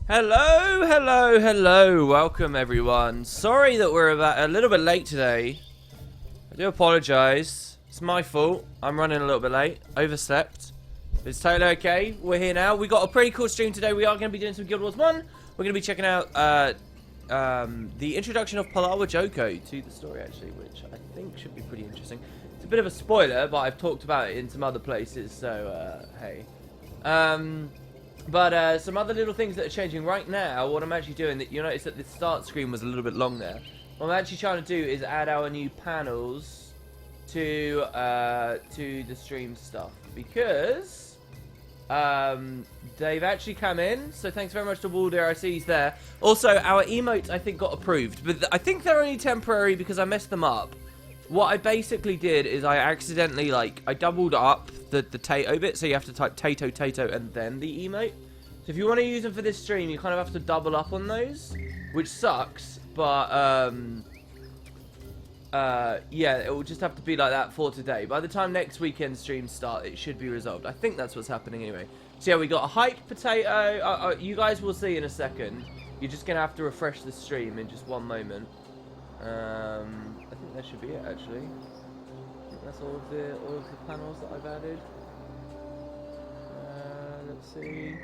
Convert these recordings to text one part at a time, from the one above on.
Hello, hello, hello. Welcome, everyone. Sorry that we're a little bit late today. I do apologize. It's my fault. I'm running a little bit late. Overslept. It's totally okay. We're here now. We got a pretty cool stream today. We are going to be doing some Guild Wars 1. We're going to be checking out the introduction of Palawa Joko to the story, actually, which I think should be pretty interesting. It's a bit of a spoiler, but I've talked about it in some other places, so, hey. But some other little things that are changing right now. What I'm actually doing, that you notice that the start screen was a little bit long there. What I'm actually trying to do is add our new panels to the stream stuff, because they've actually come in. So thanks very much to Walder. I see he's there. Also, our emotes I think got approved, but I think they're only temporary because I messed them up. What I basically did is I accidentally, I doubled up the Tato bit, so you have to type Tato, and then the emote. So if you want to use them for this stream, you kind of have to double up on those, which sucks, but, yeah, it will just have to be like that for today. By the time next weekend streams start, it should be resolved. I think that's what's happening anyway. So yeah, we got a hype potato. You guys will see in a second. You're just going to have to refresh the stream in just one moment. I think that should be it, actually. I think that's all of the panels that I've added. Let's see.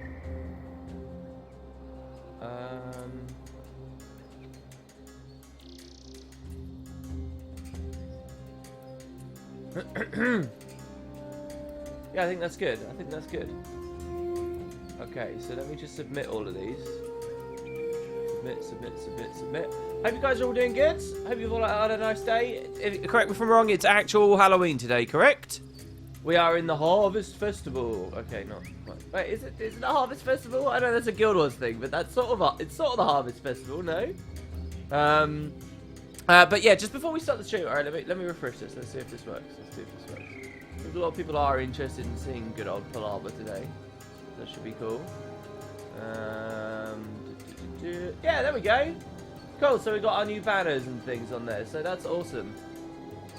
Yeah, I think that's good. I think that's good. Okay, so let me just submit all of these. Submit. Hope you guys are all doing good. Hope you've all had a nice day. Correct me if I'm wrong, it's actual Halloween today, correct? We are in the Harvest Festival. Okay, not. Wait, is it the Harvest Festival? I know that's a Guild Wars thing, but that's it's sort of the Harvest Festival, no? But yeah, just before we start the stream, all right, let me refresh this. Let's see if this works. I think a lot of people are interested in seeing good old Palawa today. That should be cool. Yeah, there we go. Cool, so we got our new banners and things on there, so that's awesome.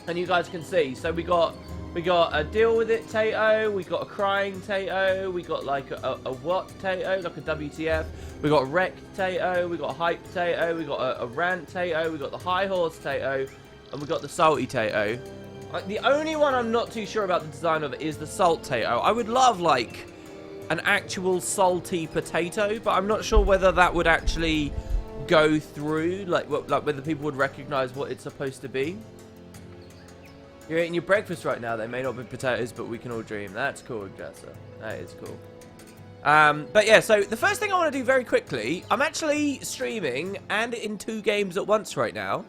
And you guys can see, so we got a deal with it Tato, we got a crying Tato, we got like a what Tato, like a WTF, we got a wrecked Tato, we got a hype Tato, we got a rant Tato, we got the high horse Tato, and we got the salty Tato. Like, the only one I'm not too sure about the design of is the salt Tato. I would love like an actual salty potato, but I'm not sure whether that would actually go through, like whether people would recognize what it's supposed to be. You're eating your breakfast right now. They may not be potatoes, but we can all dream. That's cool, Jessa. That is cool. But yeah, so the first thing I want to do very quickly, I'm actually streaming and in 2 games at once right now.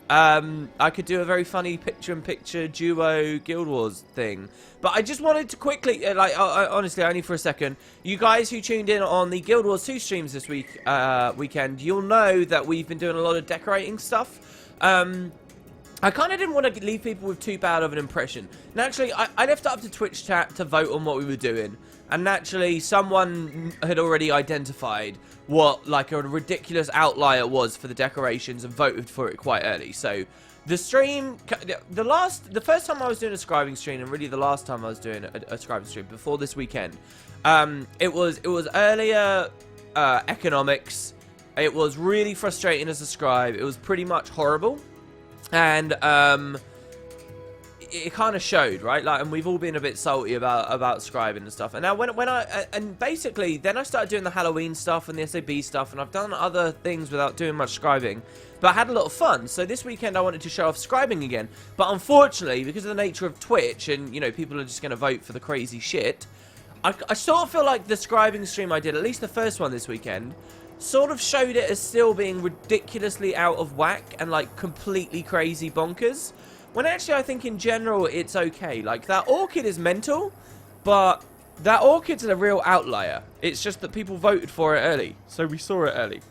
I could do a very funny picture-in-picture duo Guild Wars thing. But I just wanted to quickly, honestly, only for a second. You guys who tuned in on the Guild Wars 2 streams this weekend, you'll know that we've been doing a lot of decorating stuff. I kind of didn't want to leave people with too bad of an impression. Naturally, I left it up to Twitch chat to vote on what we were doing. And naturally, someone had already identified what, like, a ridiculous outlier was for the decorations and voted for it quite early. So, the stream, the first time I was doing a scribing stream, and really the last time I was doing a scribing stream before this weekend, it was earlier economics. It was really frustrating as a scribe. It was pretty much horrible. And it kind of showed, right? Like, and we've all been a bit salty about scribing and stuff. And now and basically then I started doing the Halloween stuff and the SAB stuff, and I've done other things without doing much scribing, but I had a lot of fun. So this weekend I wanted to show off scribing again, but unfortunately, because of the nature of Twitch and, you know, people are just going to vote for the crazy shit, I sort of feel like the scribing stream I did, at least the first one this weekend, sort of showed it as still being ridiculously out of whack and like completely crazy bonkers, when actually I think in general it's okay. Like, that orchid is mental, but that orchid's a real outlier. It's just that people voted for it early, so we saw it early.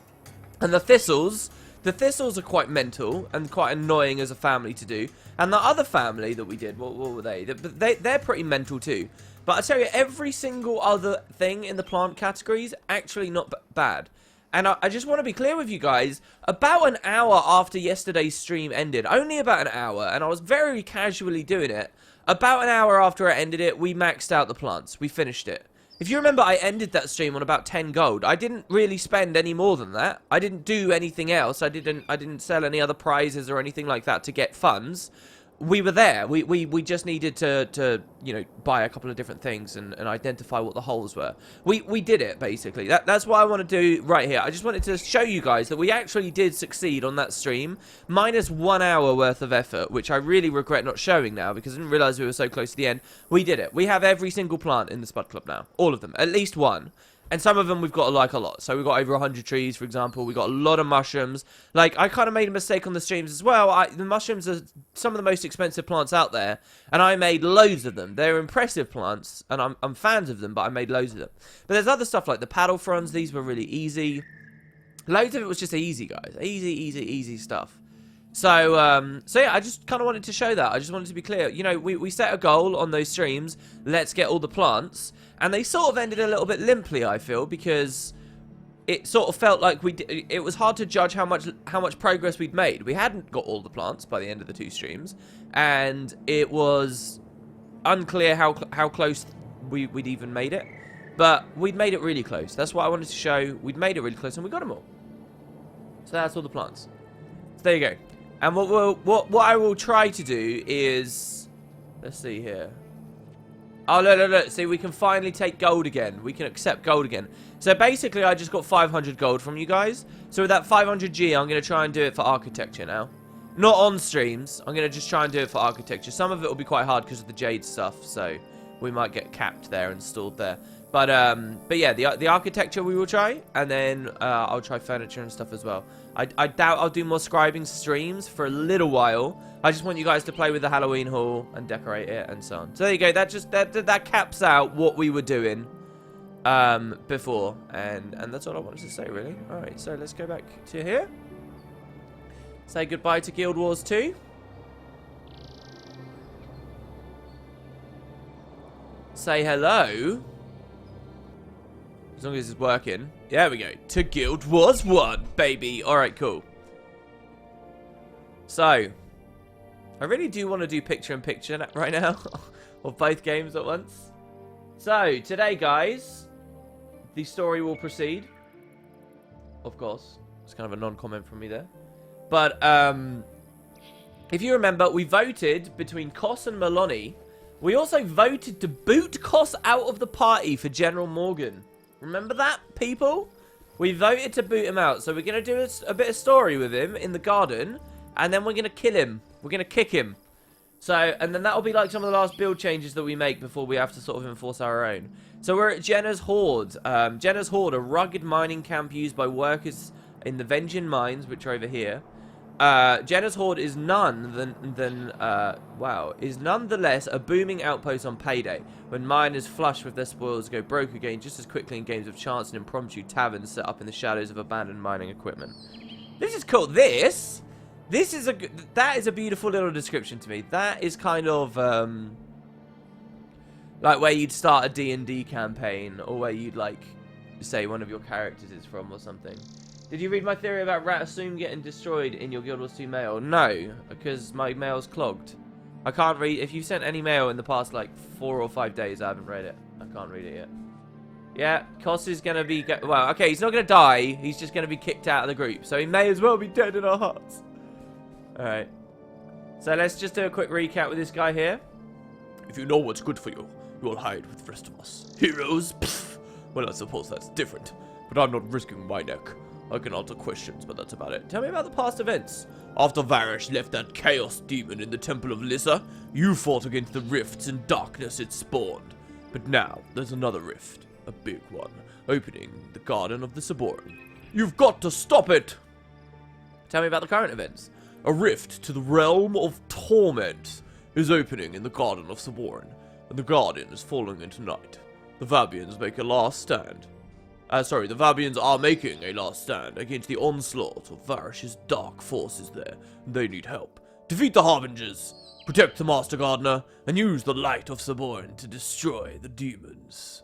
And the thistles are quite mental and quite annoying as a family to do. And the other family that we did, what were they? They're pretty mental too. But I tell you, every single other thing in the plant categories actually not bad. And I just want to be clear with you guys, about an hour after yesterday's stream ended, only about an hour, and I was very casually doing it, about an hour after I ended it, we maxed out the plants. We finished it. If you remember, I ended that stream on about 10 gold. I didn't really spend any more than that. I didn't do anything else. I didn't sell any other prizes or anything like that to get funds. We were there. We just needed to you know, buy a couple of different things and identify what the holes were. We did it, basically. That's what I want to do right here. I just wanted to show you guys that we actually did succeed on that stream, minus 1 hour worth of effort, which I really regret not showing now because I didn't realize we were so close to the end. We did it. We have every single plant in the Spud Club now. All of them. At least one. And some of them we've got like a lot. So we've got over 100 trees, for example. We got a lot of mushrooms. Like, I kind of made a mistake on the streams as well. The mushrooms are some of the most expensive plants out there. And I made loads of them. They're impressive plants. And I'm fans of them, but I made loads of them. But there's other stuff like the paddle fronds. These were really easy. Loads of it was just easy, guys. Easy stuff. So yeah, I just kind of wanted to show that. I just wanted to be clear. You know, we set a goal on those streams. Let's get all the plants. And they sort of ended a little bit limply, I feel, because it sort of felt like it was hard to judge how much progress we'd made. We hadn't got all the plants by the end of the 2 streams, and it was unclear how close we'd even made it. But we'd made it really close. That's what I wanted to show. We'd made it really close, and we got them all. So that's all the plants. So there you go. And what I will try to do is, let's see here. Oh, look. See, we can finally take gold again. We can accept gold again. So, basically, I just got 500 gold from you guys. So, with that 500G, I'm going to try and do it for architecture now. Not on streams. I'm going to just try and do it for architecture. Some of it will be quite hard because of the jade stuff. So, we might get capped there and stored there. But yeah, the architecture we will try. And then I'll try furniture and stuff as well. I doubt I'll do more scribing streams for a little while. I just want you guys to play with the Halloween hall and decorate it and so on. So there you go. That caps out what we were doing before. And that's all I wanted to say, really. Alright, so let's go back to here. Say goodbye to Guild Wars 2. Say hello. As long as it's working. There we go. To Guild Wars 1, baby. Alright, cool. So, I really do want to do picture-in-picture right now. Of both games at once. So, today, guys, the story will proceed. Of course. It's kind of a non-comment from me there. But, if you remember, we voted between Kos and Maloney. We also voted to boot Kos out of the party for General Morgan. Remember that, people? We voted to boot him out. So we're going to do a bit of story with him in the garden. And then we're going to kill him. We're going to kick him. So, and then that'll be like some of the last build changes that we make before we have to sort of enforce our own. So we're at Jenna's Hoard. Jenna's Hoard, a rugged mining camp used by workers in the Vengean mines, which are over here. Jenna's Hoard is nonetheless a booming outpost on payday, when miners flush with their spoils go broke again just as quickly in games of chance and impromptu taverns set up in the shadows of abandoned mining equipment. This is cool. That is a beautiful little description to me. That is kind of like where you'd start a D&D campaign, or where you'd like say one of your characters is from or something. Did you read my theory about Ratassoon getting destroyed in your Guild Wars 2 mail? No, because my mail's clogged. I can't read. If you've sent any mail in the past like 4 or 5 days, I haven't read it. I can't read it yet. Yeah, Kos is going to be... Well, okay, he's not going to die. He's just going to be kicked out of the group. So he may as well be dead in our hearts. Alright. So let's just do a quick recap with this guy here. If you know what's good for you, you will hide with the rest of us. Heroes? Pfft. Well, I suppose that's different. But I'm not risking my neck. I can answer questions, but that's about it. Tell me about the past events. After Varish left that chaos demon in the Temple of Lyssa, you fought against the rifts and darkness it spawned. But now, there's another rift. A big one. Opening the Garden of the Saboran. You've got to stop it! Tell me about the current events. A rift to the realm of torment is opening in the Garden of Saboran, and the garden is falling into night. The Vabians make a last stand. The Vabians are making a last stand against the onslaught of Varish's dark forces there. They need help. Defeat the Harbingers, protect the Master Gardener, and use the light of Saboran to destroy the demons.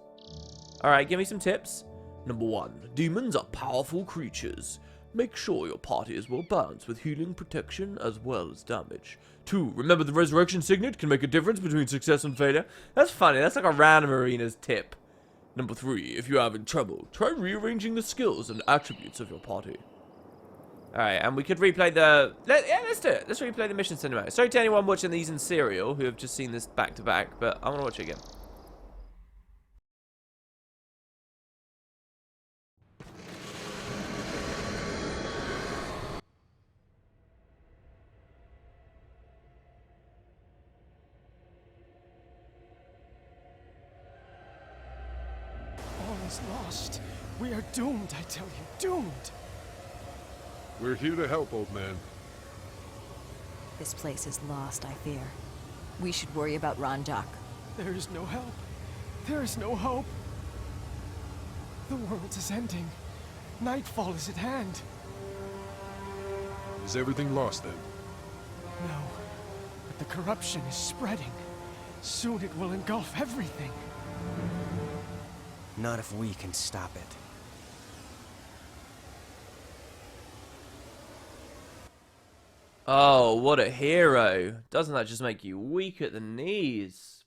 Alright, give me some tips. Number 1. Demons are powerful creatures. Make sure your party is well balanced with healing, protection, as well as damage. 2. Remember the Resurrection Signet can make a difference between success and failure. That's funny. That's like a random arena's tip. Number 3, if you're having trouble, try rearranging the skills and attributes of your party. Alright, and we could replay the... yeah, let's do it. Let's replay the mission cinematic. Sorry to anyone watching these in serial who have just seen this back to back, but I want to watch it again. All is lost. We are doomed, I tell you, doomed. We're here to help, old man. This place is lost, I fear. We should worry about Ranjak. There is no help. There is no hope. The world is ending. Nightfall is at hand. Is everything lost then? No, but the corruption is spreading. Soon it will engulf everything. Not if we can stop it. Oh, what a hero. Doesn't that just make you weak at the knees?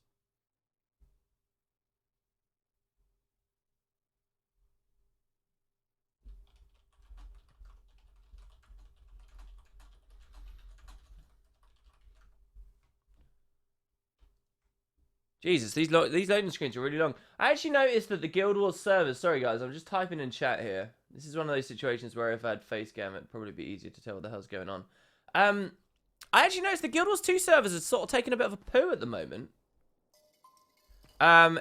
Jesus, these loading screens are really long. I actually noticed that the Guild Wars servers... Sorry, guys, I'm just typing in chat here. This is one of those situations where if I had face cam, it'd probably be easier to tell what the hell's going on. I actually noticed the Guild Wars 2 servers are sort of taking a bit of a poo at the moment.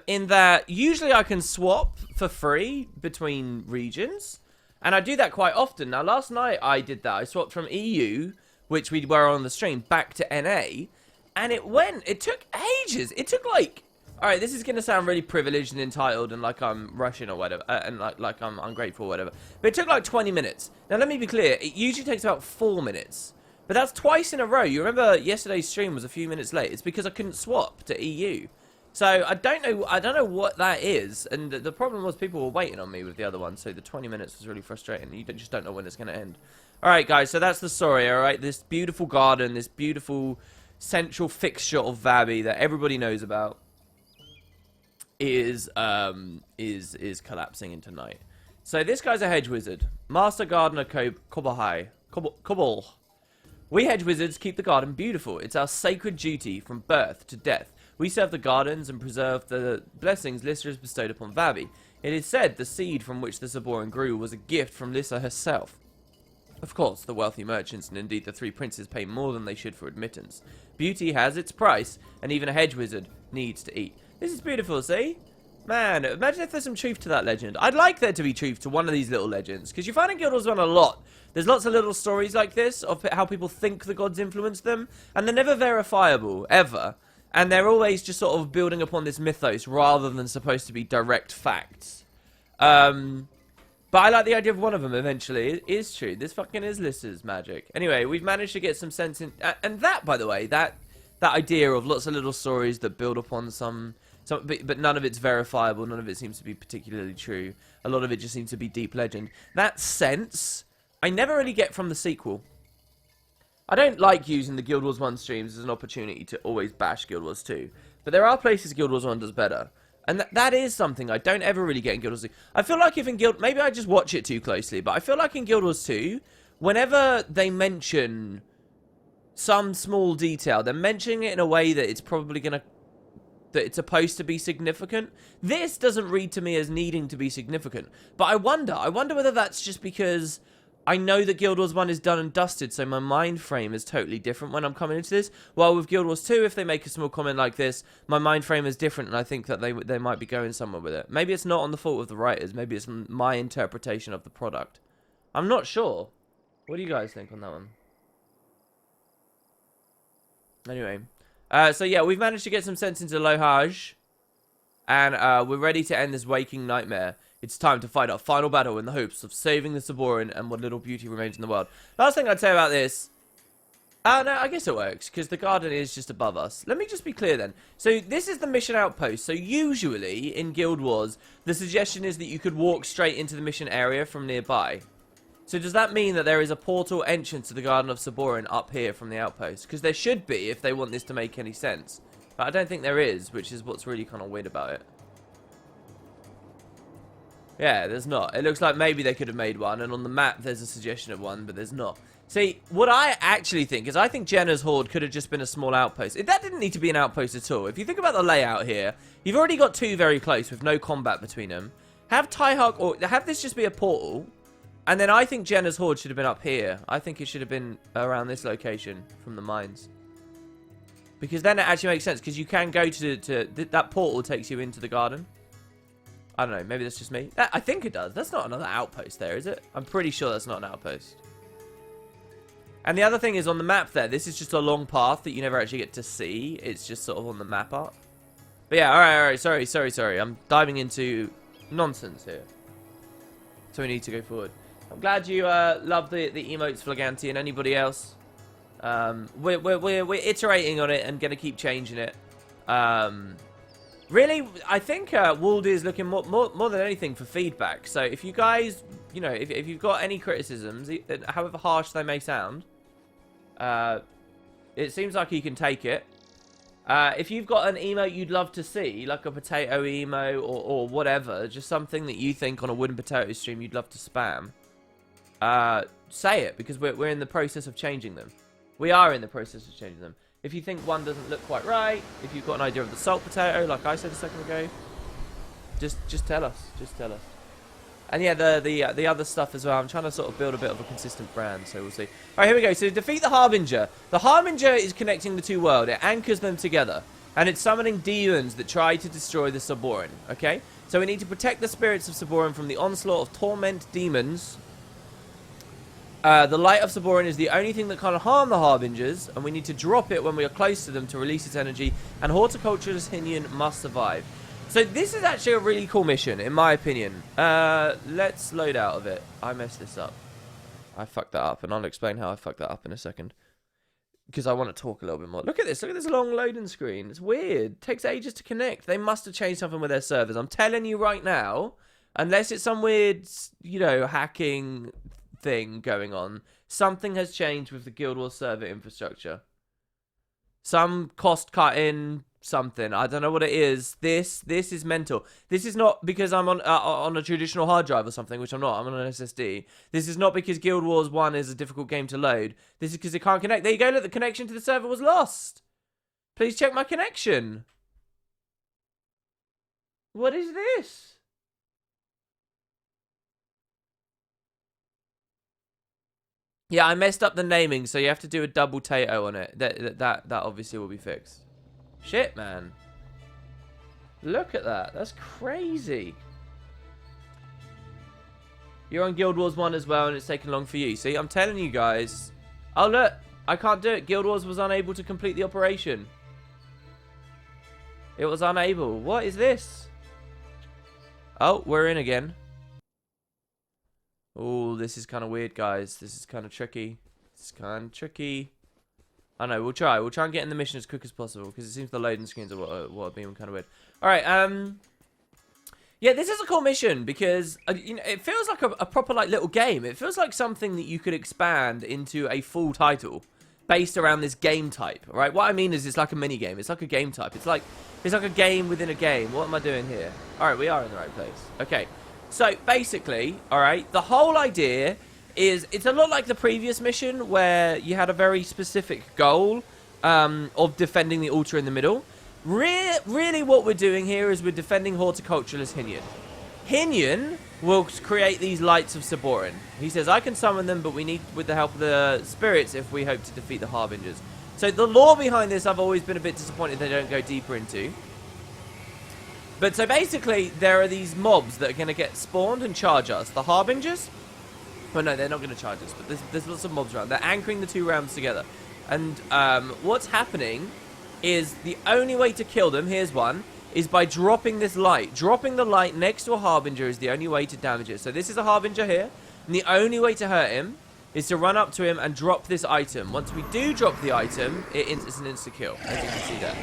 In that, usually I can swap for free between regions. And I do that quite often. Now, last night I did that. I swapped from EU, which we were on the stream, back to NA. And it took ages. It took like, alright, this is going to sound really privileged and entitled and like I'm Russian or whatever, and like I'm ungrateful or whatever. But it took like 20 minutes. Now, let me be clear. It usually takes about 4 minutes. But that's twice in a row. You remember yesterday's stream was a few minutes late. It's because I couldn't swap to EU. So, I don't know what that is. And the problem was people were waiting on me with the other one. So, the 20 minutes was really frustrating. You just don't know when it's going to end. Alright, guys. So, that's the story, alright? This beautiful garden, this beautiful... central fixture of Vabi that everybody knows about is collapsing into night. So this guy's a hedge wizard, Master Gardener Kobol. We hedge wizards keep the garden beautiful. It's our sacred duty from birth to death. We serve the gardens and preserve the blessings Lyssa has bestowed upon Vabi. It is said the seed from which the Saboran grew was a gift from Lyssa herself. Of course, the wealthy merchants and indeed the 3 princes pay more than they should for admittance. Beauty has its price, and even a hedge wizard needs to eat. This is beautiful, see? Man, imagine if there's some truth to that legend. I'd like there to be truth to one of these little legends, because you find in Guild Wars 1 a lot. There's lots of little stories like this of how people think the gods influenced them, and they're never verifiable, ever. And they're always just sort of building upon this mythos rather than supposed to be direct facts. But I like the idea of one of them eventually. It is true. This fucking is Lyssa's magic. Anyway, we've managed to get some sense in... and that, by the way, that idea of lots of little stories that build upon some but none of it's verifiable. None of it seems to be particularly true. A lot of it just seems to be deep legend. That sense, I never really get from the sequel. I don't like using the Guild Wars 1 streams as an opportunity to always bash Guild Wars 2. But there are places Guild Wars 1 does better. And that is something I don't ever really get in Guild Wars 2. I feel like if in Guild... Maybe I just watch it too closely, but I feel like in Guild Wars 2, whenever they mention some small detail, they're mentioning it in a way that it's probably going to... that it's supposed to be significant. This doesn't read to me as needing to be significant. But I wonder whether that's just because... I know that Guild Wars 1 is done and dusted, so my mind frame is totally different when I'm coming into this. While with Guild Wars 2, if they make a small comment like this, my mind frame is different, and I think that they might be going somewhere with it. Maybe it's not on the fault of the writers. Maybe it's my interpretation of the product. I'm not sure. What do you guys think on that one? Anyway. So yeah, we've managed to get some sense into Lohaj. And we're ready to end this waking nightmare. It's time to fight our final battle in the hopes of saving the Saboran and what little beauty remains in the world. Last thing I'd say about this... no, I guess it works, because the garden is just above us. Let me just be clear then. So, this is the mission outpost. So, usually, in Guild Wars, the suggestion is that you could walk straight into the mission area from nearby. So, does that mean that there is a portal entrance to the Garden of Saboran up here from the outpost? Because there should be, if they want this to make any sense. But I don't think there is, which is what's really kind of weird about it. Yeah, there's not. It looks like maybe they could have made one, and on the map there's a suggestion of one, but there's not. See, what I actually think is I think Jenna's Horde could have just been a small outpost. That didn't need to be an outpost at all. If you think about the layout here, you've already got two very close with no combat between them. Have Tyhawk, or have this just be a portal, and then I think Jenna's Horde should have been up here. I think it should have been around this location from the mines. Because then it actually makes sense, because you can go to that portal takes you into the garden. I don't know, maybe that's just me. I think it does. That's not another outpost there, is it? I'm pretty sure that's not an outpost. And the other thing is on the map there, this is just a long path that you never actually get to see. It's just sort of on the map art. But yeah, alright, sorry. I'm diving into nonsense here. So we need to go forward. I'm glad you love the emotes, Flaganti, and anybody else. We're iterating on it and going to keep changing it. Really, I think Wald is looking more than anything for feedback. So if you guys, you know, if you've got any criticisms, however harsh they may sound, it seems like he can take it. If you've got an emote you'd love to see, like a potato emote or whatever, just something that you think on a wooden potato stream you'd love to spam, say it, because we're in the process of changing them. We are in the process of changing them. If you think one doesn't look quite right, if you've got an idea of the salt potato, like I said a second ago, just tell us. Just tell us. And yeah, the other stuff as well. I'm trying to sort of build a bit of a consistent brand, so we'll see. All right, here we go. So defeat the Harbinger. The Harbinger is connecting the two worlds. It anchors them together. And it's summoning demons that try to destroy the Saborin. Okay? So we need to protect the spirits of Saborin from the onslaught of torment demons. The light of Saborin is the only thing that can harm the Harbingers, and we need to drop it when we are close to them to release its energy, and Horticulturalist Hinian must survive. So this is actually a really cool mission, in my opinion. Let's load out of it. I messed this up. I fucked that up, and I'll explain how I fucked that up in a second. Because I want to talk a little bit more. Look at this long loading screen. It's weird. It takes ages to connect. They must have changed something with their servers. I'm telling you right now, unless it's some weird, you know, hacking thing going on, something has changed with the Guild Wars server infrastructure. Some cost cutting, something. I don't know what it is. This is mental. This is not because I'm on a traditional hard drive or something, which I'm not. I'm on an SSD. This is not because Guild Wars 1 is a difficult game to load. This is because it can't connect. There you go. Look, the connection to the server was lost. Please check my connection. What is this? Yeah, I messed up the naming, so you have to do a double tato on it. That obviously will be fixed. Shit, man. Look at that. That's crazy. You're on Guild Wars 1 as well, and it's taken long for you. See, I'm telling you guys. Oh, look. I can't do it. Guild Wars was unable to complete the operation. It was unable. What is this? Oh, we're in again. Oh, this is kind of weird, guys. This is kind of tricky. I know, we'll try. We'll try and get in the mission as quick as possible, because it seems the loading screens are what are being kind of weird. Alright, yeah, this is a cool mission, because, you know, it feels like a proper, like, little game. It feels like something that you could expand into a full title based around this game type, right? What I mean is it's like a mini game. It's like a game type. It's like a game within a game. What am I doing here? Alright, we are in the right place. Okay. So, basically, alright, the whole idea is, it's a lot like the previous mission, where you had a very specific goal of defending the altar in the middle. Really what we're doing here is we're defending Horticulturalist Hinian. Hinian will create these lights of Saborin. He says, I can summon them, but we need with the help of the spirits if we hope to defeat the Harbingers. So, the lore behind this, I've always been a bit disappointed they don't go deeper into. But so basically, there are these mobs that are going to get spawned and charge us. The Harbingers? Well, no, they're not going to charge us, but there's lots of mobs around. They're anchoring the two realms together. And what's happening is the only way to kill them, here's one, is by dropping this light. Dropping the light next to a Harbinger is the only way to damage it. So this is a Harbinger here, and the only way to hurt him is to run up to him and drop this item. Once we do drop the item, it's an insta-kill, as you can see there.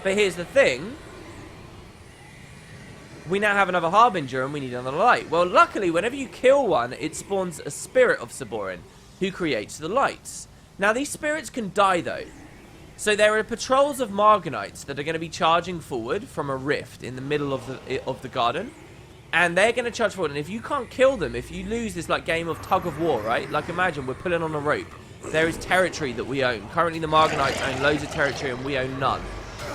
But here's the thing. We now have another Harbinger and we need another light. Well, luckily, whenever you kill one, it spawns a spirit of Saborin, who creates the lights. Now, these spirits can die, though. So there are patrols of Marganites that are going to be charging forward from a rift in the middle of the garden. And they're going to charge forward. And if you can't kill them, if you lose this like game of tug of war, right? Like imagine we're pulling on a rope. There is territory that we own. Currently the Margonites own loads of territory and we own none.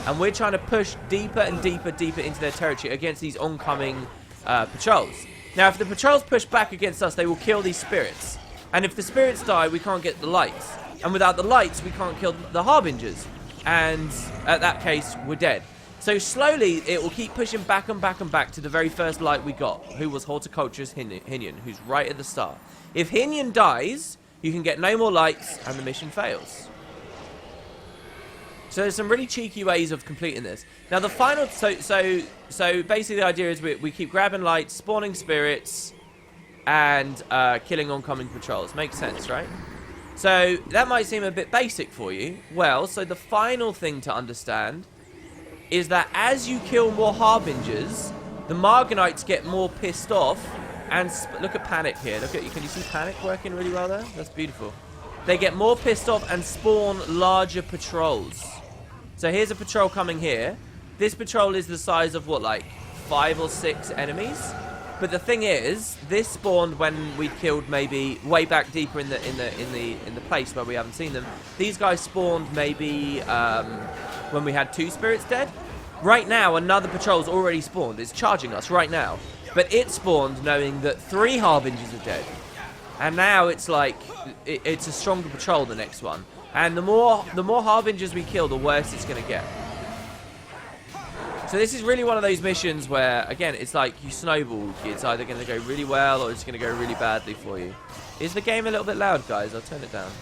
And we're trying to push deeper and deeper into their territory against these oncoming patrols. Now, if the patrols push back against us, they will kill these spirits. And if the spirits die, we can't get the lights. And without the lights, we can't kill the Harbingers. And at that case, we're dead. So slowly, it will keep pushing back and back and back to the very first light we got, who was Horticulturist Villian, who's right at the start. If Villian dies, you can get no more lights, and the mission fails. So there's some really cheeky ways of completing this. Now the final, so basically the idea is we keep grabbing lights, spawning spirits, and killing oncoming patrols. Makes sense, right? So that might seem a bit basic for you. Well, so the final thing to understand is that as you kill more Harbingers, the Margonites get more pissed off. And look at Panic here. Look at you. Can you see Panic working really well there? That's beautiful. They get more pissed off and spawn larger patrols. So here's a patrol coming here. This patrol is the size of what, like 5 or 6 enemies. But the thing is, this spawned when we killed maybe way back deeper in the place where we haven't seen them. These guys spawned maybe when we had 2 spirits dead. Right now, another patrol's already spawned. It's charging us right now. But it spawned knowing that 3 Harbingers are dead. And now it's like, it's a stronger patrol, the next one. And the more Harbingers we kill, the worse it's going to get. So this is really one of those missions where, again, it's like you snowball. It's either going to go really well or it's going to go really badly for you. Is the game a little bit loud, guys? I'll turn it down.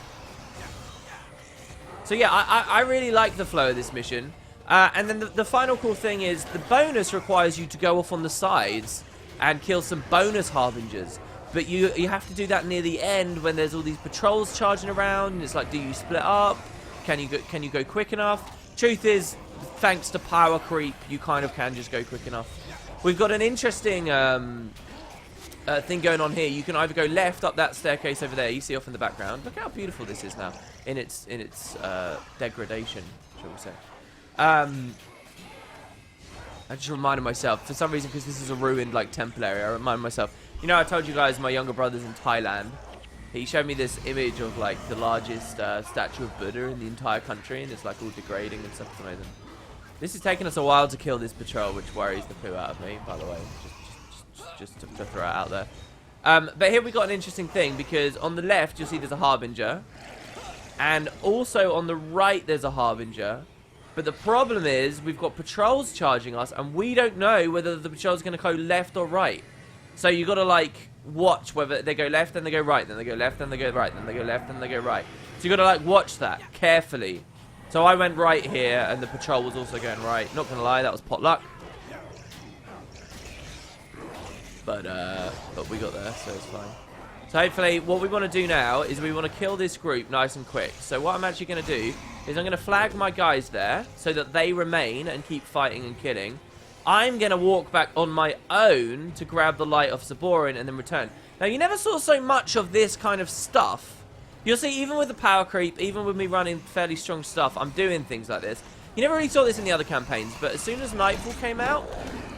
So yeah, I really like the flow of this mission. And then the final cool thing is the bonus requires you to go off on the sides and kill some bonus Harbingers. But you have to do that near the end when there's all these patrols charging around. And it's like, do you split up? Can you go quick enough? Truth is, thanks to power creep, you kind of can just go quick enough. We've got an interesting thing going on here. You can either go left up that staircase over there. You see off in the background. Look how beautiful this is now in its degradation, shall we say. I just reminded myself, for some reason, because this is a ruined like temple area, I reminded myself, you know, I told you guys my younger brother's in Thailand. He showed me this image of like the largest statue of Buddha in the entire country, and it's like all degrading and stuff. It's amazing. This is taking us a while to kill this patrol, which worries the poo out of me, by the way, just to throw it out there. But here we got an interesting thing, because on the left you'll see there's a Harbinger, and also on the right there's a Harbinger. But the problem is we've got patrols charging us, and we don't know whether the patrol's going to go left or right. So you got to like watch whether they go left, then they go right, then they go left, then they go right, then they go left, then they go right. So you got to like watch that carefully. So I went right here, and the patrol was also going right. Not gonna lie, that was pot luck. But we got there, so it's fine. So hopefully, what we want to do now is we want to kill this group nice and quick. So what I'm actually going to do is I'm going to flag my guys there so that they remain and keep fighting and killing. I'm going to walk back on my own to grab the light of Saborin and then return. Now, you never saw so much of this kind of stuff. You'll see, even with the power creep, even with me running fairly strong stuff, I'm doing things like this. You never really saw this in the other campaigns, but as soon as Nightfall came out,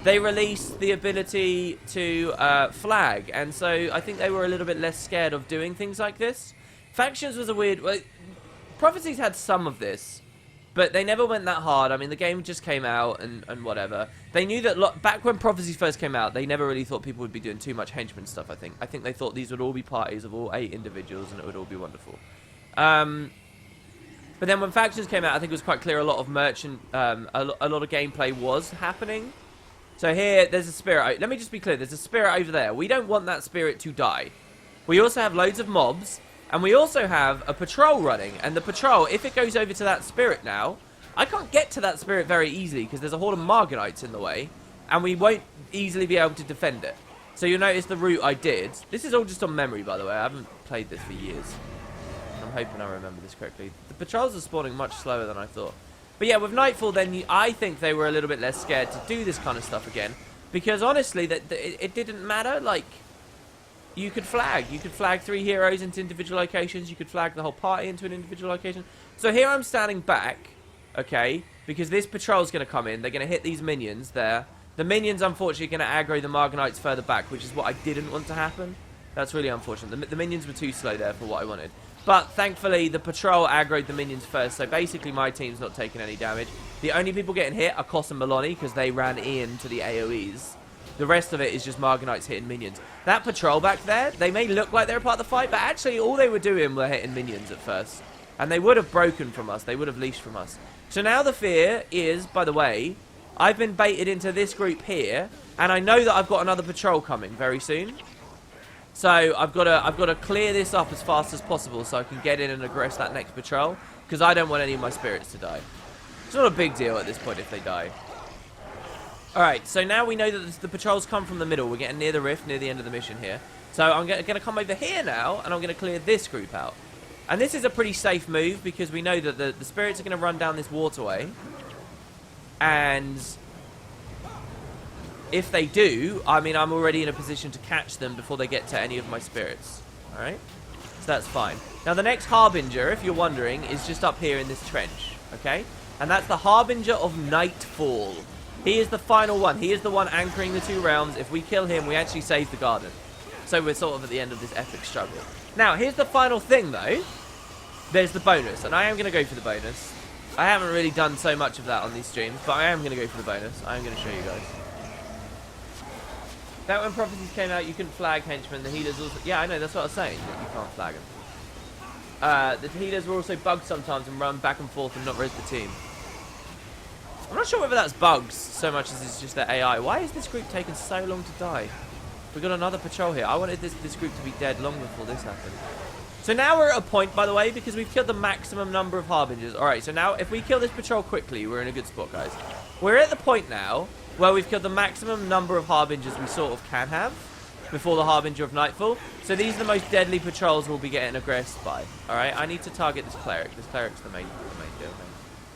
they released the ability to flag, and so I think they were a little bit less scared of doing things like this. Factions was a weird... Well, Prophecies had some of this, but they never went that hard. I mean, the game just came out and whatever. They knew that back when Prophecies first came out, they never really thought people would be doing too much henchman stuff, I think. I think they thought these would all be parties of all 8 individuals, and it would all be wonderful. But then when Factions came out, I think it was quite clear a lot of merchant... a lot of gameplay was happening. So here, there's a spirit. Let me just be clear. There's a spirit over there. We don't want that spirit to die. We also have loads of mobs. And we also have a patrol running. And the patrol, if it goes over to that spirit now, I can't get to that spirit very easily because there's a horde of Margonites in the way. And we won't easily be able to defend it. So you'll notice the route I did. This is all just on memory, by the way. I haven't played this for years. I'm hoping I remember this correctly. The patrols are spawning much slower than I thought. But yeah, with Nightfall, then I think they were a little bit less scared to do this kind of stuff again. Because honestly, it didn't matter. Like, you could flag. You could flag 3 heroes into individual locations. You could flag the whole party into an individual location. So here I'm standing back, okay? Because this patrol's going to come in. They're going to hit these minions there. The minions, unfortunately, are going to aggro the Margonites further back, which is what I didn't want to happen. That's really unfortunate. The minions were too slow there for what I wanted. But, thankfully, the patrol aggroed the minions first, so basically my team's not taking any damage. The only people getting hit are Koss and Maloney, because they ran into the AoEs. The rest of it is just Margonites hitting minions. That patrol back there, they may look like they're a part of the fight, but actually all they were doing were hitting minions at first. And they would have broken from us. They would have leashed from us. So now the fear is, by the way, I've been baited into this group here, and I know that I've got another patrol coming very soon. So I've got to clear this up as fast as possible so I can get in and aggress that next patrol, because I don't want any of my spirits to die. It's not a big deal at this point if they die. Alright, so now we know that the patrols come from the middle. We're getting near the rift, near the end of the mission here. So I'm going to come over here now, and I'm going to clear this group out. And this is a pretty safe move, because we know that the spirits are going to run down this waterway. And if they do, I mean, I'm already in a position to catch them before they get to any of my spirits. Alright? So that's fine. Now, the next Harbinger, if you're wondering, is just up here in this trench. Okay? And that's the Harbinger of Nightfall. He is the final one. He is the one anchoring the two realms. If we kill him, we actually save the garden. So we're sort of at the end of this epic struggle. Now, here's the final thing, though. There's the bonus. And I am going to go for the bonus. I haven't really done so much of that on these streams, but I am going to go for the bonus. I am going to show you guys. That when prophecies came out, you couldn't flag henchmen. The healers also... Yeah, I know. That's what I was saying. That you can't flag them. The healers were also bugged sometimes and run back and forth and not res the team. I'm not sure whether that's bugs so much as it's just their AI. Why is this group taking so long to die? We've got another patrol here. I wanted this group to be dead long before this happened. So now we're at a point, by the way, because we've killed the maximum number of Harbingers. Alright, so now if we kill this patrol quickly, we're in a good spot, guys. We're at the point now where we've killed the maximum number of Harbingers we sort of can have before the Harbinger of Nightfall. So these are the most deadly patrols we'll be getting aggressed by. Alright, I need to target this cleric. This cleric's the main deal.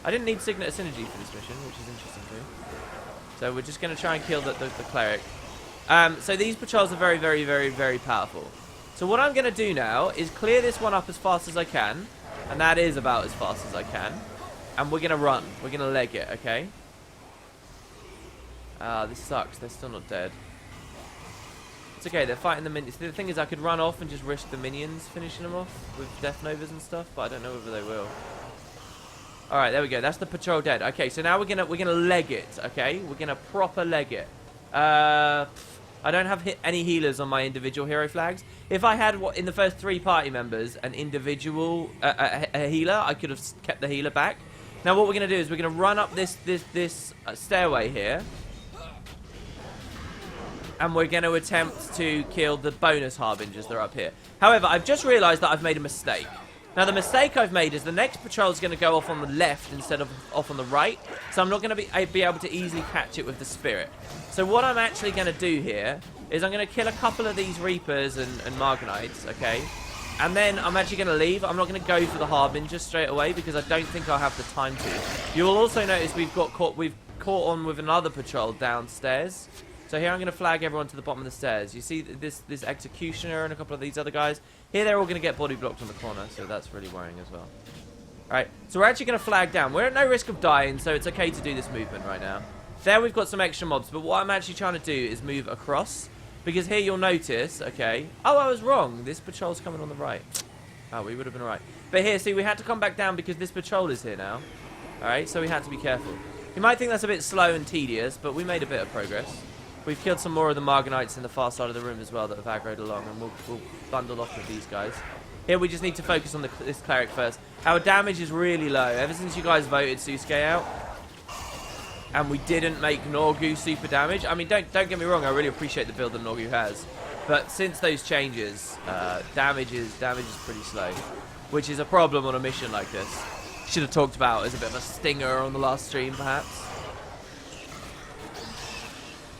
I didn't need Signet of Synergy for this mission, which is interesting too. So we're just going to try and kill the cleric. So these patrols are very, very, very, very powerful. So what I'm going to do now is clear this one up as fast as I can. And that is about as fast as I can. And we're going to run. We're going to leg it, okay? This sucks. They're still not dead. It's okay. They're fighting the minions. The thing is, I could run off and just risk the minions finishing them off with Death Novas and stuff. But I don't know whether they will. Alright, there we go. That's the patrol dead. Okay, so now we're gonna leg it, okay? We're gonna proper leg it. I don't have any healers on my individual hero flags. If I had, in the first 3 party members, an individual a healer, I could have kept the healer back. Now what we're gonna do is we're gonna run up this stairway here. And we're gonna attempt to kill the bonus Harbingers that are up here. However, I've just realised that I've made a mistake. Now, the mistake I've made is the next patrol is going to go off on the left instead of off on the right. So I'm not going to be able to easily catch it with the spirit. So what I'm actually going to do here is I'm going to kill a couple of these Reapers and Margonites, okay? And then I'm actually going to leave. I'm not going to go for the Harbinger straight away because I don't think I'll have the time to. You will also notice we've caught on with another patrol downstairs. So here I'm going to flag everyone to the bottom of the stairs. You see this Executioner and a couple of these other guys? Here they're all going to get body blocked on the corner, so that's really worrying as well. Alright, so we're actually going to flag down. We're at no risk of dying, so it's okay to do this movement right now. There we've got some extra mobs, but what I'm actually trying to do is move across. Because here you'll notice, okay... Oh, I was wrong. This patrol's coming on the right. Oh, we would have been right. But here, see, we had to come back down because this patrol is here now. Alright, so we had to be careful. You might think that's a bit slow and tedious, but we made a bit of progress. We've killed some more of the Margonites in the far side of the room as well that have aggroed along, and we'll bundle off with these guys. Here we just need to focus on this cleric first. Our damage is really low. Ever since you guys voted Susuke out, and we didn't make Norgu super damage. I mean, don't get me wrong, I really appreciate the build that Norgu has. But since those changes, damage is pretty slow, which is a problem on a mission like this. Should have talked about as a bit of a stinger on the last stream, perhaps.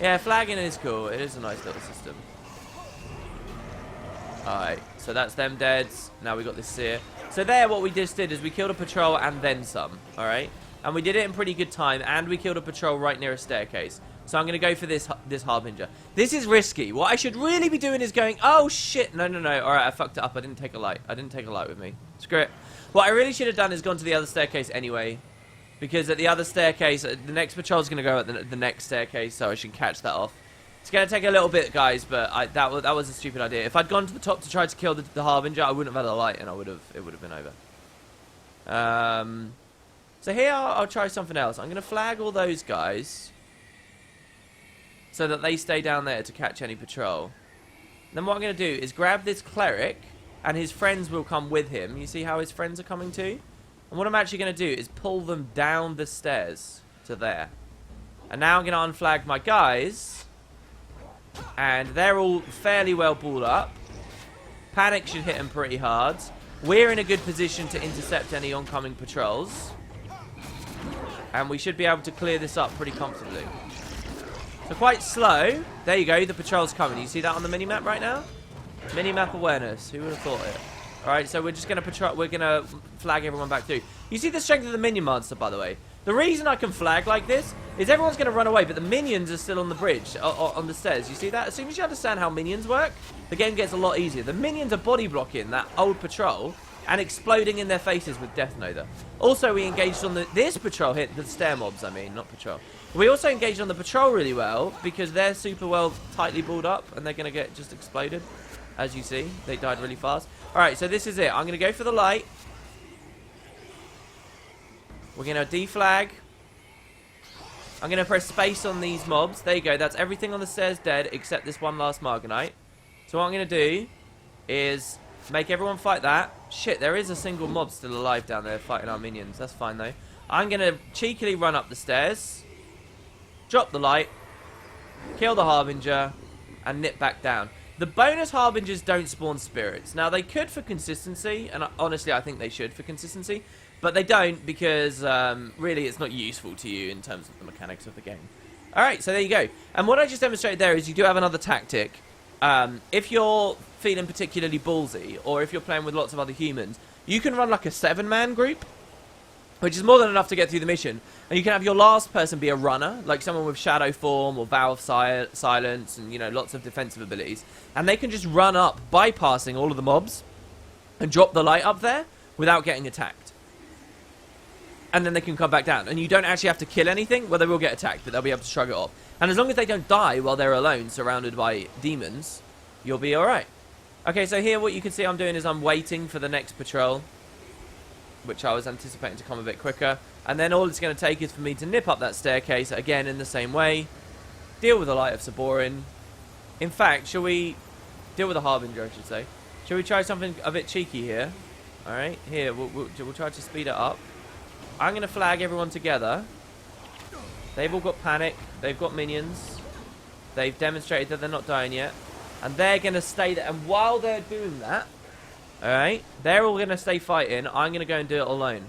Yeah, flagging is cool. It is a nice little system. Alright, so that's them deads. Now we got this Seer. So there, what we just did is we killed a patrol and then some. Alright? And we did it in pretty good time, and we killed a patrol right near a staircase. So I'm going to go for this Harbinger. This is risky. What I should really be doing is going, oh shit, no. Alright, I fucked it up. I didn't take a light with me. Screw it. What I really should have done is gone to the other staircase anyway. Because at the other staircase, the next patrol's going to go at the next staircase, so I should catch that off. It's going to take a little bit, guys, but that was a stupid idea. If I'd gone to the top to try to kill the Harbinger, I wouldn't have had a light, and it would have been over. So here I'll try something else. I'm going to flag all those guys so that they stay down there to catch any patrol. Then what I'm going to do is grab this cleric, and his friends will come with him. You see how his friends are coming too? And what I'm actually going to do is pull them down the stairs to there. And now I'm going to unflag my guys. And they're all fairly well balled up. Panic should hit them pretty hard. We're in a good position to intercept any oncoming patrols. And we should be able to clear this up pretty comfortably. So quite slow. There you go, the patrol's coming. You see that on the minimap right now? Minimap awareness. Who would have thought it? Alright, so we're just going to patrol. We're going to flag everyone back through. You see the strength of the minion monster, by the way. The reason I can flag like this is everyone's going to run away, but the minions are still on the bridge, on the stairs. You see that? As soon as you understand how minions work, the game gets a lot easier. The minions are body blocking that old patrol and exploding in their faces with Death Noda. Also, we engaged on this patrol hit, the stair mobs, I mean, not patrol. We also engaged on the patrol really well because they're super well tightly balled up and they're going to get just exploded. As you see, they died really fast. Alright, so this is it. I'm going to go for the light. We're going to deflag. I'm going to press space on these mobs. There you go. That's everything on the stairs dead except this one last Marganite. So what I'm going to do is make everyone fight that. Shit, there is a single mob still alive down there fighting our minions. That's fine, though. I'm going to cheekily run up the stairs. Drop the light. Kill the Harbinger. And nip back down. The bonus Harbingers don't spawn spirits. Now, they could for consistency, and honestly, I think they should for consistency, but they don't because, really, it's not useful to you in terms of the mechanics of the game. Alright, so there you go. And what I just demonstrated there is you do have another tactic. If you're feeling particularly ballsy, or if you're playing with lots of other humans, you can run like a 7-man group, which is more than enough to get through the mission. And you can have your last person be a runner, like someone with Shadow Form or Vow of Silence and, you know, lots of defensive abilities. And they can just run up, bypassing all of the mobs, and drop the light up there without getting attacked. And then they can come back down. And you don't actually have to kill anything. Well, they will get attacked, but they'll be able to shrug it off. And as long as they don't die while they're alone, surrounded by demons, you'll be alright. Okay, so here what you can see I'm doing is I'm waiting for the next patrol, which I was anticipating to come a bit quicker. And then all it's going to take is for me to nip up that staircase, again in the same way. Deal with the Light of Saborin. In fact, shall we... Deal with the Harbinger, I should say. Shall we try something a bit cheeky here? Alright, here, we'll try to speed it up. I'm going to flag everyone together. They've all got panic. They've got minions. They've demonstrated that they're not dying yet. And they're going to stay there. And while they're doing that, alright, they're all going to stay fighting. I'm going to go and do it alone.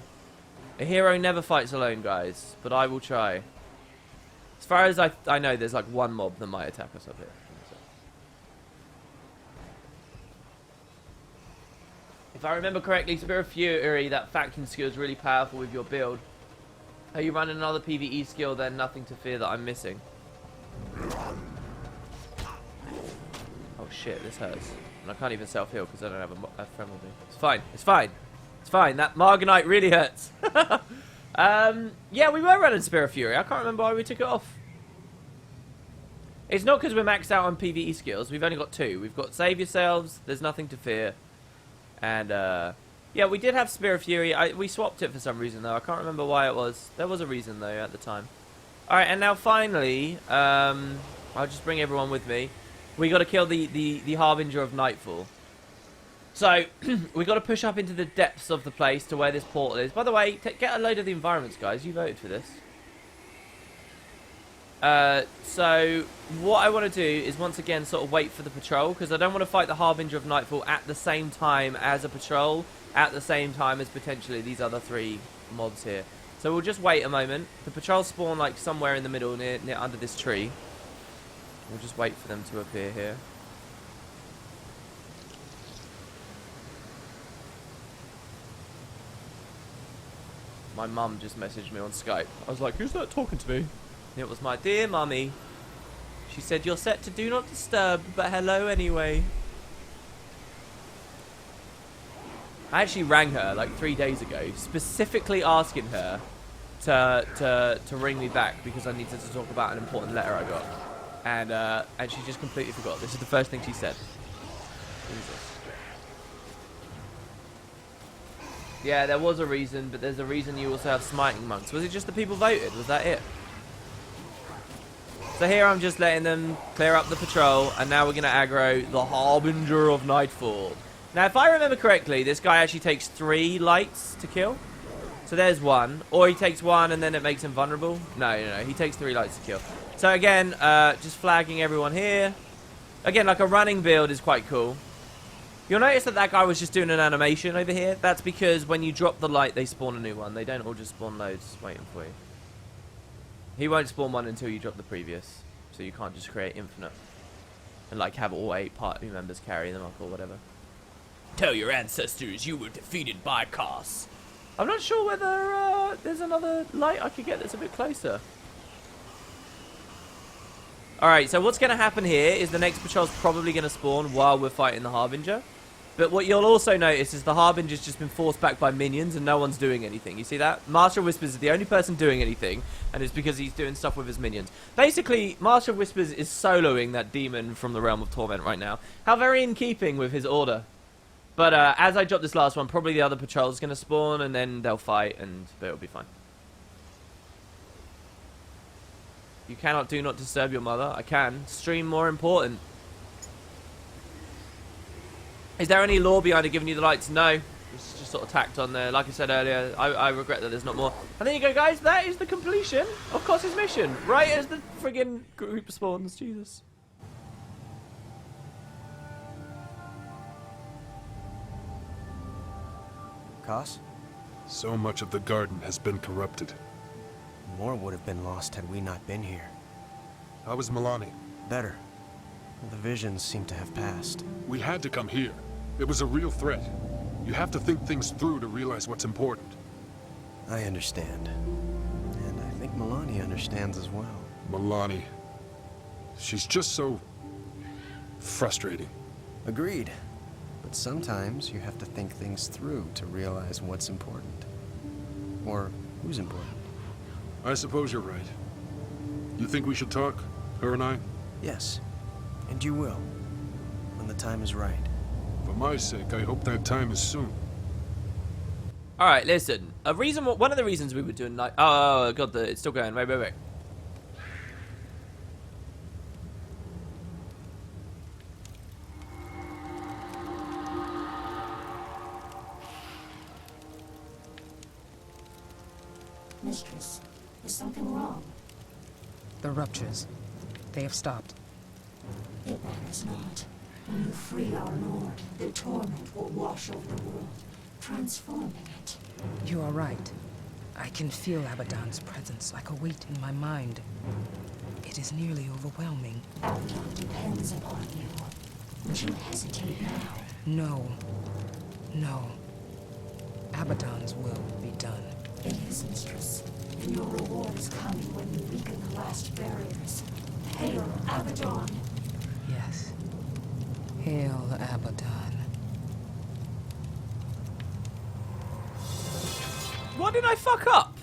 A hero never fights alone, guys. But I will try. As far as I know, there's like one mob that might attack us up here. If I remember correctly, Spirit of Fury, that faction skill is really powerful with your build. Are you running another PvE skill, then nothing to fear that I'm missing. Oh shit, this hurts. And I can't even self-heal because I don't have a friend with me. It's fine, it's fine. It's fine, that Marganite really hurts. Yeah, we were running Spirit of Fury. I can't remember why we took it off. It's not because we're maxed out on PvE skills. We've only got 2. We've got Save Yourselves, There's Nothing to Fear. And, yeah, we did have Spirit of Fury. We swapped it for some reason, though. I can't remember why it was. There was a reason, though, at the time. Alright, and now finally, I'll just bring everyone with me. We got to kill the Harbinger of Nightfall. So, we got to push up into the depths of the place to where this portal is. By the way, get a load of the environments, guys. You voted for this. So, what I want to do is once again sort of wait for the patrol, because I don't want to fight the Harbinger of Nightfall at the same time as a patrol, at the same time as potentially these other 3 mobs here. So we'll just wait a moment. The patrols spawn like somewhere in the middle near under this tree. We'll just wait for them to appear here. My mum just messaged me on Skype. I was like, who's that talking to me? It was my dear mummy. She said, you're set to do not disturb, but hello anyway. I actually rang her like 3 days ago, specifically asking her to ring me back because I needed to talk about an important letter I got. And she just completely forgot. This is the first thing she said. Jesus. Yeah, there was a reason, but there's a reason you also have smiting monks. Was it just the people voted? Was that it? So here I'm just letting them clear up the patrol, and now we're going to aggro the Harbinger of Nightfall. Now, if I remember correctly, this guy actually takes 3 lights to kill. So there's 1. Or he takes 1 and then it makes him vulnerable. No, he takes 3 lights to kill. So again, just flagging everyone here. Again, like a running build is quite cool. You'll notice that that guy was just doing an animation over here. That's because when you drop the light, they spawn a new one. They don't all just spawn loads waiting for you. He won't spawn one until you drop the previous. So you can't just create infinite. And like have all 8 party members carry them up or whatever. Tell your ancestors you were defeated by Kos. I'm not sure whether there's another light I could get that's a bit closer. Alright, so what's going to happen here is the next patrol's probably going to spawn while we're fighting the Harbinger. But what you'll also notice is the Harbinger's just been forced back by minions and no one's doing anything. You see that? Master of Whispers is the only person doing anything, and it's because he's doing stuff with his minions. Basically, Master of Whispers is soloing that demon from the Realm of Torment right now. How very in keeping with his order. But as I drop this last one, probably the other patrol's going to spawn, and then they'll fight, and it'll be fine. You cannot do not disturb your mother. I can. Stream more important. Is there any lore behind it giving you the lights? No. It's just sort of tacked on there. Like I said earlier, I regret that there's not more. And there you go, guys. That is the completion of Kos's mission. Right as the friggin' group spawns. Jesus. Kos? So much of the garden has been corrupted. More would have been lost had we not been here. How is Milani? Better. The visions seem to have passed. We had to come here. It was a real threat. You have to think things through to realize what's important. I understand. And I think Milani understands as well. Milani. She's just so... frustrating. Agreed. But sometimes you have to think things through to realize what's important. Or who's important. I suppose you're right. You think we should talk? Her and I? Yes. And you will. When the time is right. For my sake, I hope that time is soon. Alright, listen. One of the reasons we were doing night... Oh, God, it's still going. Wait. Mistress, is something wrong? The ruptures. They have stopped. It matters not. When you free our lord, the torment will wash over the world, transforming it. You are right. I can feel Abaddon's presence like a weight in my mind. It is nearly overwhelming. Abaddon depends upon you. Would you hesitate now? No. Abaddon's will be done. It is, mistress. And your reward is coming when you weaken the last barriers. Hail, Abaddon! Yes. Hail Abaddon. What did I fuck up?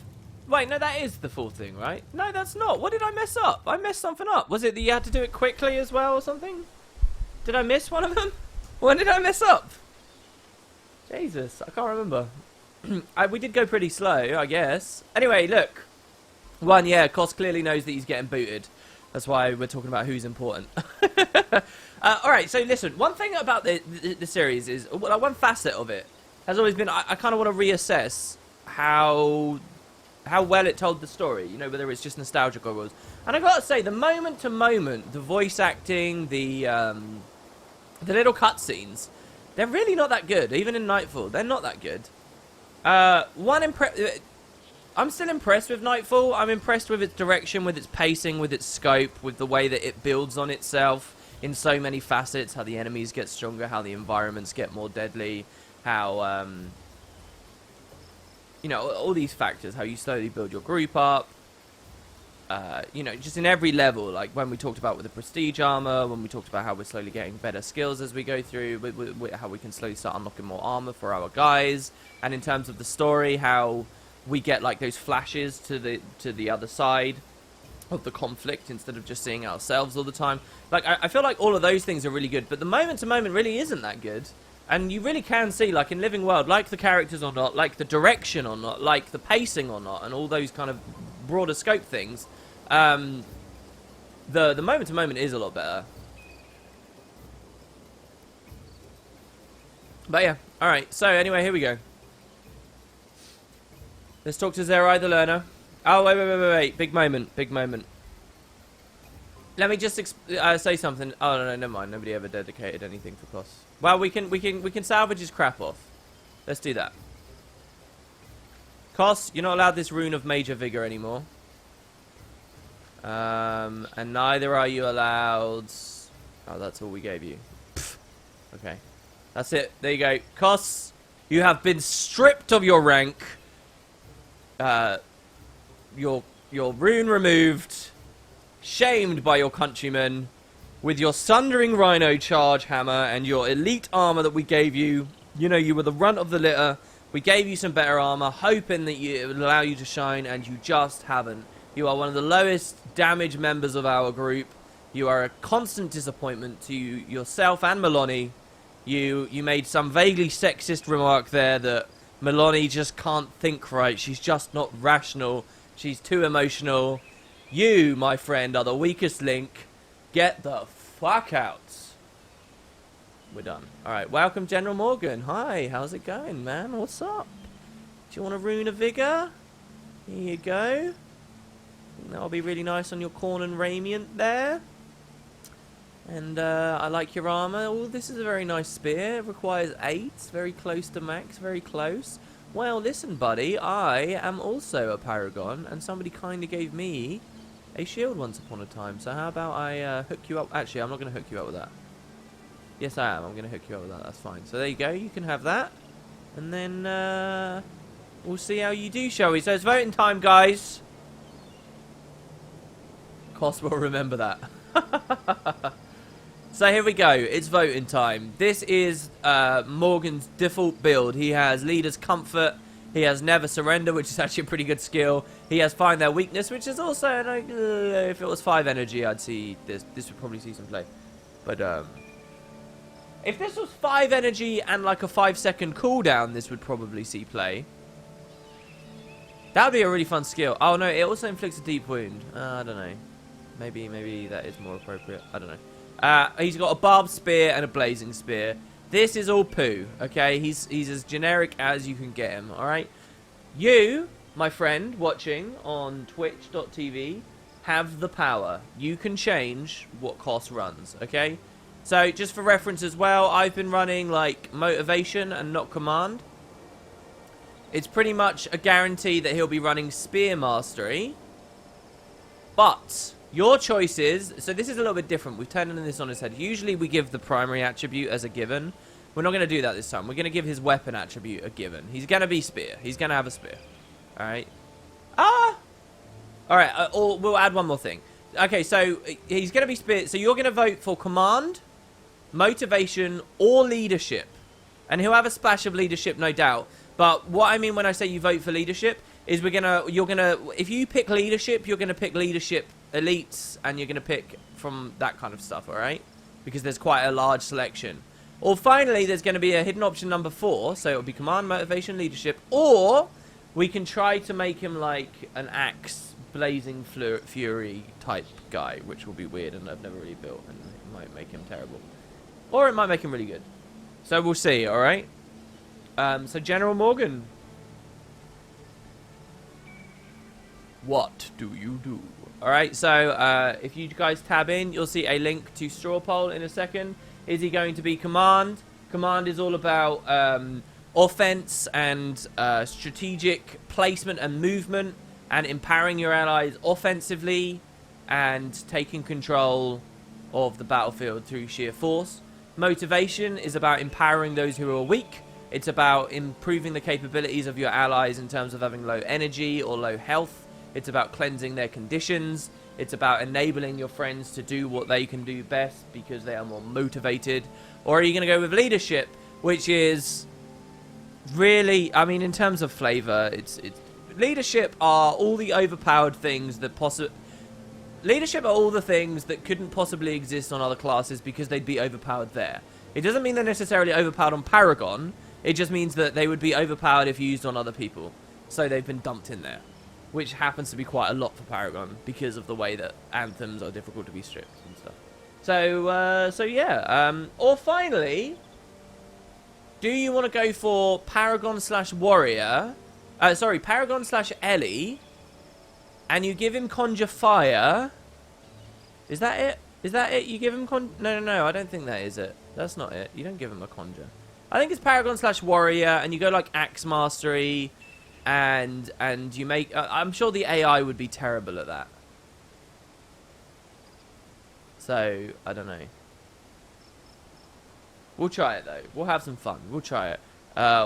Wait, no, that is the full thing, right? No, that's not. What did I mess up? I messed something up. Was it that you had to do it quickly as well or something? Did I miss one of them? When did I mess up? Jesus, I can't remember. We did go pretty slow, I guess. Anyway, look. One, yeah, Kos clearly knows that he's getting booted. That's why we're talking about who's important. Alright, so listen. One thing about the series is, well, one facet of it has always been, I kind of want to reassess how well it told the story. You know, whether it's just nostalgic or was. And I got to say, the moment to moment, the voice acting, the little cutscenes, they're really not that good. Even in Nightfall, they're not that good. I'm still impressed with Nightfall. I'm impressed with its direction, with its pacing, with its scope, with the way that it builds on itself in so many facets. How the enemies get stronger, how the environments get more deadly, how, you know, all these factors, how you slowly build your group up. You know, just in every level, like when we talked about with the prestige armor, when we talked about how we're slowly getting better skills as we go through, how we can slowly start unlocking more armor for our guys, and in terms of the story, how we get like those flashes to the other side of the conflict instead of just seeing ourselves all the time. Like, I feel like all of those things are really good, but the moment to moment really isn't that good. And you really can see, like in Living World, like the characters or not, like the direction or not, like the pacing or not, and all those kind of broader scope things, the moment to moment is a lot better. But yeah, alright, so anyway, here we go. Let's talk to Zerai the Learner. Oh, wait. Big moment. Let me just say something. Oh, no, never mind. Nobody ever dedicated anything for Kos. Well, we can salvage his crap off. Let's do that. Kos, you're not allowed this rune of Major Vigor anymore. And neither are you allowed... Oh, that's all we gave you. Pfft. Okay. That's it. There you go. Kos, you have been stripped of your rank. Your rune removed, shamed by your countrymen, with your sundering rhino charge hammer and your elite armor that we gave you. You know, you were the runt of the litter. We gave you some better armor, hoping that it would allow you to shine, and you just haven't. You are one of the lowest damage members of our group. You are a constant disappointment to yourself and Maloney. You made some vaguely sexist remark there that Maloney just can't think right. She's just not rational. She's too emotional. You, my friend, are the weakest link. Get the fuck out. We're done. Alright, welcome General Morgan. Hi, how's it going, man? What's up? Do you want a rune of vigor? Here you go. That'll be really nice on your corn and radiant there. And I like your armor. Oh, this is a very nice spear. It requires 8. Very close to max. Very close. Well, listen, buddy. I am also a paragon, and somebody kind of gave me a shield once upon a time. So how about I hook you up? Actually, I'm not going to hook you up with that. Yes, I am. I'm going to hook you up with that. That's fine. So there you go. You can have that. And then we'll see how you do, shall we? So it's voting time, guys. Kos will remember that. So here we go. It's voting time. This is Morgan's default build. He has Leader's Comfort. He has Never Surrender, which is actually a pretty good skill. He has Find Their Weakness, which is also, like, if it was 5 energy, I'd see this. This would probably see some play. But, if this was 5 energy and, like, a 5-second cooldown, this would probably see play. That would be a really fun skill. Oh, no, it also inflicts a deep wound. I don't know. Maybe that is more appropriate. I don't know. He's got a barbed spear and a blazing spear. This is all poo, okay? He's as generic as you can get him, alright? You, my friend, watching on twitch.tv, have the power. You can change what Kos runs, okay? So, just for reference as well, I've been running, like, motivation and not command. It's pretty much a guarantee that he'll be running spear mastery. But your choice is... So this is a little bit different. We've turned this on his head. Usually we give the primary attribute as a given. We're not going to do that this time. We're going to give his weapon attribute a given. He's going to be spear. He's going to have a spear. Alright. Alright, or we'll add one more thing. Okay, so he's going to be spear. So you're going to vote for command, motivation, or leadership. And he'll have a splash of leadership, no doubt. But what I mean when I say you vote for leadership is if you pick leadership, you're gonna pick leadership elites, and you're gonna pick from that kind of stuff, alright? Because there's quite a large selection. Or finally, there's gonna be a hidden option number 4, so it'll be command, motivation, leadership, or we can try to make him like an axe, blazing fury type guy, which will be weird and I've never really built, and it might make him terrible. Or it might make him really good. So we'll see, alright? So General Morgan. What do you do? Alright, so if you guys tab in, you'll see a link to Straw Poll in a second. Is he going to be command? Command is all about offense and strategic placement and movement, and empowering your allies offensively and taking control of the battlefield through sheer force. Motivation is about empowering those who are weak. It's about improving the capabilities of your allies in terms of having low energy or low health. It's about cleansing their conditions. It's about enabling your friends to do what they can do best because they are more motivated. Or are you going to go with leadership, which is really, I mean, in terms of flavor, it's Leadership are all the overpowered things that Leadership are all the things that couldn't possibly exist on other classes because they'd be overpowered there. It doesn't mean they're necessarily overpowered on Paragon. It just means that they would be overpowered if used on other people. So they've been dumped in there. Which happens to be quite a lot for Paragon because of the way that anthems are difficult to be stripped and stuff. So yeah. Or finally, do you want to go for Paragon/Warrior? Sorry, Paragon/Ellie. And you give him Conjure Fire. Is that it? Is that it? You give him No, I don't think that is it. That's not it. You don't give him a Conjure. I think it's Paragon/Warrior, and you go like Axe Mastery, and you make... I'm sure the AI would be terrible at that. So, I don't know. We'll try it, though. We'll have some fun. We'll try it.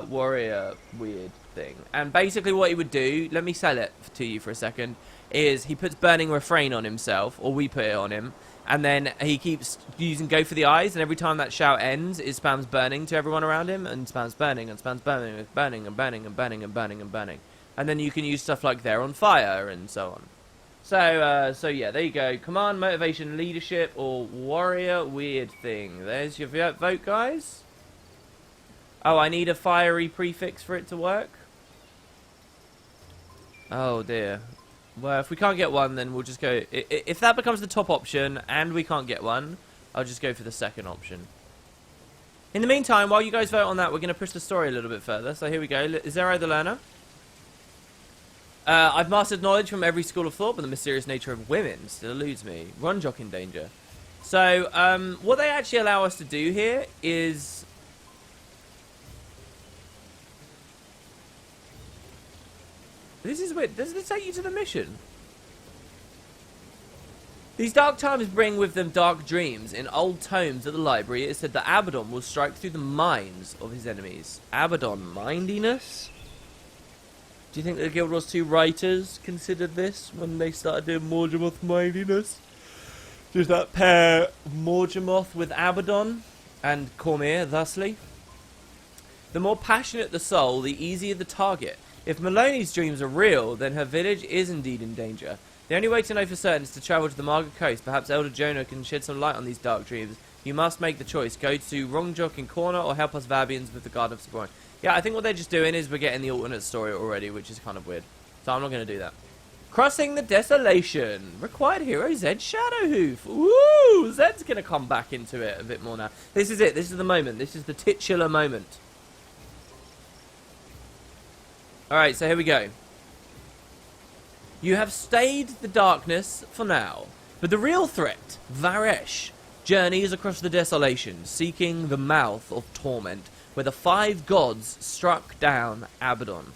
Warrior weird thing. And basically what he would do, let me sell it to you for a second, is he puts Burning Refrain on himself, or we put it on him, and then he keeps using Go for the Eyes, and every time that shout ends, it spams burning to everyone around him, and spams burning, and spams burning, and burning, and burning, and burning, and burning, and burning. And then you can use stuff like They're on Fire, and so on. So yeah, there you go. Command, Motivation, Leadership, or Warrior Weird Thing. There's your vote, guys. Oh, I need a fiery prefix for it to work. Oh, dear. Well, if we can't get one, then we'll just go... If that becomes the top option, and we can't get one, I'll just go for the second option. In the meantime, while you guys vote on that, we're going to push the story a little bit further. So here we go. Is Zero the learner? I've mastered knowledge from every school of thought, but the mysterious nature of women still eludes me. Run, Jock, in danger. So, what they actually allow us to do here is... This is weird. Does it take you to the mission? These dark times bring with them dark dreams. In old tomes at the library, it is said that Abaddon will strike through the minds of his enemies. Abaddon mindiness? Do you think the Guild Wars 2 writers considered this when they started doing Morgemoth mindiness? Does that pair Morgemoth with Abaddon and Cormier thusly? The more passionate the soul, the easier the target. If Maloney's dreams are real, then her village is indeed in danger. The only way to know for certain is to travel to the Marga coast. Perhaps Elder Jonah can shed some light on these dark dreams. You must make the choice. Go to Rongjok in Corner or help us Vabians with the Garden of Saborin. Yeah, I think what they're just doing is we're getting the alternate story already, which is kind of weird. So I'm not going to do that. Crossing the Desolation. Required hero Zed Shadowhoof. Woo! Zed's going to come back into it a bit more now. This is it. This is the moment. This is the titular moment. Alright, so here we go. You have stayed the darkness for now, but the real threat, Varesh, journeys across the desolation, seeking the mouth of torment, where the 5 gods struck down Abaddon.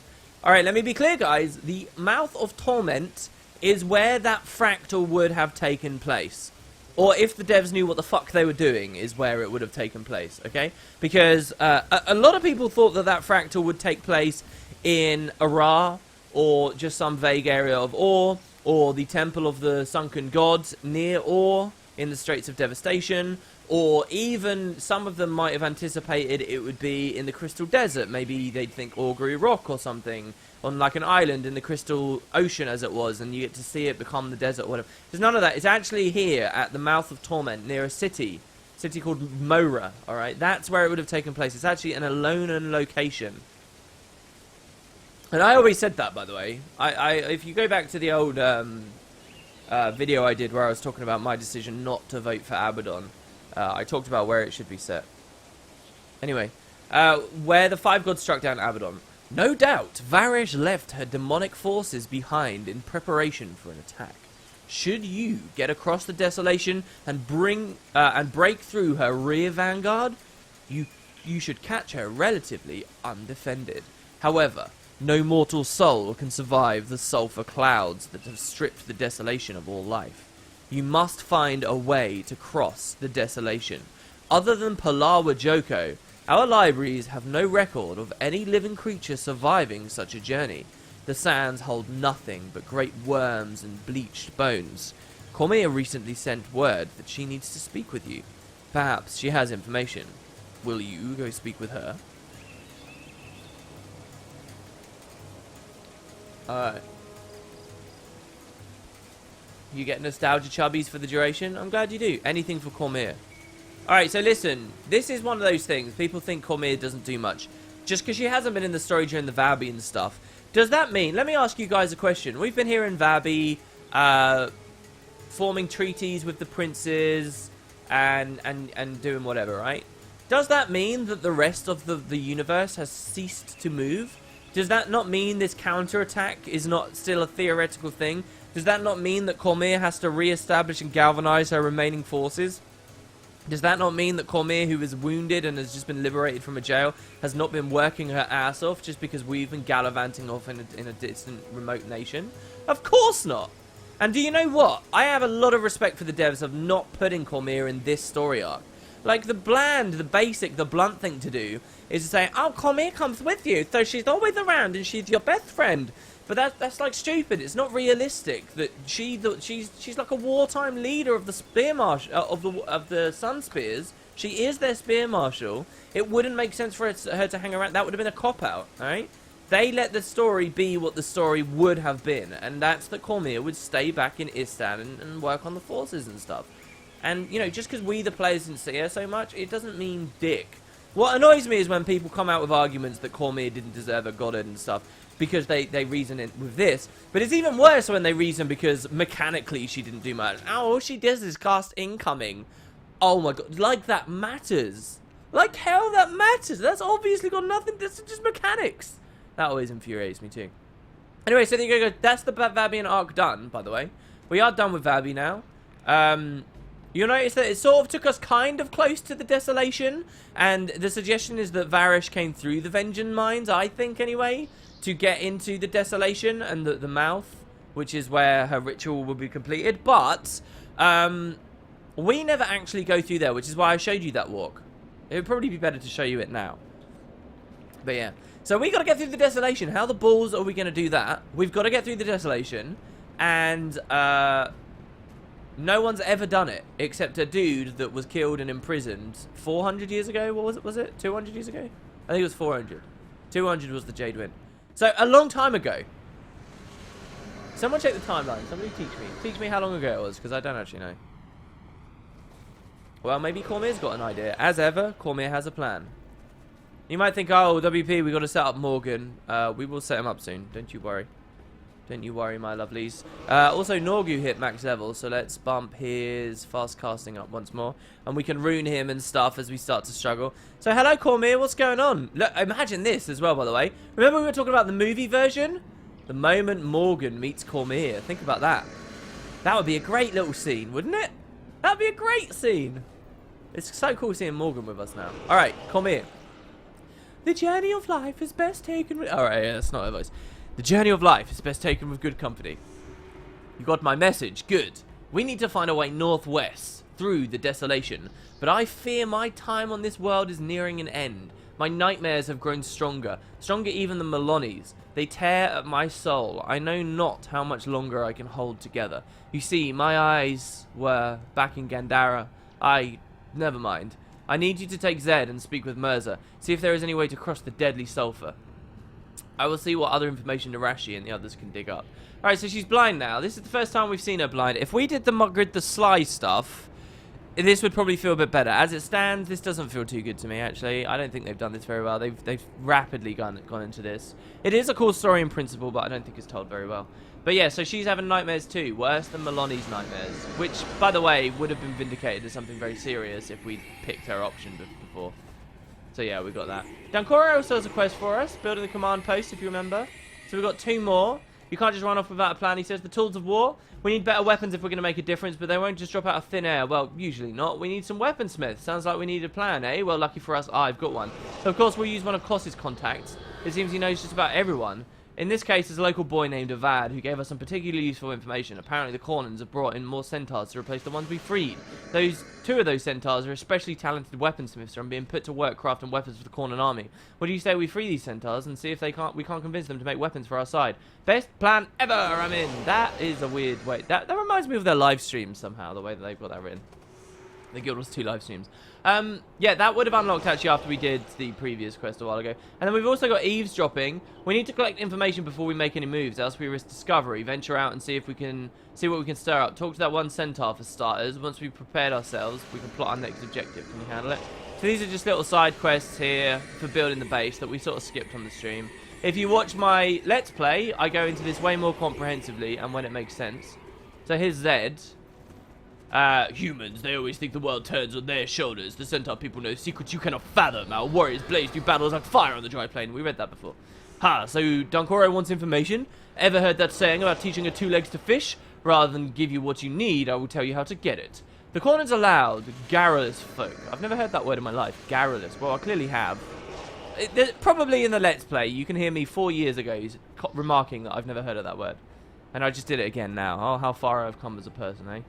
Alright, let me be clear, guys. The mouth of torment is where that fractal would have taken place. Or if the devs knew what the fuck they were doing, is where it would have taken place, okay? Because a lot of people thought that that fractal would take place in Ara, or just some vague area of Or, or the Temple of the Sunken Gods near Or, in the Straits of Devastation, or even some of them might have anticipated it would be in the Crystal Desert. Maybe they'd think Augury Rock or something, on like an island in the Crystal Ocean as it was, and you get to see it become the desert or whatever. There's none of that. It's actually here at the Mouth of Torment, near a city called Mora, alright? That's where it would have taken place. It's actually an Alolan location. And I always said that, by the way. If you go back to the old video I did where I was talking about my decision not to vote for Abaddon, I talked about where it should be set. Anyway, where the 5 gods struck down Abaddon. No doubt, Varesh left her demonic forces behind in preparation for an attack. Should you get across the desolation and break through her rear vanguard, you should catch her relatively undefended. However, no mortal soul can survive the sulfur clouds that have stripped the desolation of all life. You must find a way to cross the desolation. Other than Palawa Joko, our libraries have no record of any living creature surviving such a journey. The sands hold nothing but great worms and bleached bones. Cormier recently sent word that she needs to speak with you. Perhaps she has information. Will you go speak with her? Alright. You get nostalgia chubbies for the duration? I'm glad you do. Anything for Cormier. Alright, so listen. This is one of those things. People think Cormier doesn't do much. Just because she hasn't been in the story during the Vabi and stuff. Does that mean... Let me ask you guys a question. We've been here in Vabi, forming treaties with the princes and doing whatever, right? Does that mean that the rest of the universe has ceased to move? Does that not mean this counterattack is not still a theoretical thing? Does that not mean that Cormier has to re-establish and galvanize her remaining forces? Does that not mean that Cormier, who is wounded and has just been liberated from a jail, has not been working her ass off just because we've been gallivanting off in a distant, remote nation? Of course not! And do you know what? I have a lot of respect for the devs of not putting Cormier in this story arc. Like, the bland, the basic, the blunt thing to do is to say, oh, Cormier comes with you, so she's always around and she's your best friend. But that's like stupid. It's not realistic that she's like a wartime leader of the spear marshal of the Sun Spears. She is their spear marshal. It wouldn't make sense for her to hang around. That would have been a cop out, right? They let the story be what the story would have been, and that's that Cormier would stay back in Istan and work on the forces and stuff. And you know, just because we the players didn't see her so much, it doesn't mean dick. What annoys me is when people come out with arguments that Cormier didn't deserve a goddard and stuff, because they reason it with this. But it's even worse when they reason because mechanically she didn't do much. Oh, all she does is cast incoming. Oh my god, like that matters. Like hell that matters. That's obviously got nothing, that's just mechanics. That always infuriates me too. Anyway, so there you go. That's the Vabian arc done, by the way. We are done with Vabi now. You'll notice that it sort of took us kind of close to the Desolation, and the suggestion is that Varish came through the Vengeance Mines, I think anyway, to get into the Desolation and the mouth, which is where her ritual will be completed. But we never actually go through there, which is why I showed you that walk. It would probably be better to show you it now. But yeah, so we got to get through the Desolation. How the balls are we going to do that? We've got to get through the Desolation, and no one's ever done it except a dude that was killed and imprisoned 400 years ago. What was it? 200 years ago? I think it was 400. 200 was the Jade Wind. So, a long time ago. Someone check the timeline. Somebody teach me. Teach me how long ago it was, because I don't actually know. Well, maybe Cormier's got an idea. As ever, Cormier has a plan. You might think, oh, WP, we got to set up Morgan. We will set him up soon. Don't you worry. Don't you worry, my lovelies. Also, Norgu hit max level, so let's bump his fast casting up once more. And we can rune him and stuff as we start to struggle. So, hello, Cormier. What's going on? Look, imagine this as well, by the way. Remember we were talking about the movie version? The moment Morgan meets Cormier. Think about that. That would be a great little scene, wouldn't it? That would be a great scene. It's so cool seeing Morgan with us now. All right, Cormier. The journey of life is best taken with... All right, yeah, that's not her voice. The journey of life is best taken with good company. You got my message. Good. We need to find a way northwest through the Desolation. But I fear my time on this world is nearing an end. My nightmares have grown stronger. Stronger even than Maloney's. They tear at my soul. I know not how much longer I can hold together. You see, my eyes were back in Gandhara. Never mind. I need you to take Zed and speak with Mirza. See if there is any way to cross the deadly sulfur. I will see what other information Narashi and the others can dig up. Alright, so she's blind now. This is the first time we've seen her blind. If we did the Mugrid the Sly stuff, this would probably feel a bit better. As it stands, this doesn't feel too good to me, actually. I don't think they've done this very well. They've rapidly gone into this. It is a cool story in principle, but I don't think it's told very well. But yeah, so she's having nightmares too. Worse than Maloney's nightmares. Which, by the way, would have been vindicated as something very serious if we'd picked her option before. So yeah, we got that. Dancora also has a quest for us. Building the command post, if you remember. So we've got 2 more. You can't just run off without a plan. He says the tools of war. We need better weapons if we're going to make a difference, but they won't just drop out of thin air. Well, usually not. We need some weaponsmiths. Sounds like we need a plan, eh? Well, lucky for us, I've got one. So, of course, we'll use one of Koss's contacts. It seems he knows just about everyone. In this case, there's a local boy named Avad who gave us some particularly useful information. Apparently, the Cornans have brought in more centaurs to replace the ones we freed. 2 of those centaurs are especially talented weaponsmiths and being put to work crafting weapons for the Cornan army. What do you say we free these centaurs and see if we can't convince them to make weapons for our side? Best plan ever, I'm in. That is a weird way. That reminds me of their live stream somehow, the way that they've got that written. The Guild Wars 2 live streams. Yeah, that would have unlocked actually after we did the previous quest a while ago. And then we've also got eavesdropping. We need to collect information before we make any moves, else we risk discovery. Venture out and see if we can see what we can stir up. Talk to that one centaur for starters. Once we've prepared ourselves, we can plot our next objective. Can you handle it? So these are just little side quests here for building the base that we sort of skipped on the stream. If you watch my Let's Play, I go into this way more comprehensively and when it makes sense. So here's Zed. Humans, they always think the world turns on their shoulders. The Centaur people know secrets you cannot fathom. Our warriors blaze through battles like fire on the dry plain. We read that before. Ha, so Dunkoro wants information. Ever heard that saying about teaching a two legs to fish? Rather than give you what you need, I will tell you how to get it. The corners are loud, garrulous folk. I've never heard that word in my life, garrulous. Well, I clearly have. Probably in the Let's Play, you can hear me 4 years ago remarking that I've never heard of that word. And I just did it again now. Oh, how far I've come as a person, eh?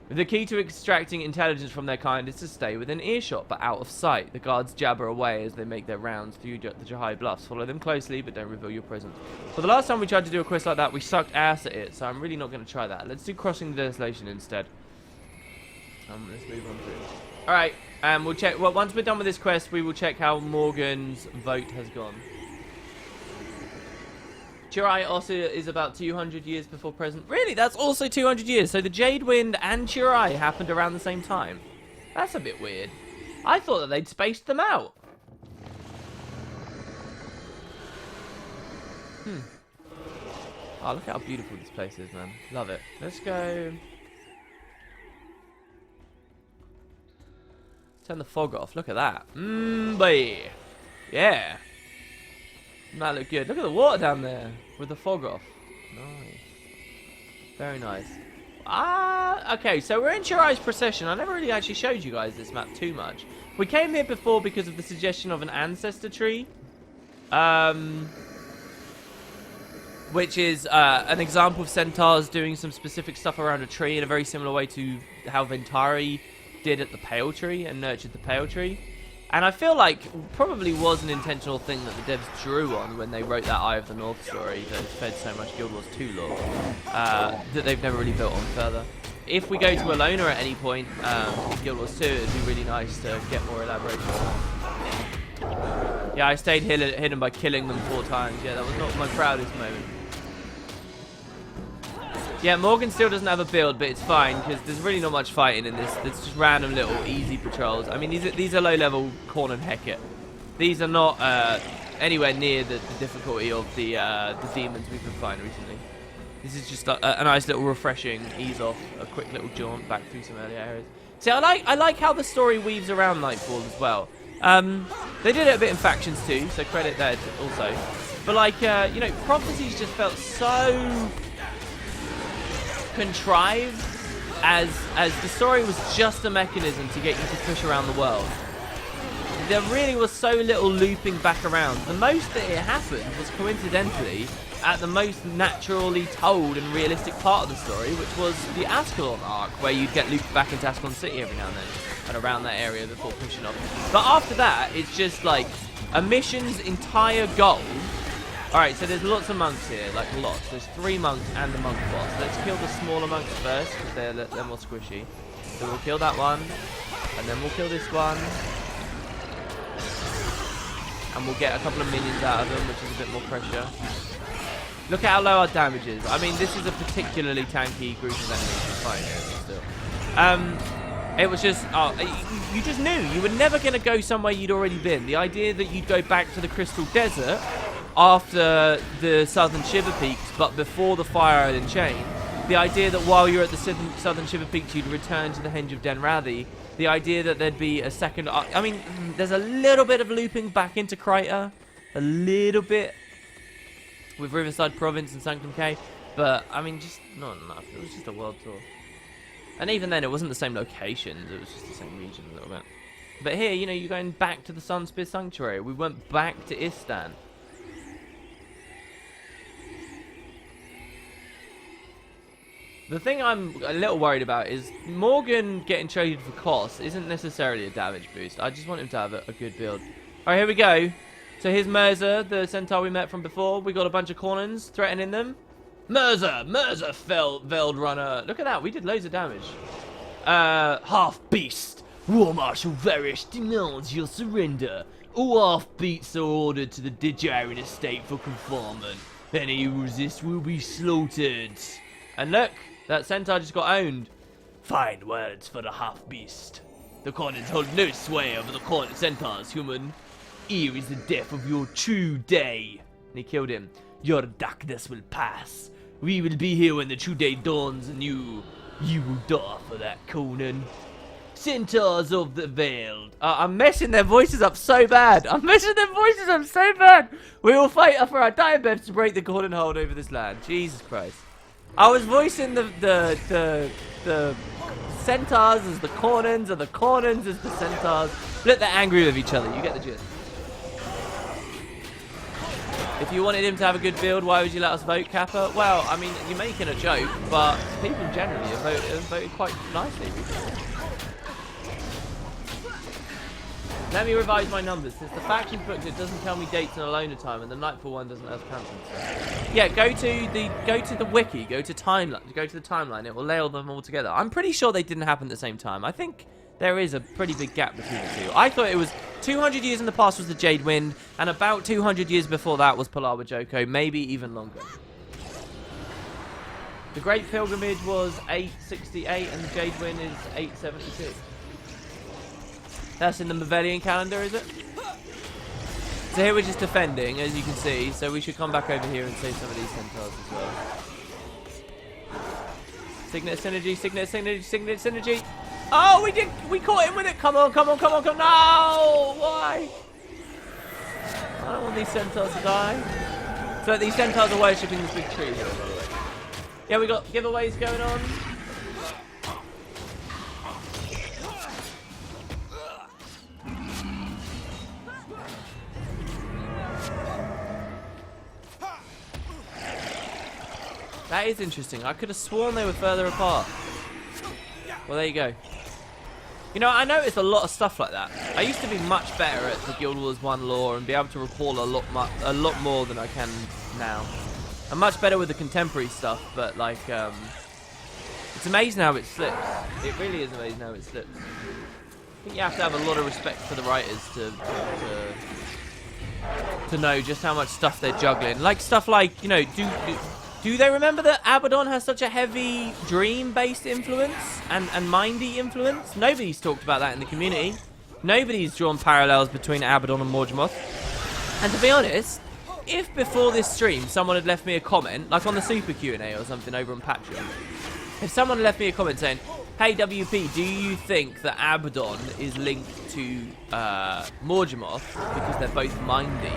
The key to extracting intelligence from their kind is to stay within earshot, but out of sight. The guards jabber away as they make their rounds through the Jahai Bluffs. Follow them closely, but don't reveal your presence. Well, the last time we tried to do a quest like that, we sucked ass at it, so I'm really not going to try that. Let's do Crossing the Desolation instead. Let's move on to... Alright, we'll check... Well, once we're done with this quest, we will check how Morgan's vote has gone. Chirai also is about 200 years before present. Really? That's also 200 years. So the Jade Wind and Chirai happened around the same time. That's a bit weird. I thought that they'd spaced them out. Oh, look how beautiful this place is, man. Love it. Let's go... Turn the fog off. Look at that. Boy. Yeah. That look good. Look at the water down there with the fog off. Nice. Very nice. Okay, so we're in Chirai's procession. I never really actually showed you guys this map too much. We came here before because of the suggestion of an ancestor tree. Which is an example of centaurs doing some specific stuff around a tree in a very similar way to how Ventari did at the Pale Tree and nurtured the Pale Tree. And I feel like probably was an intentional thing that the devs drew on when they wrote that Eye of the North story that has fed so much Guild Wars 2 lore that they've never really built on further. If we go to Alona at any point in Guild Wars 2, it'd be really nice to get more elaboration. Yeah, I stayed hidden by killing them 4 times. Yeah, that was not my proudest moment. Yeah, Morgan still doesn't have a build, but it's fine because there's really not much fighting in this. There's just random little easy patrols. I mean, these are low-level Corn and Hecate. These are not anywhere near the difficulty of the demons we've been fighting recently. This is just a nice little refreshing ease off, a quick little jaunt back through some early areas. See, I like how the story weaves around Nightfall as well. They did it a bit in factions too, so credit there also. But like, you know, Prophecies just felt so contrived as the story was just a mechanism to get you to push around the world. There really was so little looping back around. The most that it happened was coincidentally at the most naturally told and realistic part of the story, which was the Ascalon arc, where you'd get looped back into Ascalon City every now and then and around that area before pushing off. But after that, it's just like a mission's entire goal. Alright, so there's lots of monks here, like lots. There's 3 monks and the monk boss. Let's kill the smaller monks first, because they're more squishy. So we'll kill that one, and then we'll kill this one. And we'll get a couple of minions out of them, which is a bit more pressure. Look at how low our damage is. I mean, this is a particularly tanky group of enemies we're fighting still. It was just, you just knew. You were never going to go somewhere you'd already been. The idea that you'd go back to the Crystal Desert after the Southern Shiver Peaks, but before the Fire Island chain. The idea that while you're at the Southern Shiver Peaks, you'd return to the Henge of Denrathi. The idea that there'd be a second... I mean, there's a little bit of looping back into Kryta. A little bit. With Riverside Province and Sanctum K. But, I mean, just not enough. It was just a world tour. And even then, it wasn't the same locations. It was just the same region a little bit. But here, you know, you're going back to the Sunspear Sanctuary. We went back to Istan. The thing I'm a little worried about is Morgan getting traded for cost isn't necessarily a damage boost. I just want him to have a good build. Alright, here we go. So here's Mirza, the centaur we met from before. We got a bunch of Cornons threatening them. Mirza, Veld Runner. Look at that, we did loads of damage. Half beast. War Marshal Varish demands your surrender. All offbeats are ordered to the Djarin estate for confinement. Any who resist will be slaughtered. And look, that centaur just got owned. Fine words for the half-beast. The Corners hold no sway over the Corner centaurs, human. Here is the death of your true day. And he killed him. Your darkness will pass. We will be here when the true day dawns, and you will die for that, Conan. Centaurs of the Veiled. I'm messing their voices up so bad. We will fight for our dying beds to break the golden hold over this land. Jesus Christ. I was voicing the centaurs as the Cornans and the Cornans as the centaurs. Look, they're angry with each other. You get the gist. If you wanted him to have a good build, why would you let us vote, Kappa? Well, I mean, you're making a joke, but people generally have voted quite nicely recently. Let me revise my numbers. Since the faction booklet doesn't tell me dates and Alona time, and the Nightfall one doesn't have cancelled. So. Yeah, go to the wiki, go to the timeline. It will lay all them all together. I'm pretty sure they didn't happen at the same time. I think there is a pretty big gap between the two. I thought it was 200 years in the past was the Jade Wind, and about 200 years before that was Palawa Joko, maybe even longer. The Great Pilgrimage was 868, and the Jade Wind is 872. That's in the Villian calendar, is it? So here we're just defending, as you can see. So we should come back over here and save some of these centaurs as well. Signet synergy, signet synergy, signet synergy. Oh, we caught him with it. Come on. No, why? I don't want these centaurs to die. So these centaurs are worshipping this big tree here, by the way. Yeah, we got giveaways going on. That is interesting. I could have sworn they were further apart. Well, there you go. You know, I noticed a lot of stuff like that. I used to be much better at the Guild Wars 1 lore and be able to recall a lot more than I can now. I'm much better with the contemporary stuff, but like, it's amazing how it slips. It really is amazing how it slips. I think you have to have a lot of respect for the writers to know just how much stuff they're juggling. Like stuff like, you know, do they remember that Abaddon has such a heavy dream-based influence and mindy influence? Nobody's talked about that in the community. Nobody's drawn parallels between Abaddon and Morgemoth. And to be honest, if before this stream someone had left me a comment, like on the Super Q&A or something over on Patreon, if someone left me a comment saying, hey WP, do you think that Abaddon is linked to Morgemoth because they're both mindy?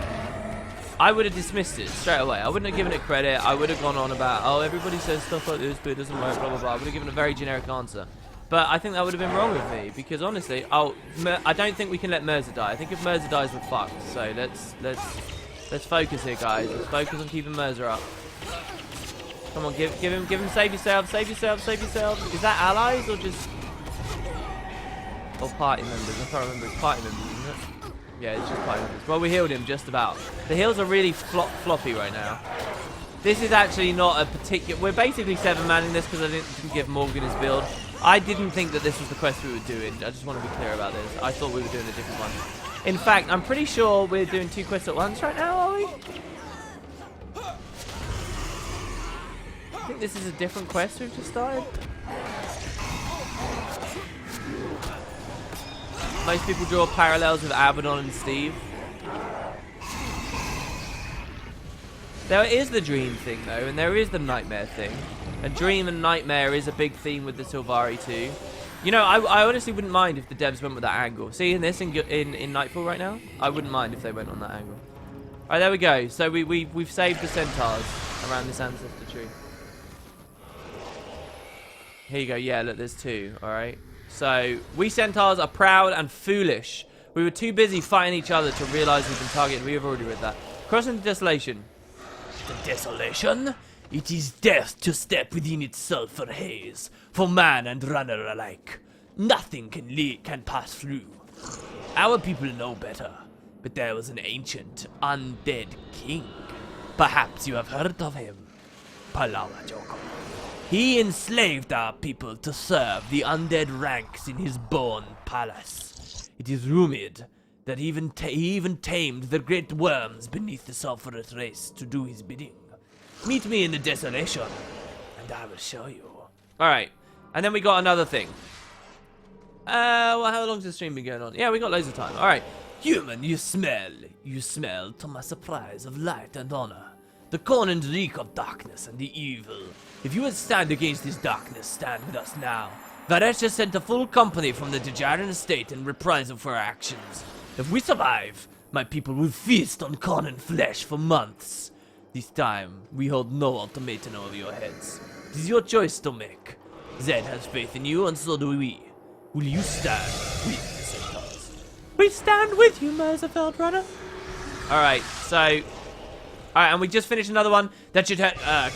I would have dismissed it straight away. I wouldn't have given it credit. I would have gone on about, oh, everybody says stuff like this, but it doesn't work, blah, blah, blah. I would have given a very generic answer. But I think that would have been wrong with me, because honestly, I don't think we can let Mirza die. I think if Mirza dies, we're fucked. So let's focus here, guys. Let's focus on keeping Mirza up. Come on, give him, save yourself. Is that allies or just... or party members? I can't remember. It's party members, isn't it? Yeah, it's just party members. Well, we healed him just about. The heals are really floppy right now. This is actually not a particular... We're basically 7-manning this because I didn't give Morgan his build. I didn't think that this was the quest we were doing. I just want to be clear about this. I thought we were doing a different one. In fact, I'm pretty sure we're doing 2 quests at once right now, are we? I think this is a different quest we've just started. Most people draw parallels with Abaddon and Steve. There is the dream thing though, and there is the nightmare thing. And dream and nightmare is a big theme with the Sylvari too. You know, I honestly wouldn't mind if the devs went with that angle. See in this in Nightfall right now? I wouldn't mind if they went on that angle. Alright, there we go. So we've saved the centaurs around this ancestor tree. Here you go. Yeah, look, there's 2. Alright. So, we centaurs are proud and foolish. We were too busy fighting each other to realise we've been targeted. We have already read that. Crossing the desolation. The desolation? It is death to step within itself for haze, for man and runner alike. Nothing can pass through. Our people know better, but there was an ancient, undead king. Perhaps you have heard of him. Palawa Joko. He enslaved our people to serve the undead ranks in his born palace. It is rumored that he even tamed the great worms beneath the sulphurous race to do his bidding. Meet me in the desolation, and I will show you. Alright, and then we got another thing. Well, how long's the stream been going on? Yeah, we got loads of time. Alright. Human, you smell, to my surprise, of light and honor. The Conans reek of darkness and the evil. If you would stand against this darkness, stand with us now. Varesh has sent a full company from the Dejaran estate in reprisal for our actions. If we survive, my people will feast on Conan flesh for months. This time, we hold no ultimatum over your heads. It is your choice to make. Zed has faith in you, and so do we. Will you stand with the Centaurs? We stand with you, Merzifeld Runner. Alright, so... Alright, and we just finished another one. That should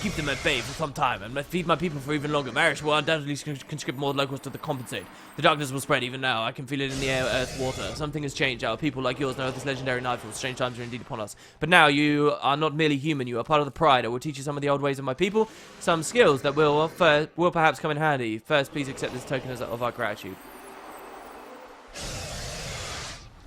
keep them at bay for some time and feed my people for even longer. Marish will undoubtedly conscript more locals to compensate. The darkness will spread even now. I can feel it in the air, earth, water. Something has changed. Our people like yours know this legendary Nightfall. Strange times are indeed upon us. But now you are not merely human. You are part of the pride. I will teach you some of the old ways of my people. Some skills that will perhaps come in handy. First, please accept this token of our gratitude.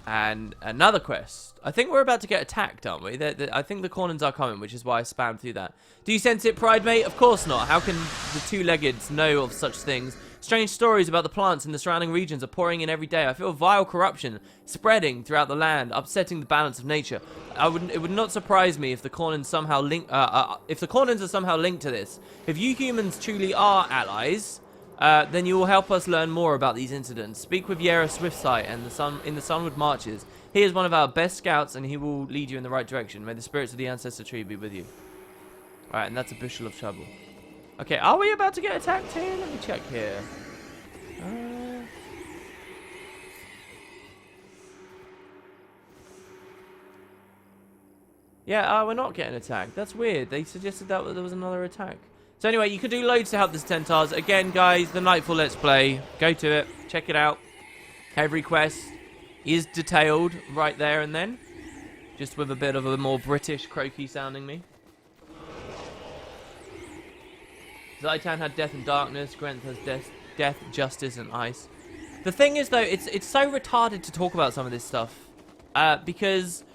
And another quest. I think we're about to get attacked, aren't we? I think the Cornans are coming, which is why I spammed through that. Do you sense it, Pride Mate? Of course not. How can the two-leggeds know of such things? Strange stories about the plants in the surrounding regions are pouring in every day. I feel vile corruption spreading throughout the land, upsetting the balance of nature. It would not surprise me if the Cornans somehow if the Cornans are somehow linked to this. If you humans truly are allies, then you will help us learn more about these incidents. Speak with Yera Swiftsight and in the Sunward Marches. He is one of our best scouts, and he will lead you in the right direction. May the spirits of the Ancestor Tree be with you. Alright, and that's a bushel of trouble. Okay, are we about to get attacked here? Let me check here. Yeah, we're not getting attacked. That's weird. They suggested that there was another attack. So anyway, you can do loads to help the Centaurs. Again, guys, the Nightfall Let's Play. Go to it. Check it out. Every quest is detailed right there and then. Just with a bit of a more British, croaky sounding me. Zaitan had death and darkness. Grenth has death, justice, and ice. The thing is, though, it's so retarded to talk about some of this stuff. Because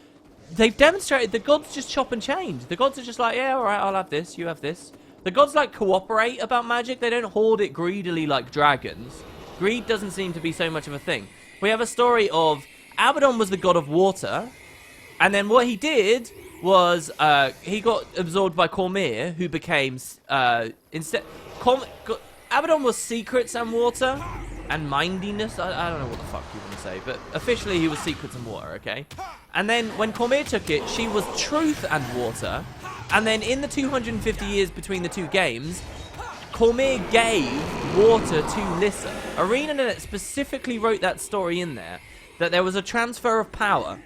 they've demonstrated the gods just chop and change. The gods are just like, yeah, alright, I'll have this, you have this. The gods, like, cooperate about magic. They don't hoard it greedily like dragons. Greed doesn't seem to be so much of a thing. We have a story of Abaddon was the god of water, and then what he did was he got absorbed by Cormyr, who became instead. Abaddon was secrets and water and mindiness. I don't know what the fuck you want to say, but officially he was secrets and water. Okay, and then when Cormyr took it, she was truth and water, and then in the 250 years between the two games, Cormyr gave water to Lyssa. ArenaNet specifically wrote that story in there, that there was a transfer of power.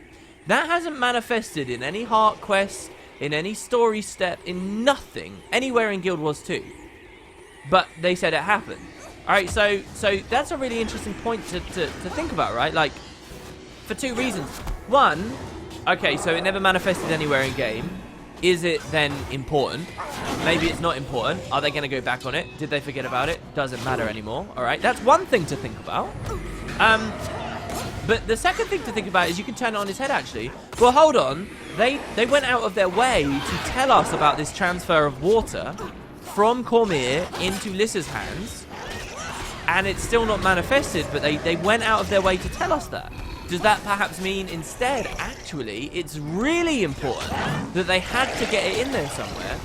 That hasn't manifested in any heart quest, in any story step, in nothing, anywhere in Guild Wars 2. But they said it happened. Alright, so that's a really interesting point to think about, right? Like, for two reasons. One, okay, so it never manifested anywhere in game. Is it then important? Maybe it's not important. Are they going to go back on it? Did they forget about it? Doesn't matter anymore. All right, that's one thing to think about. But the second thing to think about is you can turn it on its head, actually. Well, hold on. They went out of their way to tell us about this transfer of water from Cormyr into Lyssa's hands, and it's still not manifested, but they went out of their way to tell us that. Does that perhaps mean instead, actually, it's really important that they had to get it in there somewhere?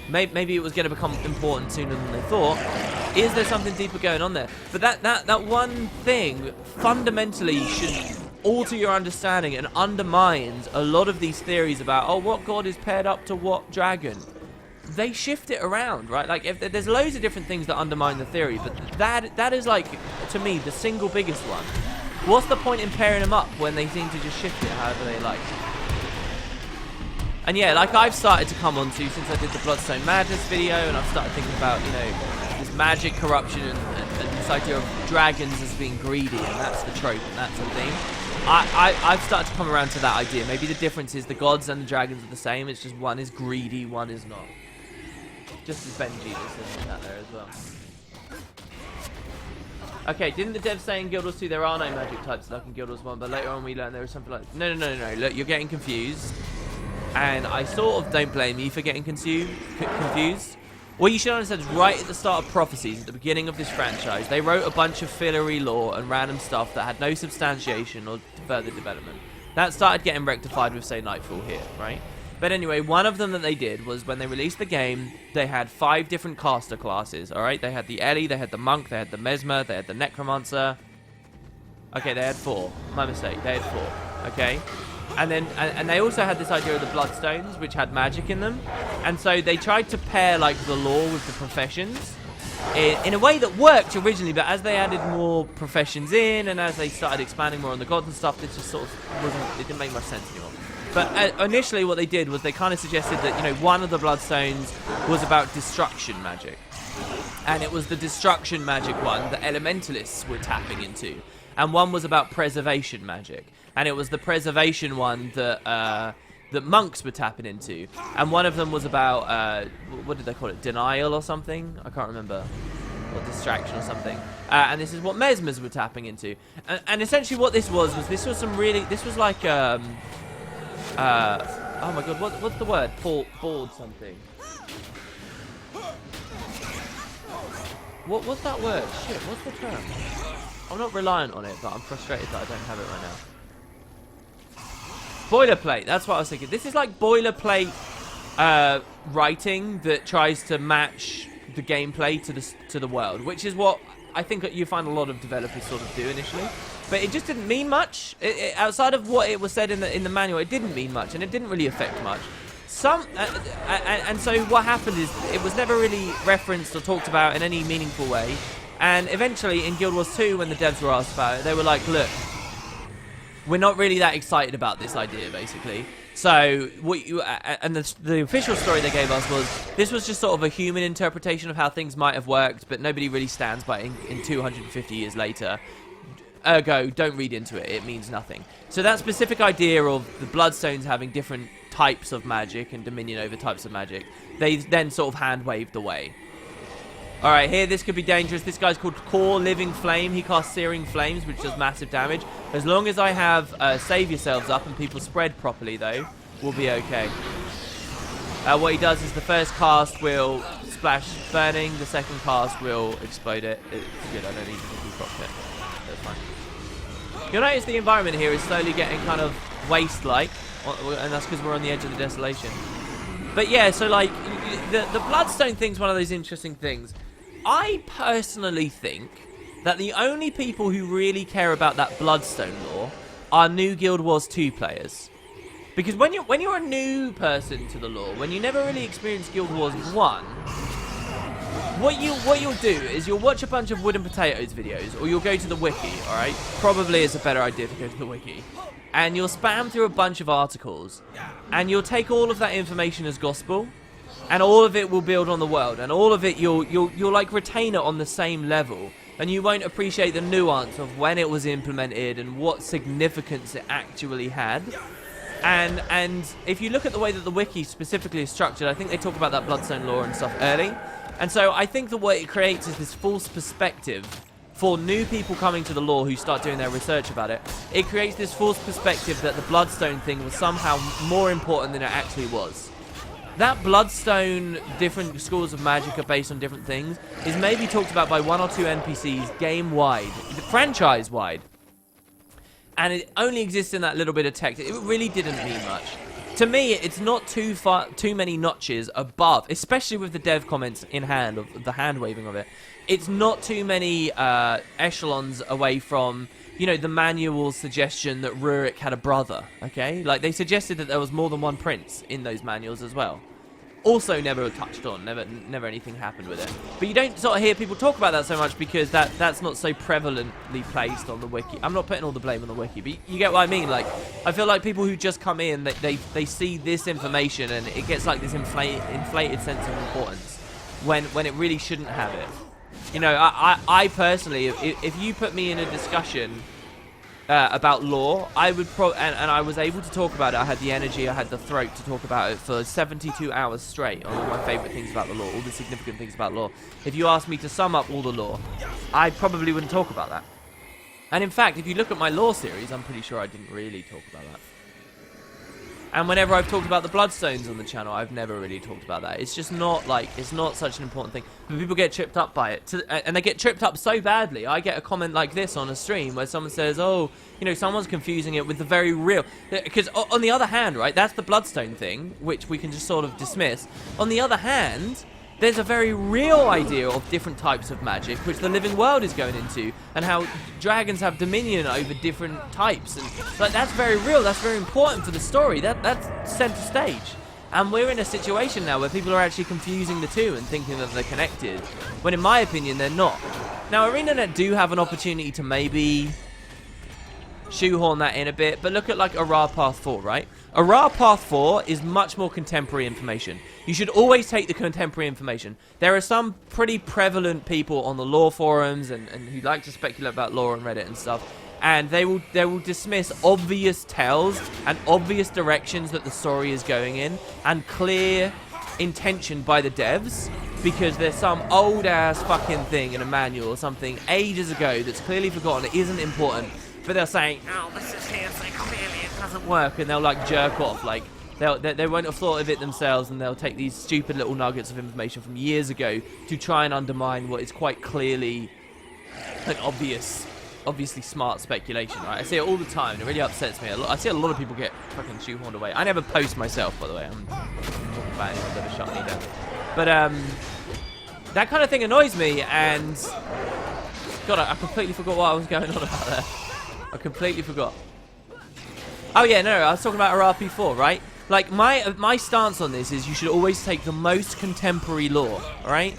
Maybe it was going to become important sooner than they thought. Is there something deeper going on there? But that one thing fundamentally should alter your understanding and undermines a lot of these theories about, oh, what god is paired up to what dragon? They shift it around, right? Like, if there's loads of different things that undermine the theory, but that is, like, to me, the single biggest one. What's the point in pairing them up when they seem to just shift it however they like? And yeah, like I've started to come onto since I did the Bloodstone Madness video, and I've started thinking about, you know, this magic corruption and this idea of dragons as being greedy, and that's the trope, and that's the theme. I've started to come around to that idea. Maybe the difference is the gods and the dragons are the same, it's just one is greedy, one is not. just as Benji is in that there as well. Okay, didn't the devs say in Guild Wars 2 there are no magic types like in Guild Wars 1, but later on we learned there was something like... No. Look, you're getting confused. And I sort of don't blame you for getting confused. What you should understand is right at the start of Prophecies, at the beginning of this franchise, they wrote a bunch of fillery lore and random stuff that had no substantiation or further development. That started getting rectified with, say, Nightfall here, right? But anyway, one of them that they did was when they released the game, they had 5 different caster classes, alright? They had the Ellie, they had the Monk, they had the Mesmer, they had the Necromancer. Okay, they had 4. My mistake, they had 4, okay? And then, and they also had this idea of the Bloodstones, which had magic in them. And so they tried to pair, like, the lore with the professions in a way that worked originally, but as they added more professions in, and as they started expanding more on the gods and stuff, this just sort of wasn't, it didn't make much sense anymore. But initially what they did was they kind of suggested that, you know, one of the Bloodstones was about destruction magic. And it was the destruction magic one that elementalists were tapping into. And one was about preservation magic. And it was the preservation one that that monks were tapping into. And one of them was about, what did they call it? Denial or something? I can't remember. Or distraction or something. And this is what mesmers were tapping into. And essentially what this was this was some really, this was like, oh my god, what's the word? Board something. What's that word? Shit, what's the term? I'm not reliant on it, but I'm frustrated that I don't have it right now. Boilerplate, that's what I was thinking. This is like boilerplate writing that tries to match the gameplay to the world, which is what I think you find a lot of developers sort of do initially. But it just didn't mean much. Outside of what it was said in the manual, it didn't mean much, and it didn't really affect much. And so what happened is it was never really referenced or talked about in any meaningful way. And eventually in Guild Wars 2, when the devs were asked about it, they were like, look, we're not really that excited about this idea, basically. So, the official story they gave us was, this was just sort of a human interpretation of how things might have worked, but nobody really stands by it in 250 years later. Ergo, don't read into it, it means nothing. So that specific idea of the Bloodstones having different types of magic and dominion over types of magic, they then sort of hand-waved away. Alright, here, this could be dangerous. This guy's called Core Living Flame. He casts Searing Flames, which does massive damage. As long as I have Save Yourselves up and people spread properly, though, we'll be okay. What he does is the first cast will splash burning, the second cast will explode it. It's good, I don't need to keep proc it. That's fine. You'll notice the environment here is slowly getting kind of waste-like, and that's because we're on the edge of the desolation. But yeah, so like, the Bloodstone thing's one of those interesting things. I personally think that the only people who really care about that Bloodstone lore are new Guild Wars 2 players. Because when you're a new person to the lore, when you never really experienced Guild Wars 1, what you'll do is you'll watch a bunch of Wood and Potatoes videos, or you'll go to the wiki, alright? Probably it's a better idea to go to the wiki. And you'll spam through a bunch of articles, and you'll take all of that information as gospel, and all of it will build on the world, and all of it you'll like retain it on the same level, and you won't appreciate the nuance of when it was implemented and what significance it actually had. And if you look at the way that the wiki specifically is structured, I think they talk about that Bloodstone lore and stuff early. And so I think that what it creates is this false perspective for new people coming to the lore who start doing their research about it. It creates this false perspective that the Bloodstone thing was somehow more important than it actually was. That Bloodstone, different schools of magic are based on different things, is maybe talked about by 1 or 2 NPCs game-wide, franchise-wide. And it only exists in that little bit of text. It really didn't mean much. To me, it's not too many notches above, especially with the dev comments in hand, of the hand-waving of it. It's not too many echelons away from, you know, the manual suggestion that Rurik had a brother, okay? Like, they suggested that there was more than one prince in those manuals as well. Also never touched on, never anything happened with it. But you don't sort of hear people talk about that so much because that's not so prevalently placed on the wiki. I'm not putting all the blame on the wiki, but you get what I mean? Like, I feel like people who just come in, they see this information and it gets like this inflated sense of importance when it really shouldn't have it. You know, I personally, if you put me in a discussion about lore, I would and I was able to talk about it. I had the energy, I had the throat to talk about it for 72 hours straight on all my favorite things about the lore, all the significant things about lore. If you asked me to sum up all the lore, I probably wouldn't talk about that. And in fact, if you look at my lore series, I'm pretty sure I didn't really talk about that. And whenever I've talked about the Bloodstones on the channel, I've never really talked about that. It's just not, like, it's not such an important thing. But people get tripped up by it. And they get tripped up so badly. I get a comment like this on a stream where someone says, oh, you know, someone's confusing it with the very real... Because on the other hand, right, that's the Bloodstone thing, which we can just sort of dismiss. On the other hand... there's a very real idea of different types of magic, which the living world is going into, and how dragons have dominion over different types, and like that's very real. That's very important for the story. That's center stage, and we're in a situation now where people are actually confusing the two and thinking that they're connected, when in my opinion they're not. Now, ArenaNet do have an opportunity to maybe shoehorn that in a bit, but look at like Arar Path 4, right? Arar Path 4 is much more contemporary information. You should always take the contemporary information. There are some pretty prevalent people on the lore forums and who like to speculate about lore on Reddit and stuff, and they will dismiss obvious tells and obvious directions that the story is going in, and clear intention by the devs, because there's some old ass fucking thing in a manual or something ages ago that's clearly forgotten, it isn't important, but they're saying, oh, this is here so clearly it doesn't work, and they'll like jerk off, like they won't have thought of it themselves, and they'll take these stupid little nuggets of information from years ago to try and undermine what is quite clearly an obviously smart speculation, right? I see it all the time, and it really upsets me. I see a lot of people get fucking shoehorned away. I never post myself, by the way. I'm talking about anyone that ever shut me down. But that kind of thing annoys me, and God, I completely forgot what I was going on about there. I completely forgot. Oh yeah, no, I was talking about RP4, right? Like, my stance on this is you should always take the most contemporary lore, right?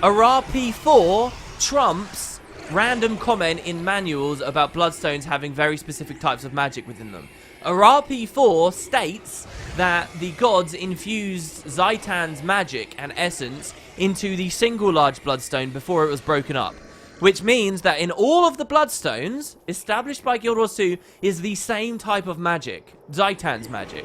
RP4 trumps random comment in manuals about bloodstones having very specific types of magic within them. RP4 states that the gods infused Zaitan's magic and essence into the single large bloodstone before it was broken up. Which means that in all of the bloodstones established by Guild Wars 2 is the same type of magic. Zaitan's magic.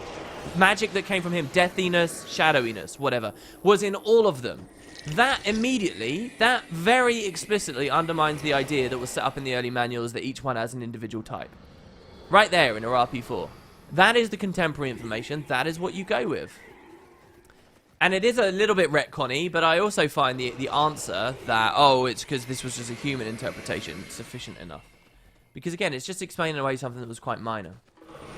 Magic that came from him, deathiness, shadowiness, whatever, was in all of them. That immediately, that very explicitly undermines the idea that was set up in the early manuals that each one has an individual type. Right there in a RP4. That is the contemporary information. That is what you go with. And it is a little bit retconny, but I also find the answer that, oh, it's because this was just a human interpretation sufficient enough. Because again, it's just explaining away something that was quite minor.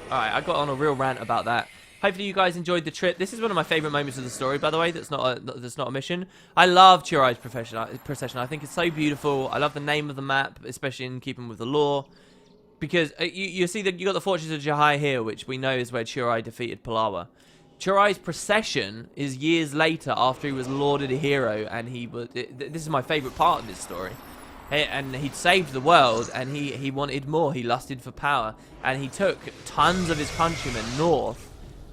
Alright, I got on a real rant about that. Hopefully you guys enjoyed the trip. This is one of my favourite moments of the story, by the way. That's not a mission. I love Chirai's procession. I think it's so beautiful. I love the name of the map, especially in keeping with the lore. Because you see that you got the Fortress of Jahai here, which we know is where Chirai defeated Palawa. Chirai's procession is years later after he was lauded a hero, and he was... This is my favourite part of this story. And he'd saved the world, and he wanted more. He lusted for power, and he took tons of his countrymen north,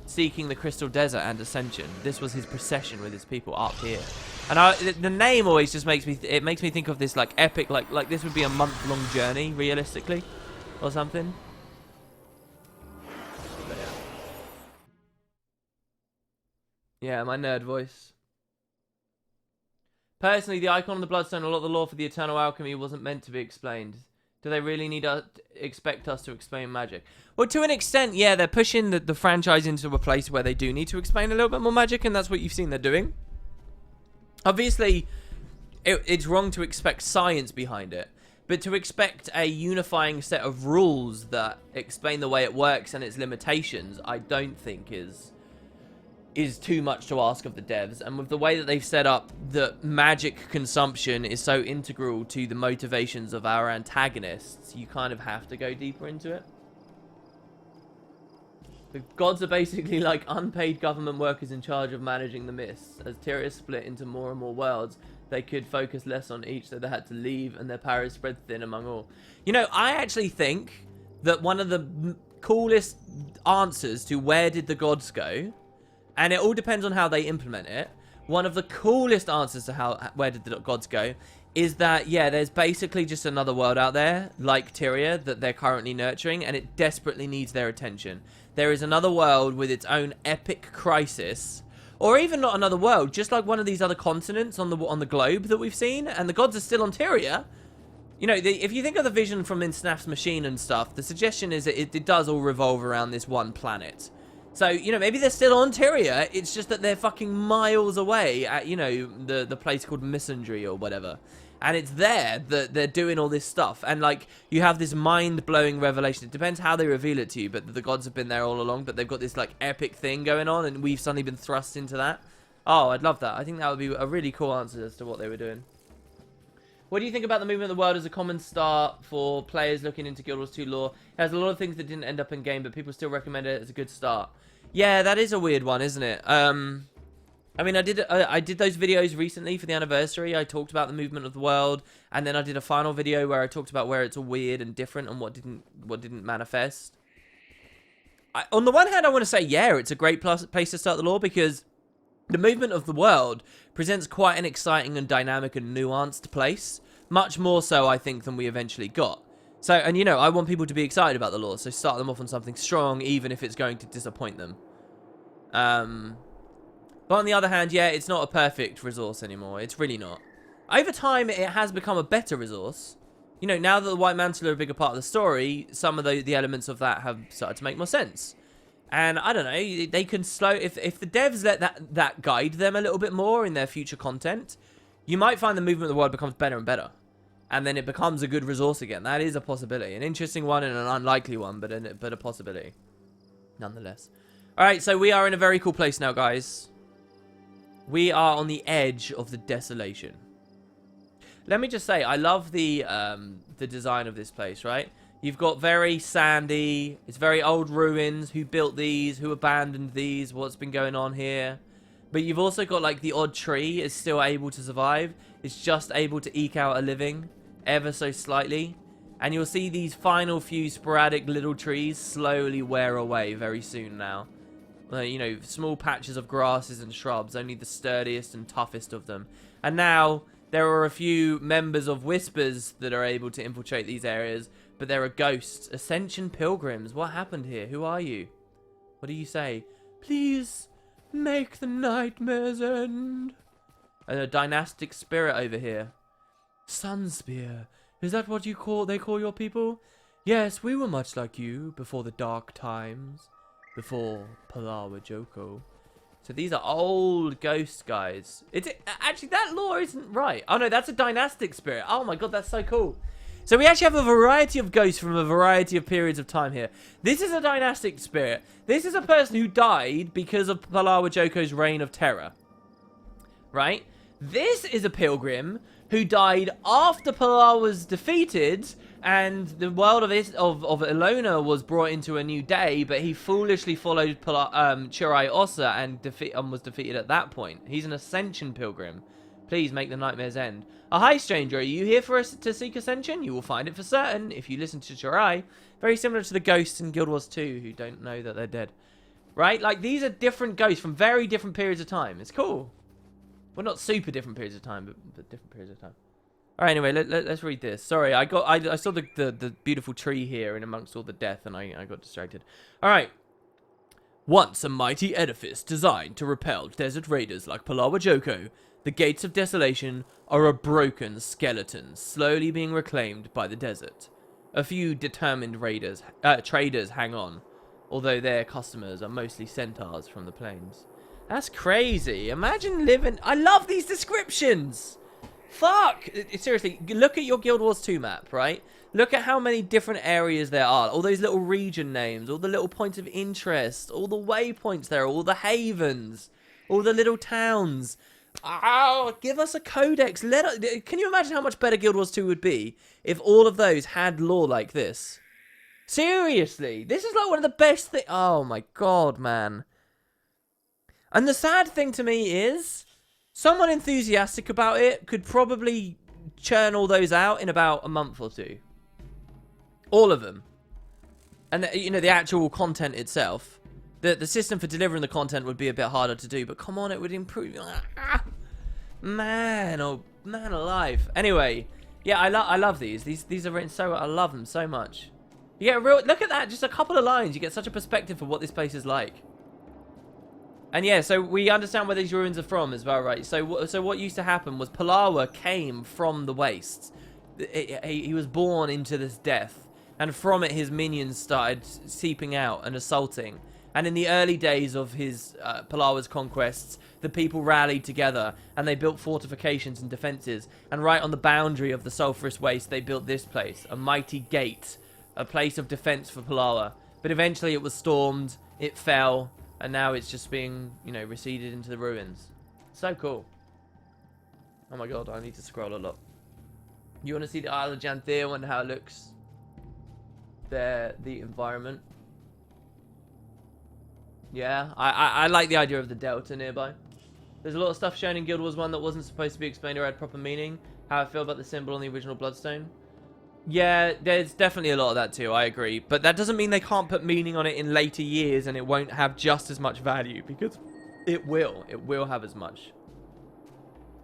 seeking the Crystal Desert and Ascension. This was his procession with his people up here. And the name always just makes me... It makes me think of this, like, epic... Like this would be a month-long journey, realistically, or something. Yeah, my nerd voice. Personally, the icon on the Bloodstone, a lot of the lore for the Eternal Alchemy wasn't meant to be explained. Do they really need to expect us to explain magic? Well, to an extent, yeah, they're pushing the franchise into a place where they do need to explain a little bit more magic, and that's what you've seen they're doing. Obviously, it's wrong to expect science behind it, but to expect a unifying set of rules that explain the way it works and its limitations, I don't think is too much to ask of the devs. And with the way that they've set up that magic consumption is so integral to the motivations of our antagonists, you kind of have to go deeper into it. The gods are basically like unpaid government workers in charge of managing the mists. As Tyria split into more and more worlds, they could focus less on each, so they had to leave, and their power is spread thin among all. You know, I actually think that one of the coolest answers to where did the gods go, and it all depends on how they implement it, one of the coolest answers to where did the gods go is that, yeah, there's basically just another world out there, like Tyria, that they're currently nurturing, and it desperately needs their attention. There is another world with its own epic crisis, or even not another world, just like one of these other continents on the globe that we've seen, and the gods are still on Tyria. You know, if you think of the vision from in Snaf's machine and stuff, the suggestion is that it does all revolve around this one planet. So, you know, maybe they're still on Tyria, it's just that they're fucking miles away at, you know, the place called Misandry or whatever. And it's there that they're doing all this stuff. And, like, you have this mind-blowing revelation. It depends how they reveal it to you, but the gods have been there all along. But they've got this, like, epic thing going on, and we've suddenly been thrust into that. Oh, I'd love that. I think that would be a really cool answer as to what they were doing. What do you think about the movement of the world as a common start for players looking into Guild Wars 2 lore? It has a lot of things that didn't end up in game, but people still recommend it as a good start. Yeah, that is a weird one, isn't it? I mean, I did those videos recently for the anniversary. I talked about the movement of the world, and then I did a final video where I talked about where it's all weird and different and what didn't manifest. On the one hand, I want to say, yeah, it's a great place to start the lore because the movement of the world presents quite an exciting and dynamic and nuanced place. Much more so, I think, than we eventually got. So, and you know, I want people to be excited about the lore, so start them off on something strong, even if it's going to disappoint them. But on the other hand, yeah, it's not a perfect resource anymore. It's really not. Over time, it has become a better resource. You know, now that the White Mantle are a bigger part of the story, some of the elements of that have started to make more sense. And I don't know, they can slow... If the devs let that guide them a little bit more in their future content, you might find the movement of the world becomes better and better. And then it becomes a good resource again. That is a possibility. An interesting one and an unlikely one, but a possibility. Nonetheless. Alright, so we are in a very cool place now, guys. We are on the edge of the desolation. Let me just say, I love the design of this place, right? You've got very sandy, it's very old ruins. Who built these? Who abandoned these? What's been going on here? But you've also got, like, the odd tree is still able to survive. It's just able to eke out a living, ever so slightly. And you'll see these final few sporadic little trees slowly wear away very soon now. You know, small patches of grasses and shrubs, only the sturdiest and toughest of them. And now, there are a few members of Whispers that are able to infiltrate these areas, but there are ghosts. Ascension pilgrims. What happened here? Who are you? What do you say? Please, make the nightmares end. A dynastic spirit over here. Sunspear. Is that what they call your people? Yes, we were much like you before the dark times. Before Palawa Joko. So these are old ghost guys. Actually, that lore isn't right. Oh no, that's a dynastic spirit. Oh my god, that's so cool. So we actually have a variety of ghosts from a variety of periods of time here. This is a dynastic spirit. This is a person who died because of Palawa Joko's reign of terror. Right? This is a pilgrim who died after Palawa was defeated and the world of Ilona was brought into a new day, but he foolishly followed Chirai Ossa and was defeated at that point. He's an ascension pilgrim. Please make the nightmares end. Oh, hi, stranger. Are you here for us to seek ascension? You will find it for certain if you listen to Chirai. Very similar to the ghosts in Guild Wars 2 who don't know that they're dead. Right? Like, these are different ghosts from very different periods of time. It's cool. Well, not super different periods of time, but different periods of time. Alright, anyway, let's read this. Sorry, I saw the beautiful tree here in amongst all the death, and I got distracted. Alright. Once a mighty edifice designed to repel desert raiders like Palawa Joko, the gates of desolation are a broken skeleton slowly being reclaimed by the desert. A few determined traders hang on, although their customers are mostly centaurs from the plains. That's crazy. Imagine living... I love these descriptions! Fuck! Seriously, look at your Guild Wars 2 map, right? Look at how many different areas there are. All those little region names, all the little points of interest, all the waypoints there, all the havens, all the little towns. Oh, give us a codex. Can you imagine how much better Guild Wars 2 would be if all of those had lore like this? Seriously, this is like one of the best things. Oh my god, man. And the sad thing to me is, someone enthusiastic about it could probably churn all those out in about a month or two. All of them. And, you know, the actual content itself. The system for delivering the content would be a bit harder to do, but come on, it would improve. Man, oh man alive. Anyway, yeah, I love these. These are written so well. I love them so much. You get a real look at that. Just a couple of lines. You get such a perspective of what this place is like. And yeah, so we understand where these ruins are from as well, right? So what used to happen was Palawa came from the wastes. He was born into this death, and from it his minions started seeping out and assaulting. And in the early days of his Palawa's conquests, the people rallied together and they built fortifications and defenses. And right on the boundary of the sulphurous waste, they built this place, a mighty gate, a place of defense for Palawa. But eventually it was stormed, it fell, and now it's just being, you know, receded into the ruins. So cool. Oh my god, I need to scroll a lot. You want to see the Isle of Janthir and how it looks? The environment. Yeah, I like the idea of the delta nearby. There's a lot of stuff shown in Guild Wars 1 that wasn't supposed to be explained or had proper meaning. How I feel about the symbol on the original Bloodstone. Yeah, there's definitely a lot of that too, I agree. But that doesn't mean they can't put meaning on it in later years and it won't have just as much value, because it will. It will have as much.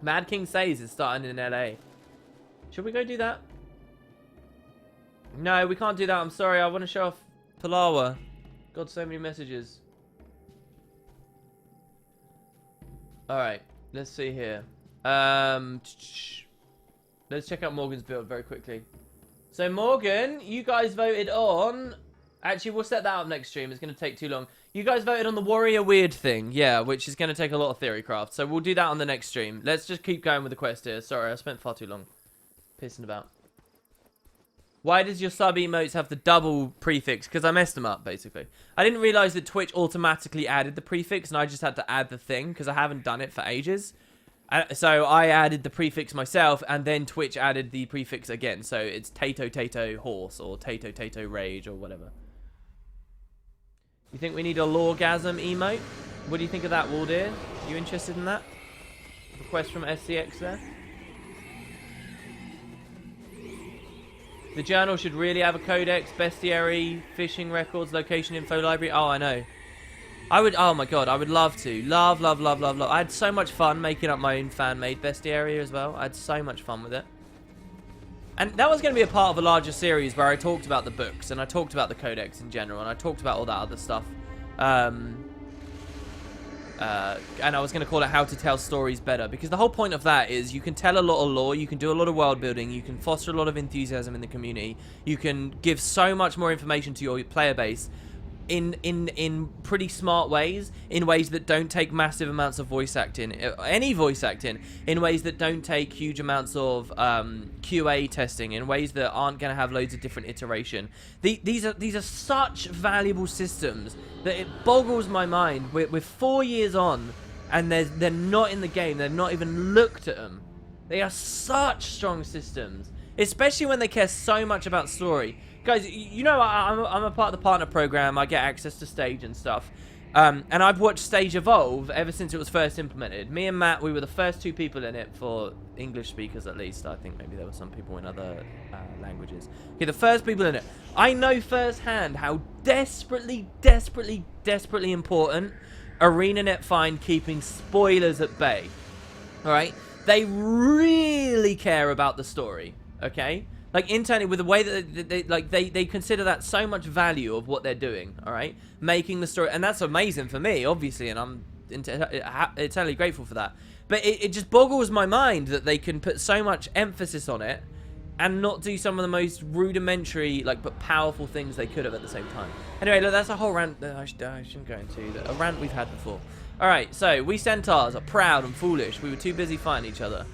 Mad King Says is starting in LA. Should we go do that? No, we can't do that. I'm sorry. I want to show off Palawa. Got so many messages. Alright, let's see here. Let's check out Morgan's build very quickly. So Morgan, you guys voted on... Actually, we'll set that up next stream. It's going to take too long. You guys voted on the Warrior Weird thing. Yeah, which is going to take a lot of theory craft. So we'll do that on the next stream. Let's just keep going with the quest here. Sorry, I spent far too long pissing about. Why does your sub emotes have the double prefix? Because I messed them up, basically. I didn't realize that Twitch automatically added the prefix, and I just had to add the thing, because I haven't done it for ages. So I added the prefix myself, and then Twitch added the prefix again. So it's Tato Tato Horse, or Tato Tato Rage, or whatever. You think we need a Lawgasm emote? What do you think of that, Waldir? You interested in that? Request from SCX there? The journal should really have a codex, bestiary, fishing records, location info library. Oh, I know. I would, oh my god, I would love to. Love, love, love, love, love. I had so much fun making up my own fan-made bestiary as well. I had so much fun with it. And that was going to be a part of a larger series where I talked about the books, and I talked about the codex in general, and I talked about all that other stuff. And I was going to call it How to Tell Stories Better, because the whole point of that is you can tell a lot of lore, you can do a lot of world building, you can foster a lot of enthusiasm in the community, you can give so much more information to your player base in pretty smart ways, in ways that don't take massive amounts of voice acting, any voice acting, in ways that don't take huge amounts of QA testing, in ways that aren't going to have loads of different iteration. These are such valuable systems that it boggles my mind. We're 4 years on, and they're not in the game. They've not even looked at them. They are such strong systems, especially when they care so much about story. Guys, you know I'm a part of the partner program. I get access to Stage and stuff. And I've watched Stage evolve ever since it was first implemented. Me and Matt, we were the first 2 people in it, for English speakers at least. I think maybe there were some people in other languages. Okay, the first people in it. I know firsthand how desperately, desperately, desperately important ArenaNet find keeping spoilers at bay. Alright? They really care about the story. Okay? Like, internally, with the way that they consider that so much value of what they're doing, all right? Making the story, and that's amazing for me, obviously, and I'm eternally grateful for that. But it just boggles my mind that they can put so much emphasis on it and not do some of the most rudimentary, like, but powerful things they could have at the same time. Anyway, look, that's a whole rant that I shouldn't go into, a rant we've had before. All right, so we centaurs are proud and foolish. We were too busy fighting each other.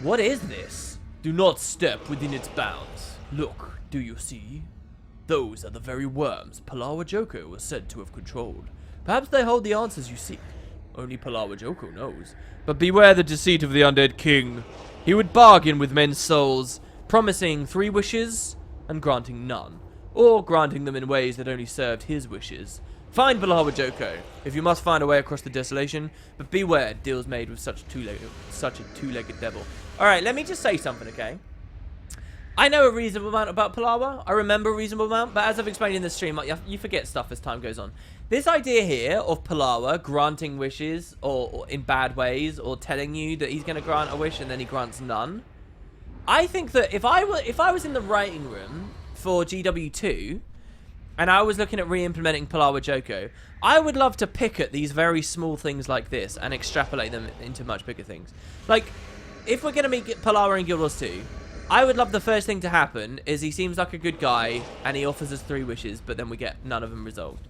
What is this? Do not step within its bounds. Look, do you see? Those are the very worms Palawa Joko was said to have controlled. Perhaps they hold the answers you seek. Only Palawa Joko knows. But beware the deceit of the undead king. He would bargain with men's souls, promising 3 wishes and granting none, or granting them in ways that only served his wishes. Find Palawa Joko, if you must find a way across the desolation, but beware deals made with such a two-legged devil. Alright, let me just say something, okay? I know a reasonable amount about Palawa. I remember a reasonable amount, but as I've explained in the stream, you forget stuff as time goes on. This idea here of Palawa granting wishes or in bad ways, or telling you that he's going to grant a wish and then he grants none. I think that if I was in the writing room for GW2 and I was looking at re-implementing Palawa Joko, I would love to pick at these very small things like this and extrapolate them into much bigger things. Like, if we're going to meet Palawa in Guild Wars 2, I would love the first thing to happen is he seems like a good guy and he offers us 3 wishes, but then we get none of them resolved.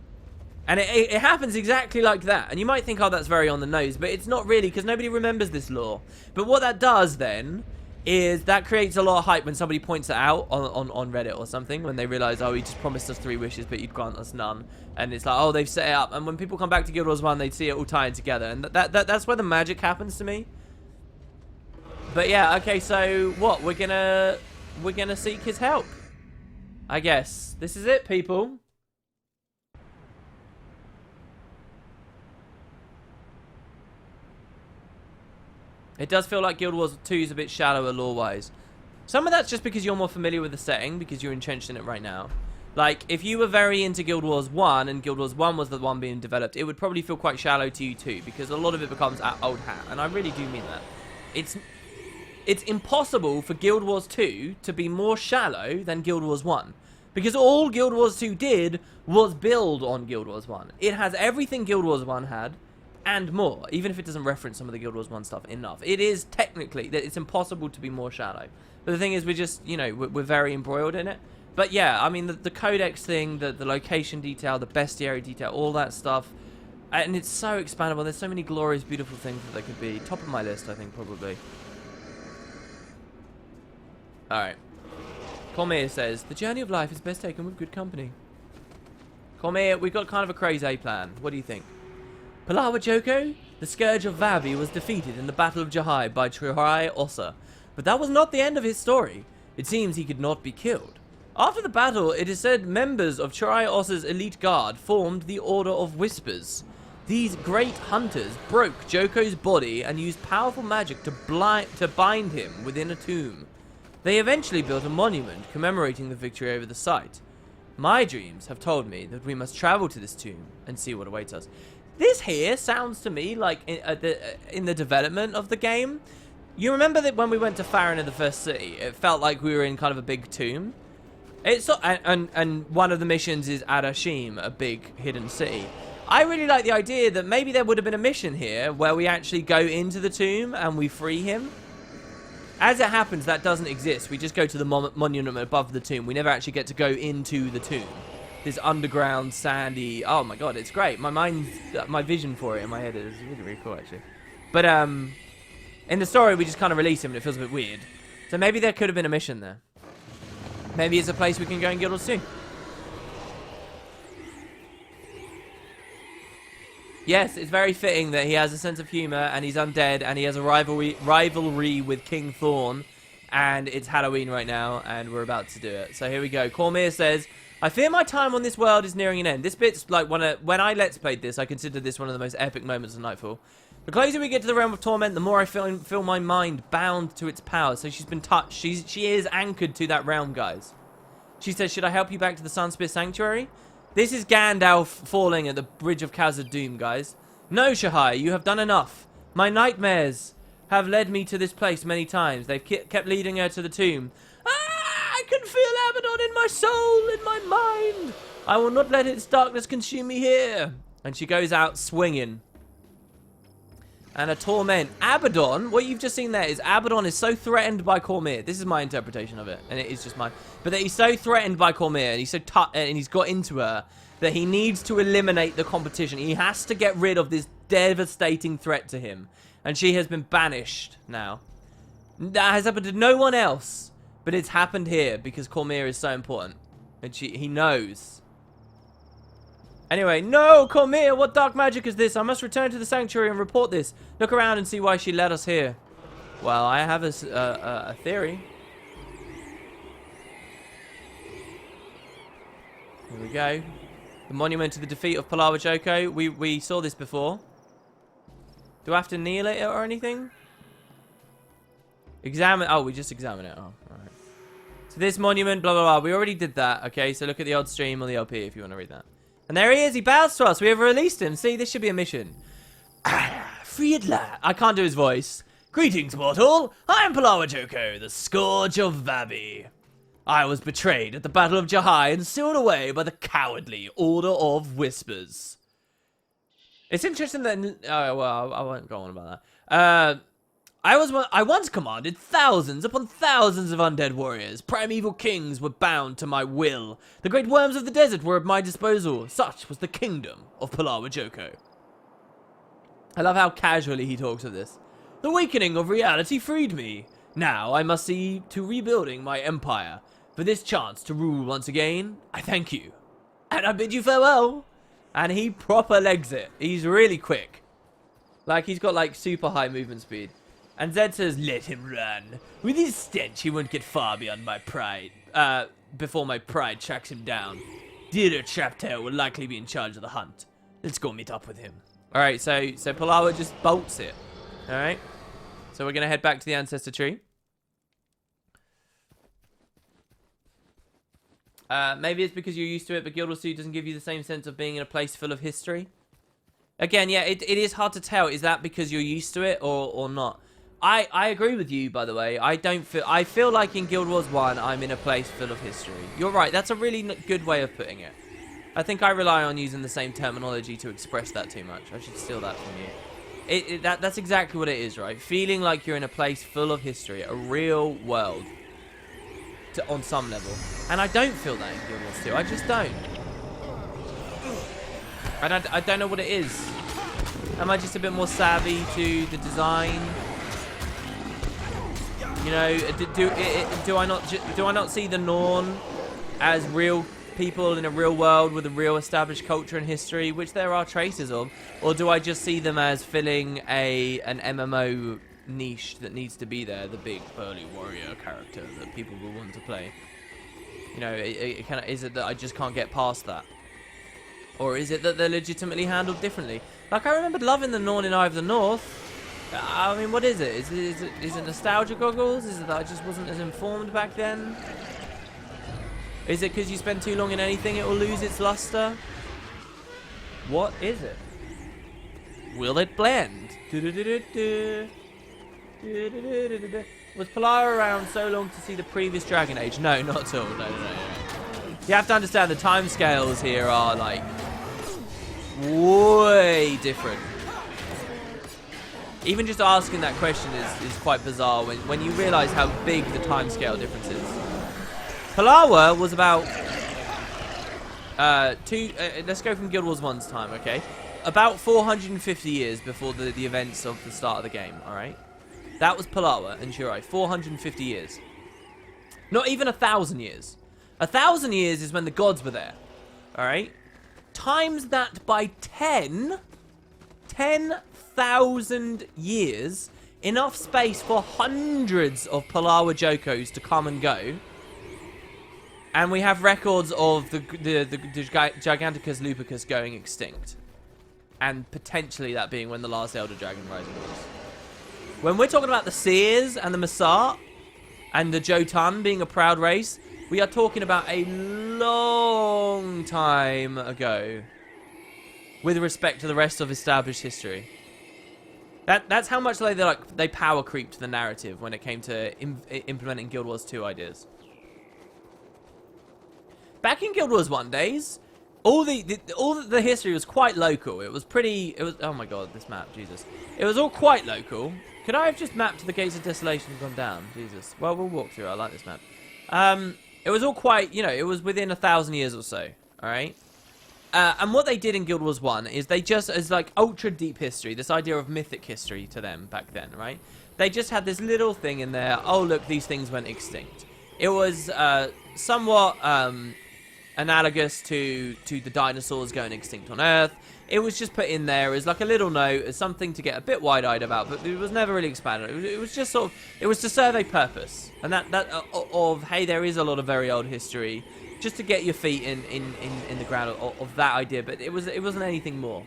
And it happens exactly like that. And you might think, oh, that's very on the nose, but it's not really, because nobody remembers this lore. But what that does then is that creates a lot of hype when somebody points it out on Reddit or something, when they realize, oh, he just promised us 3 wishes, but you'd grant us none. And it's like, oh, they've set it up. And when people come back to Guild Wars 1, they see it all tying together. And that's where the magic happens to me. But yeah, okay, so what? We're gonna seek his help, I guess. This is it, people. It does feel like Guild Wars 2 is a bit shallower lore-wise. Some of that's just because you're more familiar with the setting, because you're entrenched in it right now. Like, if you were very into Guild Wars 1, and Guild Wars 1 was the one being developed, it would probably feel quite shallow to you too, because a lot of it becomes old hat, and I really do mean that. It's impossible for Guild Wars 2 to be more shallow than Guild Wars 1, because all Guild Wars 2 did was build on Guild Wars 1. It has everything Guild Wars 1 had, and more, even if it doesn't reference some of the Guild Wars 1 stuff enough. It is technically, it's impossible to be more shallow. But the thing is, we're just, you know, we're very embroiled in it. But yeah, I mean, the codex thing, the location detail, the bestiary detail, all that stuff, and it's so expandable. There's so many glorious, beautiful things that they could be. Top of my list, I think, probably. Alright. Cormier says, the journey of life is best taken with good company. Cormier, we've got kind of a crazy plan. What do you think? Palawa Joko? The Scourge of Vavi was defeated in the Battle of Jahai by Trirai Ossa, but that was not the end of his story. It seems he could not be killed. After the battle, it is said members of Trirai Ossa's elite guard formed the Order of Whispers. These great hunters broke Joko's body and used powerful magic to bind him within a tomb. They eventually built a monument commemorating the victory over the site. My dreams have told me that we must travel to this tomb and see what awaits us. This here sounds to me like in the development of the game. You remember that when we went to Farron in the first city, it felt like we were in kind of a big tomb. It's and one of the missions is Adashim, a big hidden city. I really like the idea that maybe there would have been a mission here where we actually go into the tomb and we free him. As it happens, that doesn't exist. We just go to the monument above the tomb. We never actually get to go into the tomb. This underground, sandy... Oh my god, it's great. My vision for it in my head is really, really cool, actually. But, in the story, we just kind of release him and it feels a bit weird. So maybe there could have been a mission there. Maybe it's a place we can go in Guild Wars 2. Yes, it's very fitting that he has a sense of humor and he's undead and he has a rivalry with King Thorn. And it's Halloween right now and we're about to do it. So here we go. Cormier says... I fear my time on this world is nearing an end. This bit's like when I Let's Played this, I consider this one of the most epic moments of Nightfall. The closer we get to the realm of torment, the more I feel my mind bound to its power. So she's been touched. She is anchored to that realm, guys. She says, should I help you back to the Sunspit Sanctuary? This is Gandalf falling at the Bridge of Khazad-dûm, guys. No, Shahai, you have done enough. My nightmares have led me to this place many times. They've kept leading her to the tomb. I can feel Abaddon in my soul, in my mind. I will not let its darkness consume me here. And she goes out swinging. And a torment. Abaddon, what you've just seen there is Abaddon is so threatened by Cormier. This is my interpretation of it, and it is just mine. But that he's so threatened by Cormier, and he's so and he's got into her, that he needs to eliminate the competition. He has to get rid of this devastating threat to him. And she has been banished now. That has happened to no one else. But it's happened here because Cormier is so important. And he knows. Anyway, no, Cormier, what dark magic is this? I must return to the sanctuary and report this. Look around and see why she led us here. Well, I have a theory. Here we go. The monument to the defeat of Palawa Joko. We saw this before. Do I have to kneel it or anything? Examine. Oh, we just examine it. Oh, alright. To this monument, blah, blah, blah. We already did that, okay? So look at the odd stream on the LP if you want to read that. And there he is. He bows to us. We have released him. See, this should be a mission. Free at last. I can't do his voice. Greetings, mortal. I am Palawa Joko, the Scourge of Vabi. I was betrayed at the Battle of Jahai and sealed away by the cowardly Order of Whispers. It's interesting that... Oh, well, I won't go on about that. I once commanded thousands upon thousands of undead warriors. Primeval kings were bound to my will. The great worms of the desert were at my disposal. Such was the kingdom of Palawa Joko. I love how casually he talks of this. The awakening of reality freed me. Now I must see to rebuilding my empire. For this chance to rule once again, I thank you. And I bid you farewell. And he proper legs it. He's really quick. Like, he's got, like, super high movement speed. And Zed says, let him run. With his stench, he won't get far beyond my pride. before my pride tracks him down. Dealer Traptail will likely be in charge of the hunt. Let's go meet up with him. Alright, so Palawa just bolts it. Alright. So we're going to head back to the ancestor tree. Maybe it's because you're used to it, but Guild Wars 2 doesn't give you the same sense of being in a place full of history. Again, yeah, it is hard to tell. Is that because you're used to it or not? I agree with you, by the way. I feel like in Guild Wars 1, I'm in a place full of history. You're right. That's a really good way of putting it. I think I rely on using the same terminology to express that too much. I should steal that from you. That's exactly what it is, right? Feeling like you're in a place full of history, a real world. On some level. And I don't feel that in Guild Wars 2. I just don't. And I don't know what it is. Am I just a bit more savvy to the design? You know, do I not see the Norn as real people in a real world with a real established culture and history, which there are traces of, or do I just see them as filling an MMO niche that needs to be there, the big burly warrior character that people will want to play? You know, is it that I just can't get past that? Or is it that they're legitimately handled differently? Like, I remembered loving the Norn in Eye of the North. I mean, what is it? Is it nostalgia goggles? Is it that I just wasn't as informed back then? Is it because you spend too long in anything it will lose its luster? What is it? Will it blend? Was Palawa around so long to see the previous Dragon Age? No, not at all. No. You have to understand the timescales here are, like, way different. Even just asking that question is quite bizarre when you realise how big the timescale difference is. Palawa was about let's go from Guild Wars 1's time, okay? About 450 years before the events of the start of the game, alright? That was Palawa and Shirai, 450 years. Not even 1,000 years. 1,000 years is when the gods were there, alright? Times that by 10,000 years, enough space for hundreds of Palawa Jokos to come and go. And we have records of the Giganticus Lupicus going extinct. And potentially that being when the last Elder Dragon Rising was. When we're talking about the Seers and the Masat and the Jotun being a proud race, we are talking about a long time ago with respect to the rest of established history. That's how much they power creeped the narrative when it came to implementing Guild Wars 2 ideas. Back in Guild Wars 1 days, all the history was quite local. It was oh my god, this map, Jesus. It was all quite local. Could I have just mapped to the Gates of Desolation and gone down? Jesus. Well, we'll walk through. I like this map. It was all quite, you know, it was within 1,000 years or so. Alright? And what they did in Guild Wars 1 is they just, as like ultra deep history, this idea of mythic history to them back then, right? They just had this little thing in there, oh look, these things went extinct. It was somewhat analogous to the dinosaurs going extinct on Earth. It was just put in there as like a little note, as something to get a bit wide-eyed about, but it was never really expanded. It was just sort of, it was to serve a purpose. And that hey, there is a lot of very old history, just to get your feet in the ground of that idea, but it wasn't anything more.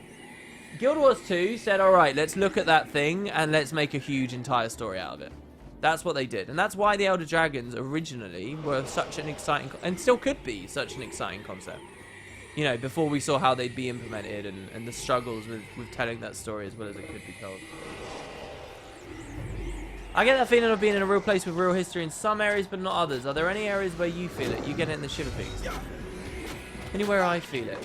Guild Wars 2 said, alright, let's look at that thing, and let's make a huge entire story out of it. That's what they did. And that's why the Elder Dragons originally were such an exciting, and still could be such an exciting concept. You know, before we saw how they'd be implemented and the struggles with telling that story as well as it could be told. I get that feeling of being in a real place with real history in some areas, but not others. Are there any areas where you feel it? You get it in the Shiver Peaks. Anywhere I feel it?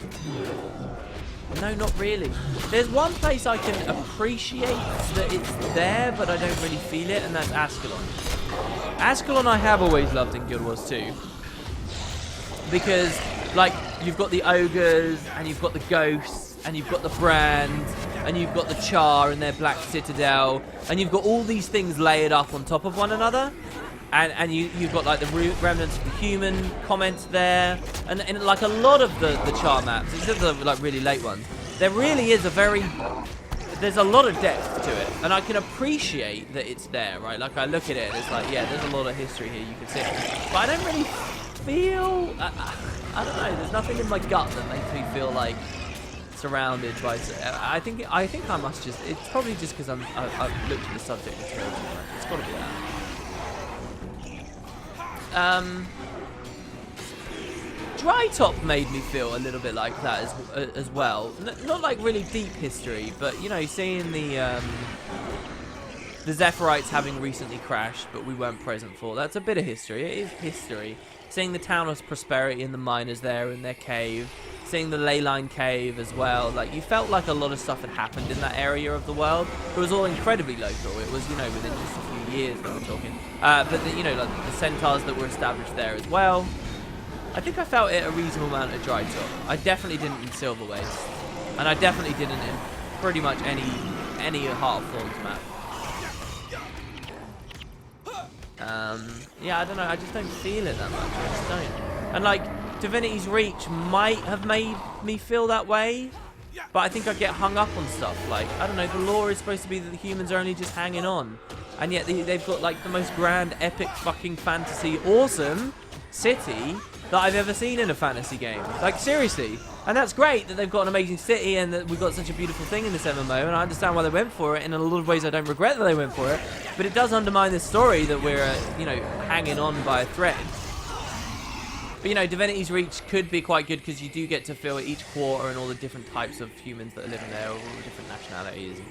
No, not really. There's one place I can appreciate that it's there, but I don't really feel it, and that's Ascalon. Ascalon I have always loved in Guild Wars 2. Because, like, you've got the ogres, and you've got the ghosts, and you've got the brand, and you've got the Char and their Black Citadel, and you've got all these things layered up on top of one another. And you've got, like, the remnants of the human comments there. And like, a lot of the Char maps, except the, like, really late ones, there really is there's a lot of depth to it. And I can appreciate that it's there, right? Like, I look at it and it's like, yeah, there's a lot of history here, you can see it. But I don't really feel, I don't know, there's nothing in my gut that makes me feel like surrounded by, I think I must just, it's probably just because I've looked at the subject material too much. It's got to be that. Dry Top made me feel a little bit like that as well. Not like really deep history, but you know, seeing the Zephyrite having recently crashed, but we weren't present for. That's a bit of history. It is history. Seeing the town of Prosperity and the miners there in their cave. Seeing the Leyline cave as well. Like, you felt like a lot of stuff had happened in that area of the world. It was all incredibly local. It was, you know, within just a few years that we're talking. But, you know, like the centaurs that were established there as well. I think I felt it a reasonable amount of Dry Top. I definitely didn't in Silver Waste. And I definitely didn't in pretty much any Heart of Thorns map. Yeah, I don't know. I just don't feel it that much. I just don't. And, like, Divinity's Reach might have made me feel that way, but I think I get hung up on stuff. Like, I don't know, the lore is supposed to be that the humans are only just hanging on, and yet they've got, like, the most grand, epic, fucking fantasy, awesome city that I've ever seen in a fantasy game. Like, seriously. And that's great that they've got an amazing city and that we've got such a beautiful thing in this MMO, and I understand why they went for it, and in a lot of ways I don't regret that they went for it, but it does undermine this story that we're, you know, hanging on by a thread. But, you know, Divinity's Reach could be quite good because you do get to feel each quarter and all the different types of humans that are living there, all the different nationalities.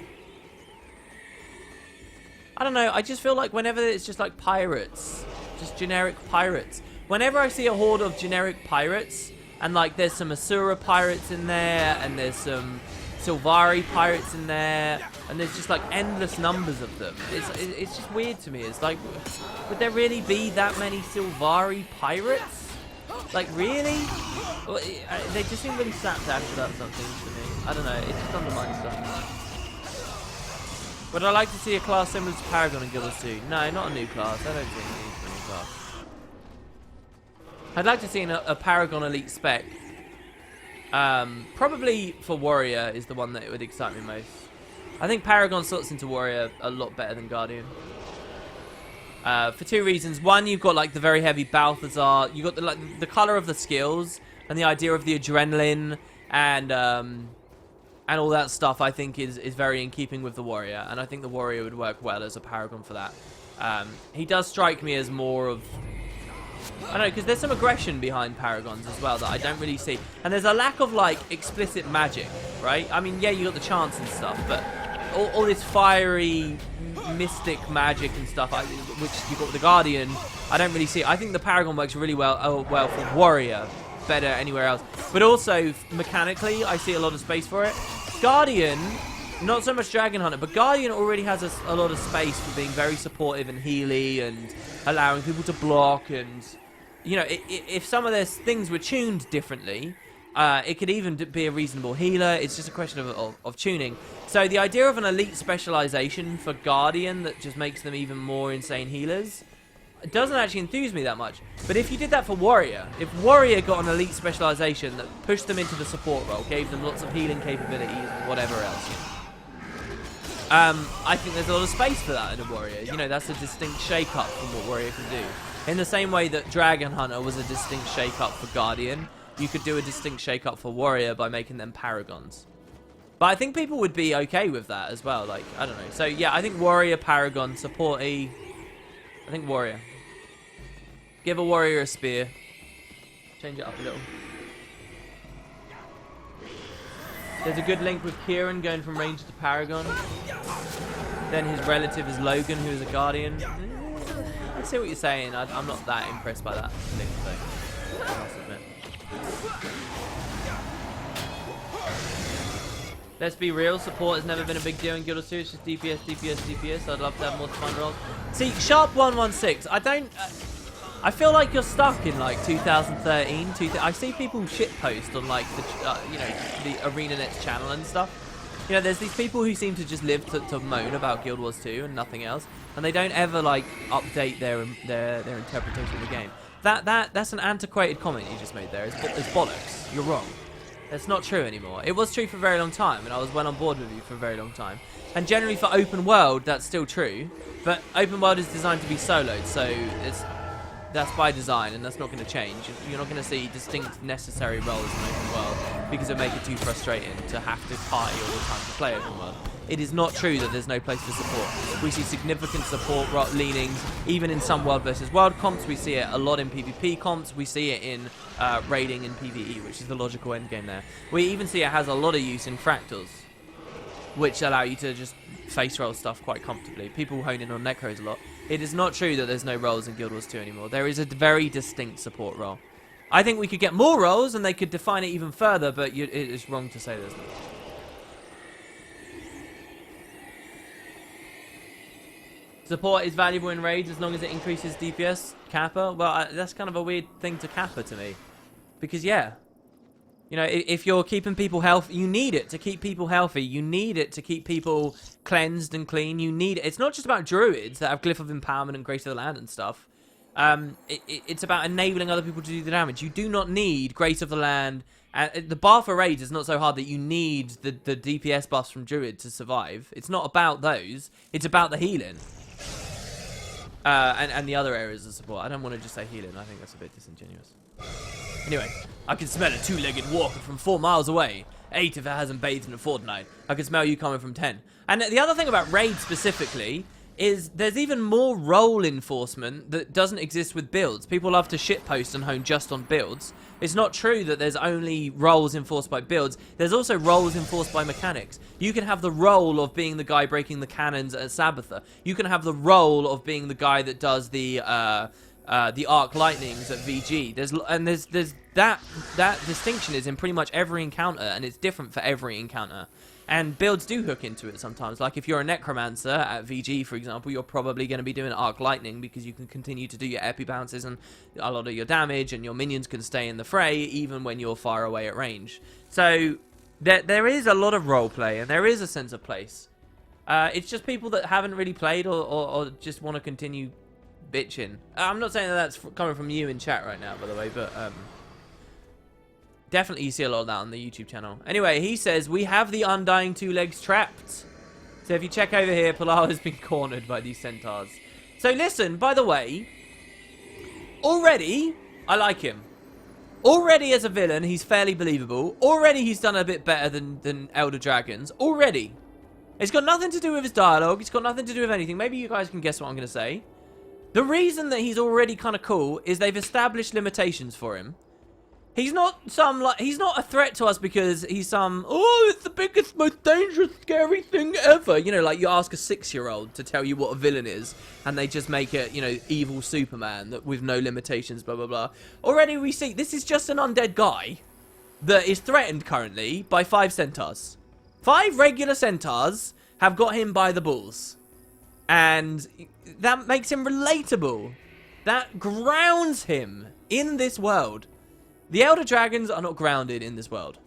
I don't know, I just feel like whenever it's just like pirates, just generic pirates, whenever I see a horde of generic pirates, and like there's some Asura pirates in there, and there's some Sylvari pirates in there, and there's just like endless numbers of them. It's just weird to me. It's like, would there really be that many Sylvari pirates? Like, really? Well, they just seem really slapdash about something to me. I don't know, it just undermines stuff. Would I like to see a class similar to Paragon in Guild Wars 2? No, not a new class. I don't think we need a new class. I'd like to see a Paragon Elite spec. Probably for Warrior is the one that would excite me most. I think Paragon slots into Warrior a lot better than Guardian. For two reasons. One, you've got like the very heavy Balthazar. You've got the color of the skills and the idea of the adrenaline and all that stuff. I think is very in keeping with the Warrior, and I think the Warrior would work well as a Paragon for that. He does strike me as more of, I don't know, because there's some aggression behind Paragons as well that I don't really see, and there's a lack of like explicit magic, right? I mean, yeah, you got the chants and stuff, but all this fiery mystic magic and stuff, which you got with the Guardian, I don't really see. I think the Paragon works really well for Warrior, better anywhere else. But also mechanically, I see a lot of space for it. Guardian, not so much Dragon Hunter, but Guardian already has a lot of space for being very supportive and healy and allowing people to block. And you know, if some of their things were tuned differently, it could even be a reasonable healer. It's just a question of tuning. So the idea of an elite specialization for Guardian that just makes them even more insane healers, it doesn't actually enthuse me that much. But if you did that for Warrior, if Warrior got an elite specialization that pushed them into the support role, gave them lots of healing capabilities and whatever else, I think there's a lot of space for that in a Warrior. You know, that's a distinct shake-up from what Warrior can do. In the same way that Dragon Hunter was a distinct shake-up for Guardian, you could do a distinct shake-up for Warrior by making them Paragons. But I think people would be okay with that as well. Like, I don't know. So, yeah, I think Warrior, Paragon, support-y. I think warrior. Give a warrior a spear. Change it up a little. There's a good link with Kieran going from Ranger to Paragon. Then his relative is Logan, who is a Guardian. I see what you're saying. I'm not that impressed by that link, though. I must admit. Let's be real, support has never been a big deal in Guild Wars 2. It's just DPS, DPS, DPS. I'd love to have more defined roles. See, Sharp 116, I don't... I feel like you're stuck in like 2013. I see people shitpost on like the, you know, the ArenaNet's channel and stuff. You know, there's these people who seem to just live to moan about Guild Wars 2 and nothing else, and they don't ever like update their interpretation of the game. That's an antiquated comment you just made there. It's bollocks. You're wrong. That's not true anymore. It was true for a very long time, and I was well on board with you for a very long time. And generally for open world, that's still true. But open world is designed to be soloed, so that's by design, and that's not going to change. You're not going to see distinct necessary roles in open world because it would make it too frustrating to have to party all the time to play open world. It is not true that there's no place for support. We see significant support leanings, even in some world versus world comps. We see it a lot in PvP comps. We see it in raiding and PvE, which is the logical endgame there. We even see it has a lot of use in fractals, which allow you to just face roll stuff quite comfortably. People hone in on necros a lot. It is not true that there's no roles in Guild Wars 2 anymore. There is a very distinct support role. I think we could get more roles and they could define it even further, but it is wrong to say there's not. Support is valuable in raids as long as it increases DPS. Kappa? Well, that's kind of a weird thing to Kappa to me. Because, yeah. You know, if you're keeping people healthy, you need it to keep people healthy. You need it to keep people cleansed and clean. You need it. It's not just about druids that have Glyph of Empowerment and Grace of the Land and stuff. It's about enabling other people to do the damage. You do not need Grace of the Land. The bar for raids is not so hard that you need the DPS buffs from druid to survive. It's not about those. It's about the healing. And the other areas of support. I don't want to just say healing. I think that's a bit disingenuous. Anyway, I can smell a two-legged walker from 4 miles away. 8 if it hasn't bathed in a fortnight. I can smell you coming from 10. And the other thing about raids specifically is there's even more role enforcement that doesn't exist with builds. People love to shitpost and hone just on builds. It's not true that there's only roles enforced by builds. There's also roles enforced by mechanics. You can have the role of being the guy breaking the cannons at Sabbatha. You can have the role of being the guy that does the arc lightnings at VG. There's that distinction is in pretty much every encounter, and it's different for every encounter. And builds do hook into it sometimes. Like if you're a necromancer at VG, for example, you're probably going to be doing arc lightning because you can continue to do your epi bounces and a lot of your damage, and your minions can stay in the fray even when you're far away at range. So there is a lot of roleplay, and there is a sense of place. It's just people that haven't really played or just want to continue bitching. I'm not saying that that's coming from you in chat right now, by the way, but definitely you see a lot of that on the YouTube channel. Anyway, he says, we have the Undying Two Legs trapped. So if you check over here, Palawa has been cornered by these centaurs. So listen, by the way, already, I like him. Already as a villain, he's fairly believable. Already he's done a bit better than Elder Dragons. Already. It's got nothing to do with his dialogue. It's got nothing to do with anything. Maybe you guys can guess what I'm going to say. The reason that he's already kind of cool is they've established limitations for him. He's not he's not a threat to us because he's it's the biggest, most dangerous, scary thing ever. You know, like you ask a 6-year-old to tell you what a villain is, and they just make it, you know, evil Superman that with no limitations, blah, blah, blah. Already we see this is just an undead guy that is threatened currently by 5 centaurs. 5 regular centaurs have got him by the balls. And that makes him relatable. That grounds him in this world. The Elder Dragons are not grounded in this world.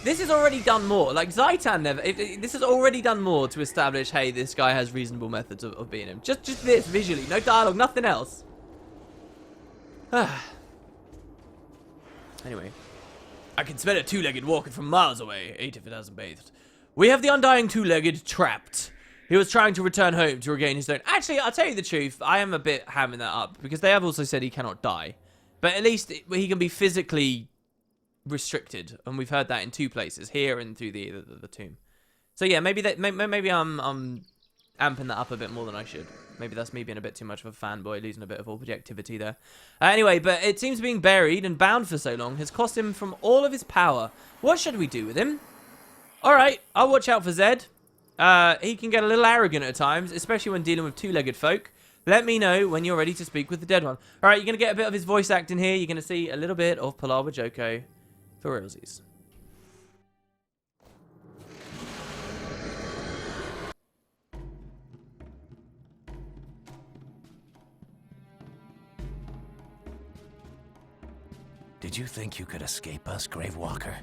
This has already done more. Like, Zaitan never... this has already done more to establish, hey, this guy has reasonable methods of being him. Just this, visually. No dialogue, nothing else. Anyway. I can smell a two-legged walking from miles away. 8 if it hasn't bathed. We have the Undying Two-Legged trapped. He was trying to return home to regain his own. Actually, I'll tell you the truth. I am a bit hamming that up because they have also said he cannot die. But at least he can be physically restricted. And we've heard that in 2 places. Here and through the tomb. So yeah, maybe I'm amping that up a bit more than I should. Maybe that's me being a bit too much of a fanboy, losing a bit of objectivity there. Anyway, but it seems being buried and bound for so long has cost him from all of his power. What should we do with him? Alright, I'll watch out for Zed. He can get a little arrogant at times, especially when dealing with two-legged folk. Let me know when you're ready to speak with the dead one. Alright, you're going to get a bit of his voice acting here. You're going to see a little bit of Palawa Joko for realsies. Did you think you could escape us, Gravewalker?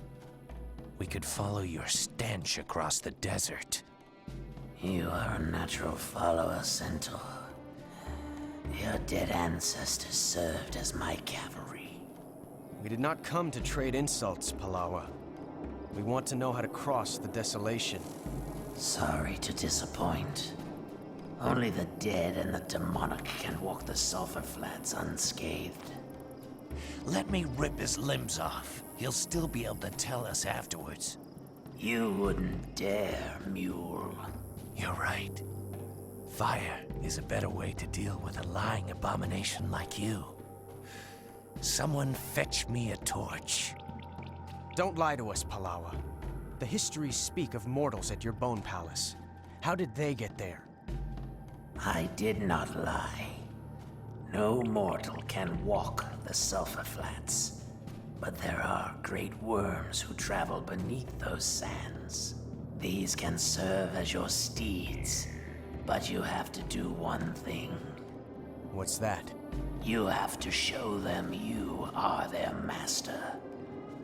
We could follow your stench across the desert. You are a natural follower, Centaur. Your dead ancestors served as my cavalry. We did not come to trade insults, Palawa. We want to know how to cross the desolation. Sorry to disappoint. Only the dead and the demonic can walk the Sulphur Flats unscathed. Let me rip his limbs off. He'll still be able to tell us afterwards. You wouldn't dare, mule. You're right. Fire is a better way to deal with a lying abomination like you. Someone fetch me a torch. Don't lie to us, Palawa. The histories speak of mortals at your bone palace. How did they get there? I did not lie. No mortal can walk the Sulphur Flats, but there are great worms who travel beneath those sands. These can serve as your steeds, but you have to do one thing. What's that? You have to show them you are their master.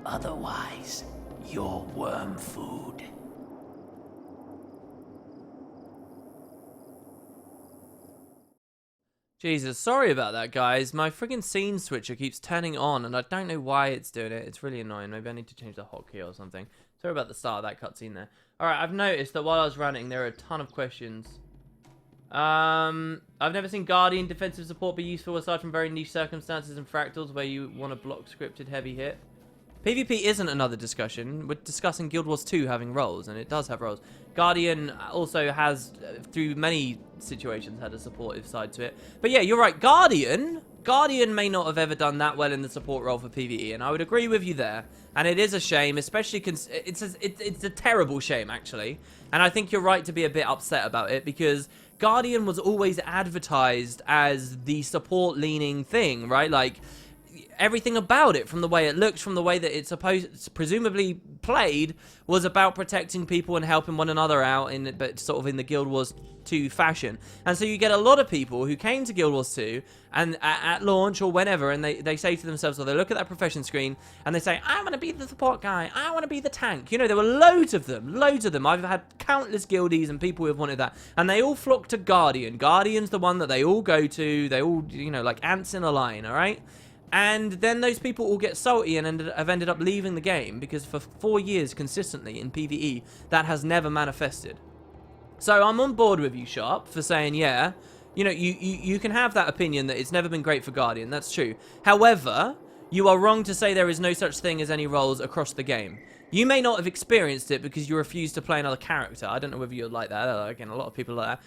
Otherwise, you're worm food. Jesus, sorry about that, guys. My friggin' scene switcher keeps turning on, and I don't know why it's doing it. It's really annoying. Maybe I need to change the hotkey or something. Sorry about the start of that cutscene there. Alright, I've noticed that while I was running, there are a ton of questions. I've never seen Guardian defensive support be useful aside from very niche circumstances and fractals where you want to block scripted heavy hit. PvP isn't another discussion. We're discussing Guild Wars 2 having roles, and it does have roles. Guardian also has, through many situations, had a supportive side to it. But yeah, you're right. Guardian may not have ever done that well in the support role for PvE, and I would agree with you there. And it is a shame, especially it's a terrible shame, actually. And I think you're right to be a bit upset about it, because Guardian was always advertised as the support-leaning thing, right? Like, everything about it, from the way it looked, from the way that it's presumably played, was about protecting people and helping one another out, but sort of in the Guild Wars 2 fashion. And so you get a lot of people who came to Guild Wars 2 and at launch or whenever, and they say to themselves, or they look at that profession screen and they say, I want to be the support guy, I want to be the tank. You know, there were loads of them. I've had countless guildies and people who have wanted that, and they all flock to Guardian. Guardian's the one that they all go to. They all, you know, like ants in a line, all right? And then those people all get salty and have ended up leaving the game, because for 4 years consistently in PvE, that has never manifested. So I'm on board with you, Sharp, for saying, yeah, you know, you can have that opinion that it's never been great for Guardian. That's true. However, you are wrong to say there is no such thing as any roles across the game. You may not have experienced it because you refuse to play another character. I don't know whether you're like that. Again, a lot of people are like that.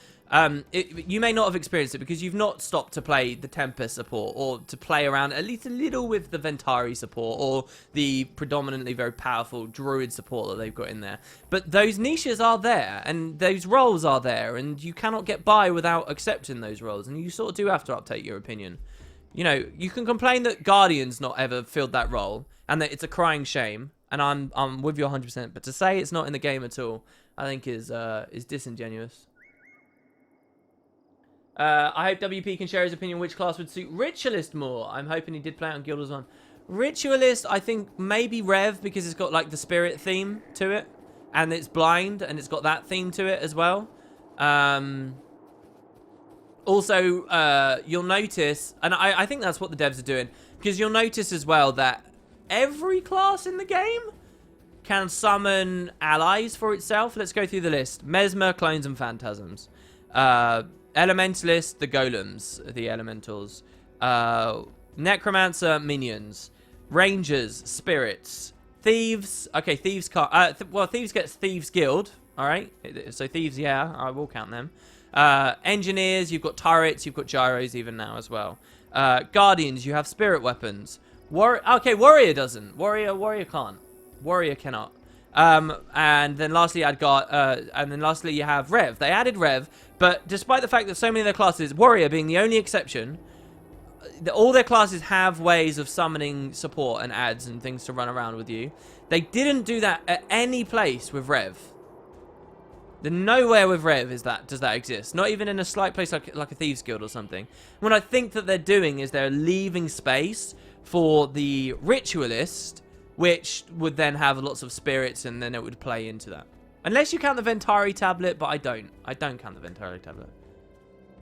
You may not have experienced it because you've not stopped to play the Tempest support, or to play around at least a little with the Ventari support, or the predominantly very powerful Druid support that they've got in there. But those niches are there, and those roles are there, and you cannot get by without accepting those roles, and you sort of do have to update your opinion. You know, you can complain that Guardian's not ever filled that role, and that it's a crying shame, and I'm with you 100%, but to say it's not in the game at all, I think is disingenuous. I hope WP can share his opinion which class would suit Ritualist more. I'm hoping he did play it on Guild Wars 1. Ritualist, I think maybe Rev, because it's got like the spirit theme to it, and it's blind, and it's got that theme to it as well. Also, you'll notice, and I think that's what the devs are doing, because you'll notice as well that every class in the game can summon allies for itself. Let's go through the list. Mesmer, clones, and phantasms. Elementalist, the golems, the elementals. Necromancer, minions. Rangers, spirits. Thieves. Okay, thieves can't. Well, thieves gets Thieves Guild. All right. So thieves, yeah, I will count them. Engineers, you've got turrets, you've got gyros even now as well. Guardians, you have spirit weapons. Warrior doesn't. Warrior can't. Warrior cannot. And then lastly, you have Rev. They added Rev, but despite the fact that so many of their classes, Warrior being the only exception, all their classes have ways of summoning support and adds and things to run around with you. They didn't do that at any place with Rev. Nowhere with Rev does that exist. Not even in a slight place like a Thieves Guild or something. What I think that they're doing is they're leaving space for the Ritualist, which would then have lots of spirits, and then it would play into that. Unless you count the Ventari tablet, but I don't. I don't count the Ventari tablet.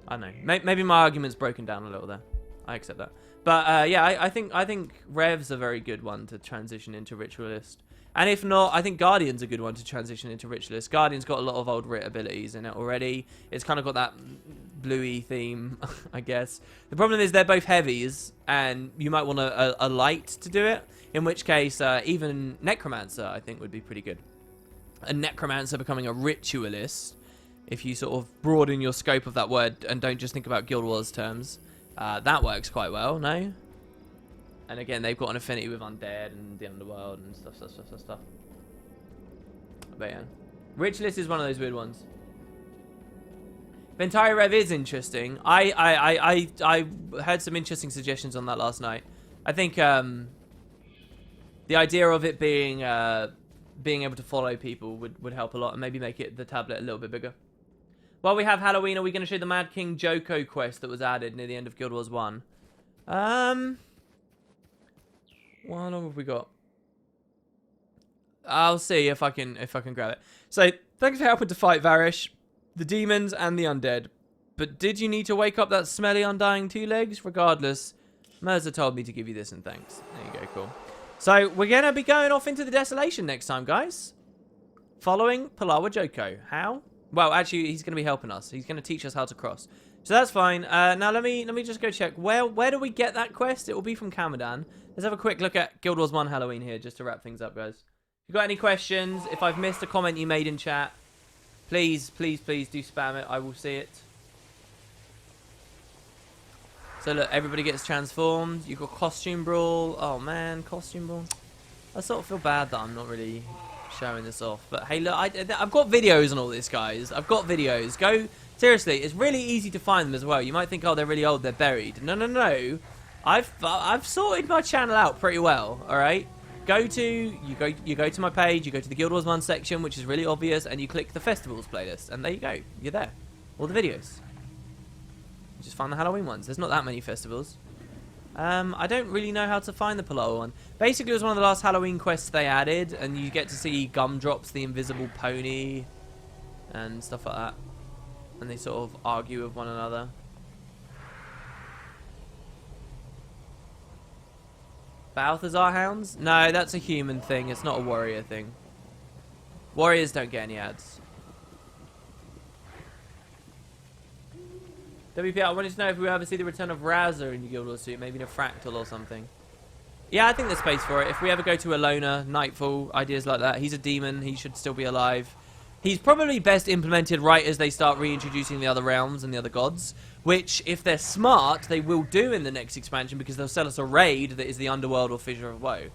I don't know. Maybe my argument's broken down a little there. I accept that. But yeah, I think Rev's a very good one to transition into Ritualist. And if not, I think Guardian's a good one to transition into Ritualist. Guardian's got a lot of old Rit abilities in it already. It's kind of got that bluey theme, I guess. The problem is they're both heavies, and you might want a light to do it. In which case, even Necromancer, I think, would be pretty good. A Necromancer becoming a Ritualist, if you sort of broaden your scope of that word and don't just think about Guild Wars terms, that works quite well, no? And again, they've got an affinity with Undead and the Underworld and stuff. But yeah. Ritualist is one of those weird ones. Ventari Rev is interesting. I heard some interesting suggestions on that last night. I think the idea of it being able to follow people would help a lot, and maybe make it the tablet a little bit bigger. While we have Halloween, are we going to show the Mad King Joko quest that was added near the end of Guild Wars 1? How long have we got? I'll see if I can grab it. So, thanks for helping to fight Varish, the demons, and the undead. But did you need to wake up that smelly undying two legs? Regardless, Mirza told me to give you this and thanks. There you go, cool. So, we're going to be going off into the Desolation next time, guys. Following Palawa Joko. How? Well, actually, he's going to be helping us. He's going to teach us how to cross. So that's fine. Now, let me just go check. Where do we get that quest? It will be from Kamadan. Let's have a quick look at Guild Wars 1 Halloween here, just to wrap things up, guys. If you've got any questions, if I've missed a comment you made in chat, please do spam it. I will see it. So look, everybody gets transformed. You've got Costume Brawl. Oh man, Costume Brawl. I sort of feel bad that I'm not really showing this off. But hey, look, I've got videos on all this, guys. I've got videos. Go, seriously, it's really easy to find them as well. You might think, oh, they're really old, they're buried. No. I've sorted my channel out pretty well, alright? You go to my page, you go to the Guild Wars 1 section, which is really obvious, and you click the festivals playlist, and there you go. You're there. All the videos. You just find the Halloween ones. There's not that many festivals. I don't really know how to find the Palawa one. Basically, it was one of the last Halloween quests they added, and you get to see Gumdrops, the invisible pony, and stuff like that. And they sort of argue with one another. Balthazar hounds? No, that's a human thing. It's not a warrior thing. Warriors don't get any ads. WP, I wanted to know if we ever see the return of Razor in your Guild Wars suit, maybe in a fractal or something. Yeah, I think there's space for it. If we ever go to Alona, Nightfall, ideas like that. He's a demon. He should still be alive. He's probably best implemented right as they start reintroducing the other realms and the other gods, which, if they're smart, they will do in the next expansion because they'll sell us a raid that is the Underworld or Fissure of Woe.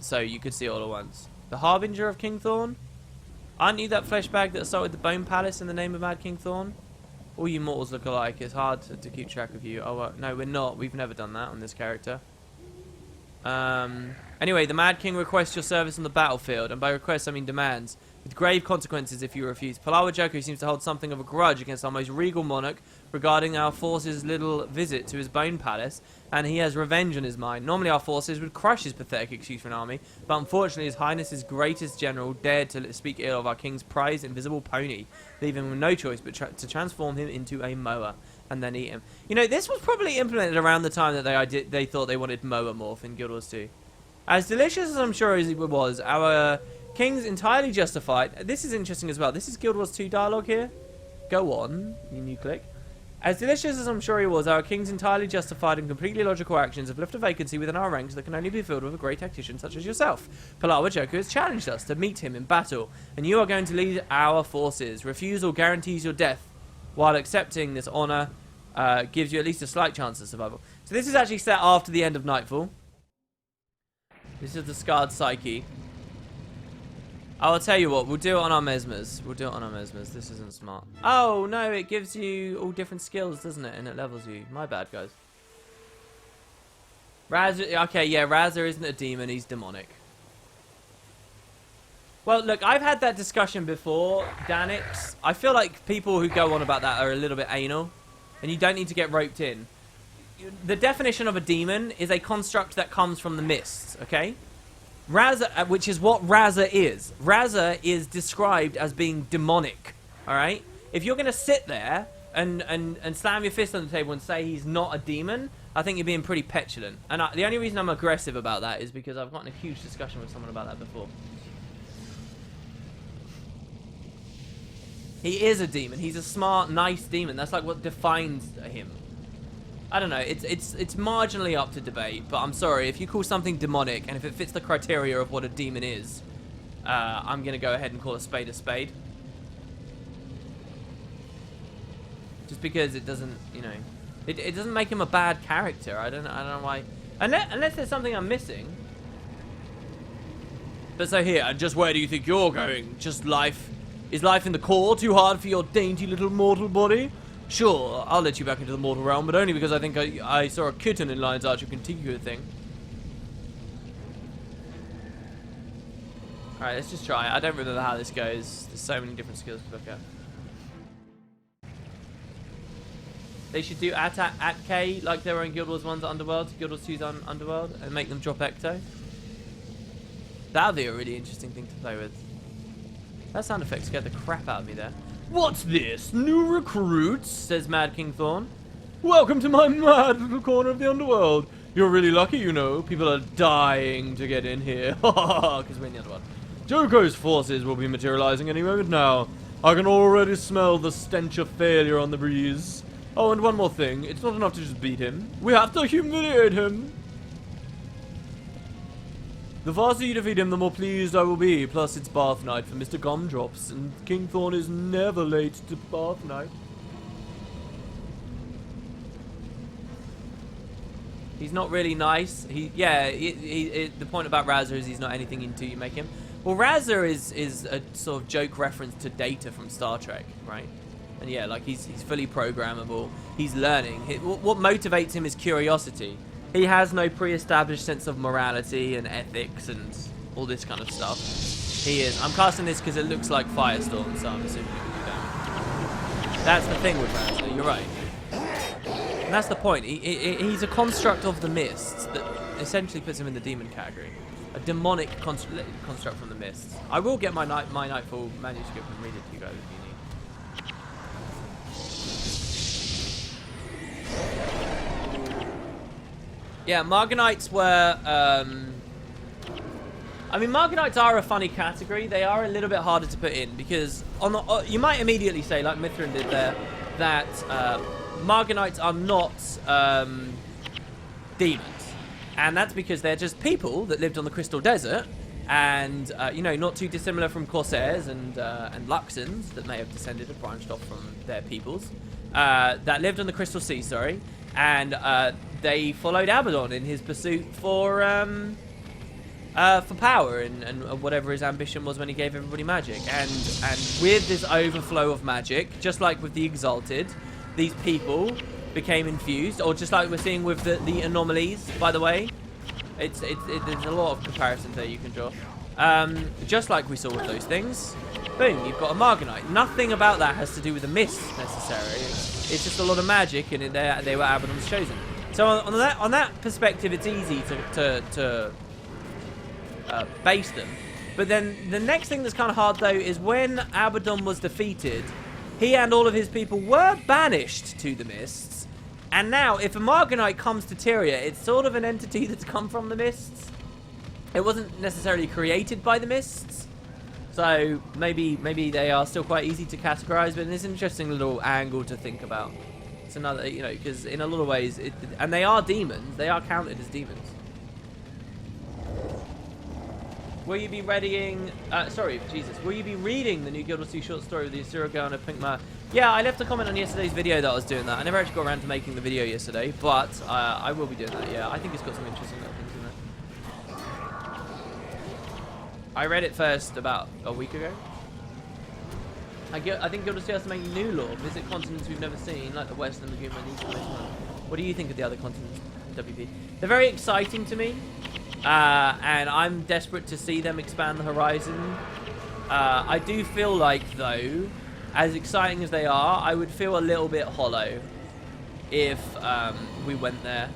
So you could see it all at once. The Harbinger of King Thorn? Aren't you that flesh bag that assaulted the Bone Palace in the name of Mad King Thorn? All you mortals look alike. It's hard to keep track of you. Oh, no, we're not. We've never done that on this character. Anyway, the Mad King requests your service on the battlefield, and by request I mean demands, with grave consequences if you refuse. Palawa Joko seems to hold something of a grudge against our most regal monarch regarding our forces' little visit to his bone palace, and he has revenge on his mind. Normally our forces would crush his pathetic excuse for an army, but unfortunately his highness's greatest general dared to speak ill of our king's prized invisible pony, leaving him with no choice but to transform him into a moa and then eat him. You know, this was probably implemented around the time that they thought they wanted moa morph in Guild Wars 2. As delicious as I'm sure as it was, our king's entirely justified. This is interesting as well. This is Guild Wars 2 dialogue here. Go on, you new click. As delicious as I'm sure he was, our king's entirely justified and completely logical actions have left a vacancy within our ranks that can only be filled with a great tactician such as yourself. Palawa Joko has challenged us to meet him in battle, and you are going to lead our forces. Refusal guarantees your death. while accepting this honor gives you at least a slight chance of survival. So this is actually set after the end of Nightfall. This is the Scarred Psyche. I'll tell you what, we'll do it on our Mesmers. We'll do it on our Mesmers. This isn't smart. Oh, no, it gives you all different skills, doesn't it? And it levels you. My bad, guys. Okay, yeah, Razza isn't a demon, he's demonic. Well, look, I've had that discussion before, Danix. I feel like people who go on about that are a little bit anal, and you don't need to get roped in. The definition of a demon is a construct that comes from the mists, okay? Razza, which is what Razza is. Razza is described as being demonic, alright? If you're going to sit there and slam your fist on the table and say he's not a demon, I think you're being pretty petulant. And the only reason I'm aggressive about that is because I've gotten a huge discussion with someone about that before. He is a demon. He's a smart, nice demon. That's like what defines him. I don't know. It's marginally up to debate, but I'm sorry. If you call something demonic and if it fits the criteria of what a demon is, I'm going to go ahead and call a spade a spade. Just because it doesn't, you know, it doesn't make him a bad character. I don't know why. Unless there's something I'm missing. But so here, just where do you think you're going? Just life? Is life in the core too hard for your dainty little mortal body? Sure, I'll let you back into the mortal realm, but only because I think I saw a kitten in Lion's Archer Contiguous thing. Alright, let's just try it. I don't remember how this goes. There's so many different skills to look at. They should do at K like they were in Guild Wars 1's Underworld, Guild Wars 2's Underworld, and make them drop Ecto. That would be a really interesting thing to play with. That sound effect scared the crap out of me there. What's this? New recruits? Says Mad King Thorn. Welcome to my mad little corner of the underworld. You're really lucky, you know. People are dying to get in here. Because we're in the underworld. Joko's forces will be materializing any moment now. I can already smell the stench of failure on the breeze. Oh, and one more thing. It's not enough to just beat him. We have to humiliate him. The faster you defeat him, the more pleased I will be. Plus, it's bath night for Mr. Gumdrops, and King Thorn is never late to bath night. He's not really nice. The point about Razza is he's not anything into you make him. Well, Razza is a sort of joke reference to Data from Star Trek, right? And yeah, like he's fully programmable. He's learning. What motivates him is curiosity. He has no pre-established sense of morality and ethics and all this kind of stuff. He is. I'm casting this because it looks like Firestorm, so I'm assuming it will do damage. That's the thing with Razza, you're right. And that's the point. He's a construct of the mists that essentially puts him in the demon category. A demonic construct from the mists. I will get my Nightfall manuscript and read it to you guys if you need. Yeah, Margonites were, I mean, Margonites are a funny category. They are a little bit harder to put in because you might immediately say, like Mithrin did there, that Margonites are not demons. And that's because they're just people that lived on the Crystal Desert and, you know, not too dissimilar from Corsairs and Luxons that may have descended and branched off from their peoples that lived on the Crystal Sea, sorry. And they followed Abaddon in his pursuit for power and whatever his ambition was when he gave everybody magic. And with this overflow of magic, just like with the Exalted, these people became infused, or just like we're seeing with the anomalies. By the way, there's a lot of comparisons there you can draw. Just like we saw with those things, boom, you've got a Margonite. Nothing about that has to do with the mist necessarily. It's just a lot of magic, and they were Abaddon's chosen. So on that perspective, it's easy to base them. But then the next thing that's kind of hard though is when Abaddon was defeated, he and all of his people were banished to the mists. And now, if a Margonite comes to Tyria, it's sort of an entity that's come from the mists. It wasn't necessarily created by the mists. So maybe they are still quite easy to categorize, but it's an interesting little angle to think about. It's another, you know, because in a lot of ways, and they are demons. They are counted as demons. Will you be readying... Will you be reading the new Guild Wars 2 short story with the Asura girl and a pink man? Yeah, I left a comment on yesterday's video that I was doing that. I never actually got around to making the video yesterday, but I will be doing that, yeah. I think it's got some interesting little things in there. I read it first about a week ago. I think Guild Wars 2 has to make new lore. Visit continents we've never seen, like the Western Lagoon and Eastern Lagoon. What do you think of the other continents, WP? They're very exciting to me. And I'm desperate to see them expand the horizon. I do feel like, though, as exciting as they are, I would feel a little bit hollow if we went there.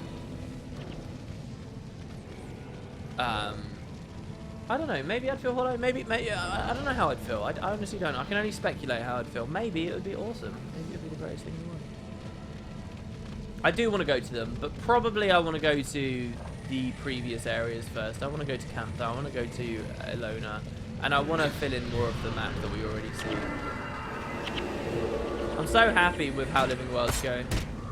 I don't know. Maybe I'd feel hollow. Maybe I don't know how I'd feel. I honestly don't. I can only speculate how I'd feel. Maybe it would be awesome. Maybe it would be the greatest thing in the world. I do want to go to them, but probably I want to go to the previous areas first. I want to go to Cantha, I want to go to Elona, and I want to fill in more of the map that we already see. I'm so happy with how Living World's going.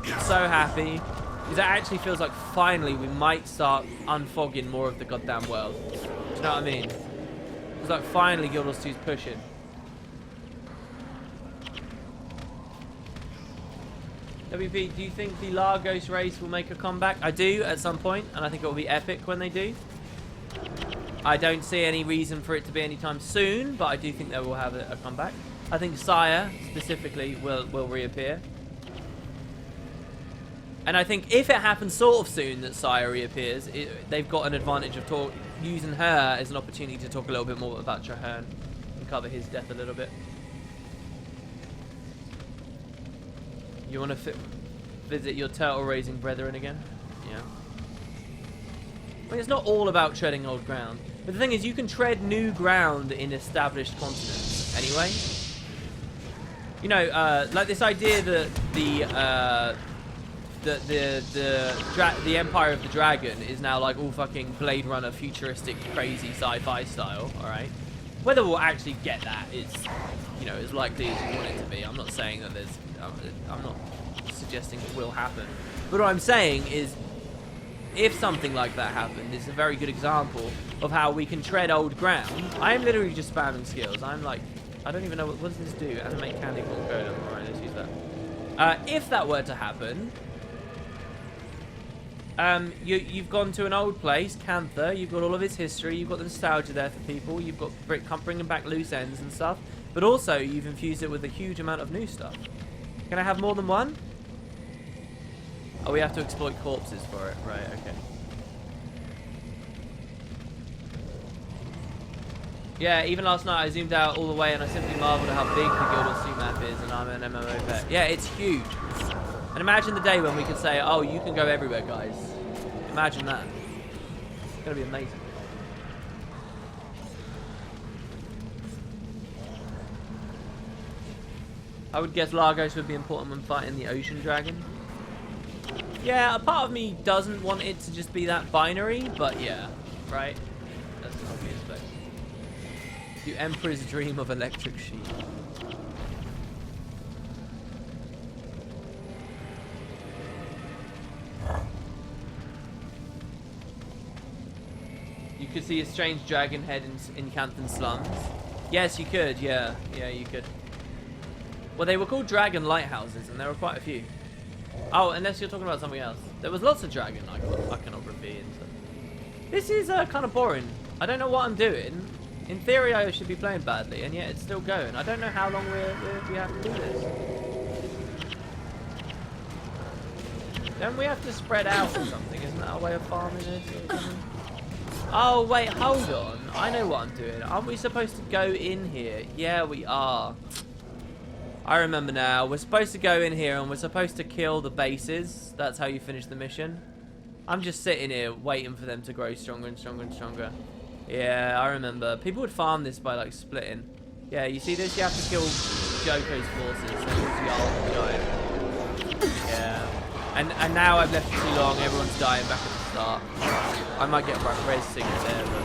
I'm so happy, because it actually feels like finally we might start unfogging more of the goddamn world. Do you know what I mean? It's like finally Guild Wars 2's pushing. WP, do you think the Lagos race will make a comeback? I do, at some point, and I think it will be epic when they do. I don't see any reason for it to be anytime soon, but I do think they will have a comeback. I think Sire, specifically, will reappear. And I think if it happens sort of soon that Sire reappears, they've got an advantage of using her as an opportunity to talk a little bit more about Traherne and cover his death a little bit. You want to visit your turtle-raising brethren again? Yeah. I mean, it's not all about treading old ground. But the thing is, you can tread new ground in established continents anyway. You know, like this idea that the Empire of the Dragon is now like all fucking Blade Runner futuristic crazy sci-fi style, alright? Whether we'll actually get that is, you know, as likely as you want it to be. I'm not saying that there's... I'm not suggesting it will happen. But what I'm saying is, if something like that happened, it's a very good example of how we can tread old ground. I am literally just spamming skills. I'm like, I don't even know, what does this do? Animate candy corn golem. Alright, let's use that. If that were to happen, you've gone to an old place, Cantha, you've got all of its history, you've got the nostalgia there for people, you've got bringing back loose ends and stuff, but also you've infused it with a huge amount of new stuff. Can I have more than one? Oh, we have to exploit corpses for it. Right, okay. Yeah, even last night I zoomed out all the way and I simply marveled at how big the Guild Wars 2 map is, and I'm an MMO vet. Yeah, it's huge. And imagine the day when we could say, oh, you can go everywhere, guys. Imagine that. It's going to be amazing. I would guess Lagos would be important when fighting the ocean dragon. Yeah, a part of me doesn't want it to just be that binary, but yeah, right? That's what we expect. You Emperor's dream of electric sheep. You could see a strange dragon head in Canton slums. Yes, you could, yeah. Yeah, you could. Well, they were called dragon lighthouses, and there were quite a few. Oh, unless you're talking about something else. There was lots of dragon iconography and stuff. This is kind of boring. I don't know what I'm doing. In theory, I should be playing badly, and yet it's still going. I don't know how long we have to do this. Don't we have to spread out or something? Isn't that a way of farming this or something? Oh, wait, hold on. I know what I'm doing. Aren't we supposed to go in here? Yeah, we are. I remember now. We're supposed to go in here and we're supposed to kill the bases. That's how you finish the mission. I'm just sitting here waiting for them to grow stronger and stronger and stronger. Yeah, I remember. People would farm this by like splitting. Yeah, you see this? You have to kill Joko's forces. Yeah. And now I've left it too long. Everyone's dying back at the start. I might get res signal there, but...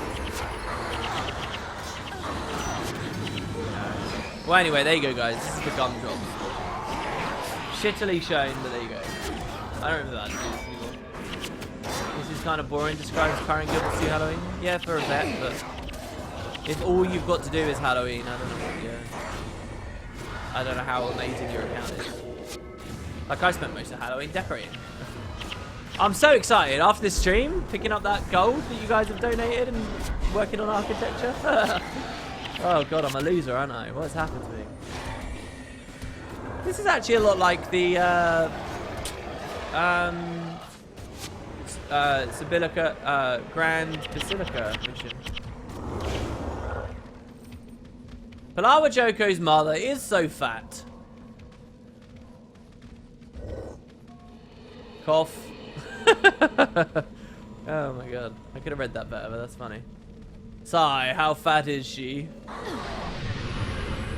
Well, anyway, there you go, guys. This is the gumdrop. Shittily shown, but there you go. I don't remember that anymore. This is kind of boring. Describes current Guild Wars 2 Halloween. Yeah, for a vet, but If all you've got to do is Halloween, I don't know what I don't know how amazing your account is. Like, I spent most of Halloween decorating. I'm so excited after this stream, picking up that gold that you guys have donated and working on architecture. Oh god, I'm a loser, aren't I? What's happened to me? This is actually a lot like the Grand Basilica mission. Palawa Joko's mother is so fat. Cough. Oh my god. I could have read that better, but that's funny. Sigh, how fat is she?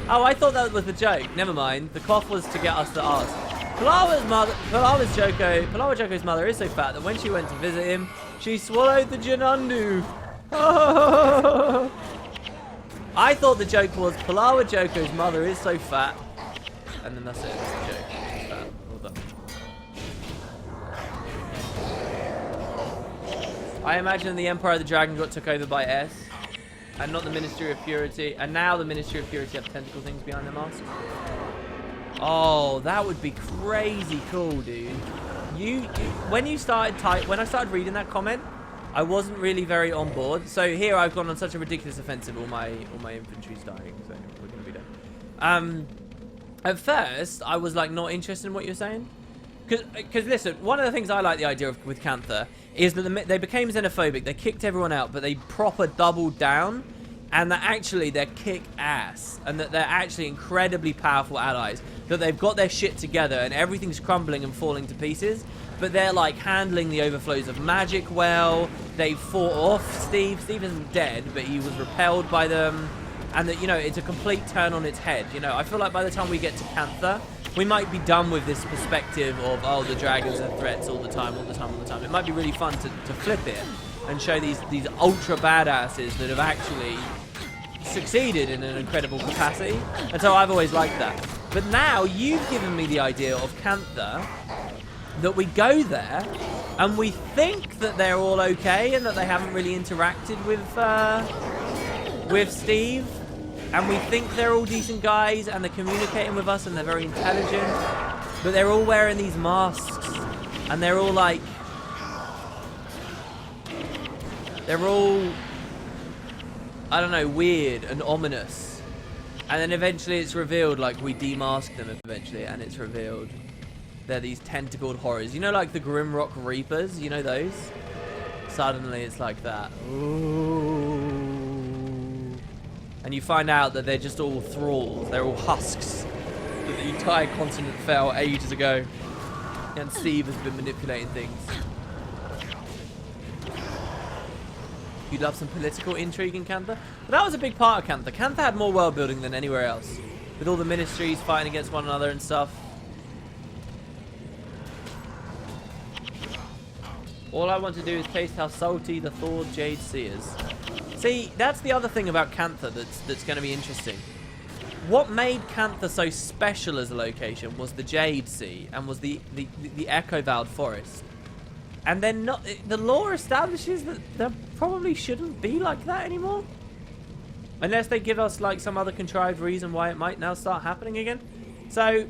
Oh, I thought that was a joke. Never mind. The cough was to get us to ask. Palawa Joko's mother is so fat that when she went to visit him, she swallowed the Janundu. I thought the joke was Palawa Joko's mother is so fat. And then that's it. That's the joke. It's fat. Well done. I imagine the Empire of the Dragon got took over by S. And not the Ministry of Purity. And now the Ministry of Purity have tentacle things behind their masks. Oh, that would be crazy cool, dude. When I started reading that comment, I wasn't really very on board. So here I've gone on such a ridiculous offensive. All my infantry's dying, so we're gonna be done. At first, I was like not interested in what you're saying. Because listen, one of the things I like the idea of with Cantha is that they became xenophobic. They kicked everyone out, but they proper doubled down, and that actually they're kick ass, and that they're actually incredibly powerful allies. That they've got their shit together, and everything's crumbling and falling to pieces. But they're like handling the overflows of magic well. They fought off Steve. Steve isn't dead, but he was repelled by them, and that it's a complete turn on its head. I feel like by the time we get to Cantha, we might be done with this perspective of, the dragons are threats all the time. It might be really fun to flip it and show these ultra badasses that have actually succeeded in an incredible capacity. And so I've always liked that. But now you've given me the idea of Cantha, that we go there and we think that they're all okay and that they haven't really interacted with Steve. And we think they're all decent guys and they're communicating with us and they're very intelligent. But they're all wearing these masks. And they're all like... They're all... I don't know, weird and ominous. And then eventually it's revealed, like we demask them eventually, and it's revealed they're these tentacled horrors. Like the Grimrock Reapers? Those? Suddenly it's like that. Ooh. And you find out that they're just all thralls. They're all husks. That the entire continent fell ages ago. And Steve has been manipulating things. You love some political intrigue in Cantha? But that was a big part of Cantha. Cantha had more world building than anywhere else. With all the ministries fighting against one another and stuff. All I want to do is taste how salty the thawed Jade Sea is. See, that's the other thing about Cantha that's going to be interesting. What made Cantha so special as a location was the Jade Sea and was the Echo Vowed Forest. And then the lore establishes that there probably shouldn't be like that anymore. Unless they give us like some other contrived reason why it might now start happening again. So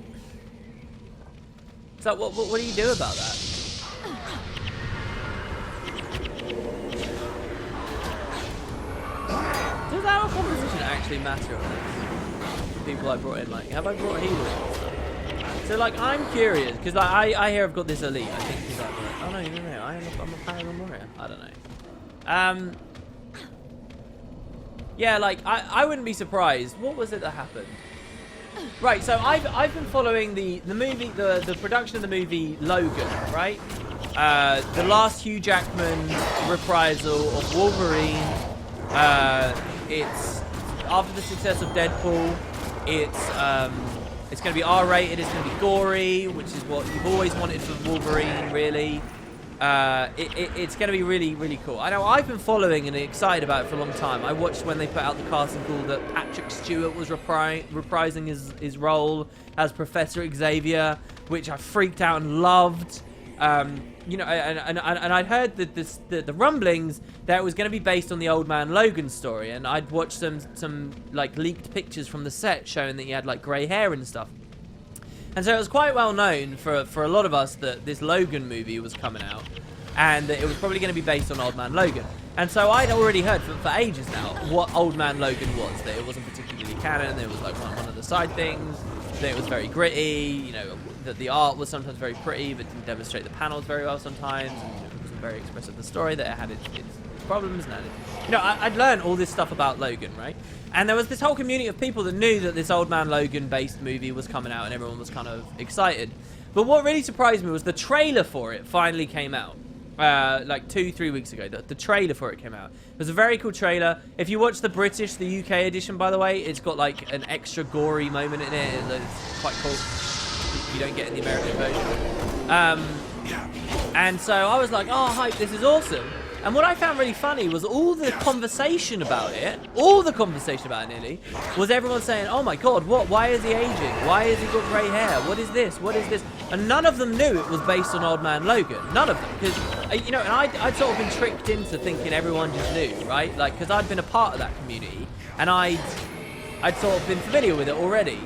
what do you do about that? Does our composition actually matter on this? The people I brought in, like, have I brought healers and stuff? So, like, I'm curious, because like, I hear I've got this elite. I think he's like, oh no, I'm a Paragon Warrior. I don't know. Yeah, like, I wouldn't be surprised. What was it that happened? Right, so I've been following the movie, the production of the movie Logan, right? The last Hugh Jackman reprisal of Wolverine. It's after the success of Deadpool. It's going to be R-rated. It's going to be gory, which is what you've always wanted for Wolverine, really. It's going to be really, really cool. I know I've been following and excited about it for a long time. I watched when they put out the casting call that Patrick Stewart was reprising his role as Professor Xavier, which I freaked out and loved. you know, and I'd heard that the rumblings that it was going to be based on the Old Man Logan story, and I'd watched some like leaked pictures from the set showing that he had like grey hair and stuff. And so it was quite well known for a lot of us that this Logan movie was coming out, and that it was probably going to be based on Old Man Logan. And so I'd already heard for ages now what Old Man Logan was, that it wasn't particularly canon, it was like one of the side things, that it was very gritty, you know, that the art was sometimes very pretty but didn't demonstrate the panels very well sometimes, and it wasn't very expressive of the story, that it had its problems. And you know, I'd learned all this stuff about Logan, right? And there was this whole community of people that knew that this Old Man Logan based movie was coming out, and everyone was kind of excited. But what really surprised me was the trailer for it finally came out. Like 2-3 weeks ago, the trailer for it came out. It was a very cool trailer. If you watch the UK edition, by the way, it's got like an extra gory moment in it. It's quite cool. You don't get in the American version. And so I was like, oh, hype, this is awesome. And what I found really funny was all the conversation about it, nearly, was everyone saying, oh my god, what? Why is he aging? Why has he got grey hair? What is this? What is this? And none of them knew it was based on Old Man Logan. None of them. Because, you know, and I'd sort of been tricked into thinking everyone just knew, right? Like, because I'd been a part of that community, and I'd sort of been familiar with it already.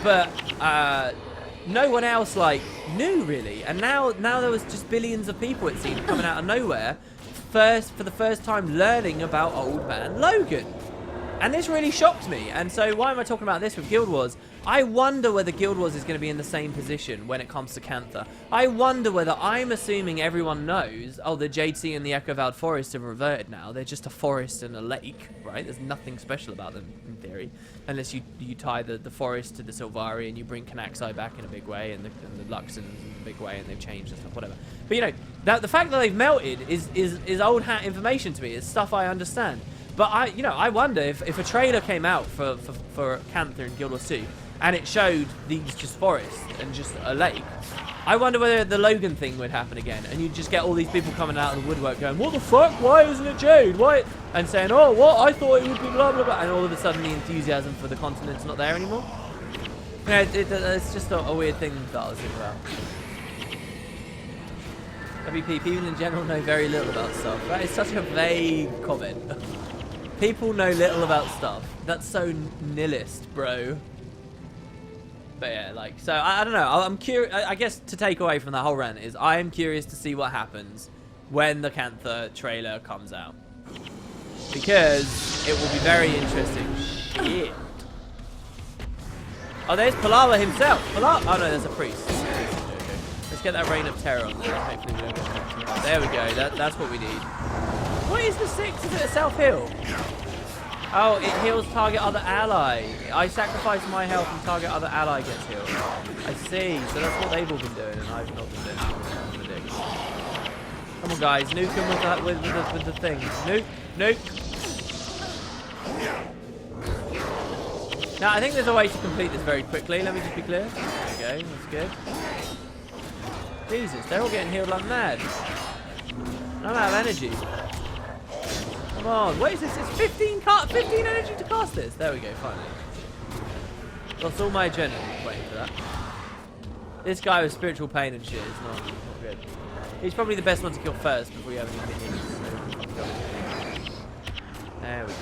But, no one else, like, knew, really. And now there was just billions of people, it seemed, coming out of nowhere, for the first time learning about Old Man Logan. And this really shocked me. And so why am I talking about this with Guild Wars? I wonder whether Guild Wars is going to be in the same position when it comes to Cantha. I wonder whether, I'm assuming everyone knows, oh, the Jade Sea and the Echo Valley Forest have reverted now. They're just a forest and a lake, right? There's nothing special about them, in theory. Unless you tie the forest to the Sylvari and you bring Canaxai back in a big way, and the Luxons in a big way, and they've changed and stuff, whatever. But, you know, the fact that they've melted is old hat information to me. It's stuff I understand. But I wonder if a trailer came out for Cantha and Guild Wars 2, and it showed these just forests and just a lake, I wonder whether the Logan thing would happen again, and you'd just get all these people coming out of the woodwork going, what the fuck? Why isn't it Jade? Why? And saying, oh, what? I thought it would be blah, blah, blah. And all of a sudden the enthusiasm for the continent's not there anymore. You know, it's just a weird thing that I was thinking about. WP, people in general know very little about stuff. That is such a vague comment. People know little about stuff. That's so nihilist, bro. But yeah, like, so I don't know. I'm curious. I guess to take away from the whole rant is I am curious to see what happens when the Cantha trailer comes out, because it will be very interesting. Shit. Oh, there's Palawa himself. Palawa. Oh no, there's a priest. Let's get that Reign of Terror on there. Hopefully we don't get that. There we go. That's what we need. What is the 6? Is it a self-heal? Oh, it heals target other ally. I sacrifice my health and target other ally gets healed. I see. So that's what they've all been doing, and I've not been doing it. Come on, guys. Nuke him with the thing. Nuke. Now, I think there's a way to complete this very quickly. Let me just be clear. There we go. That's good. Jesus, they're all getting healed like mad. I'm out of energy. Come on, what is this? It's 15 energy to cast this. There we go, finally. Lost all my adrenaline waiting for that. This guy with spiritual pain and shit is not good. He's probably the best one to kill first before you have any minions. There we go.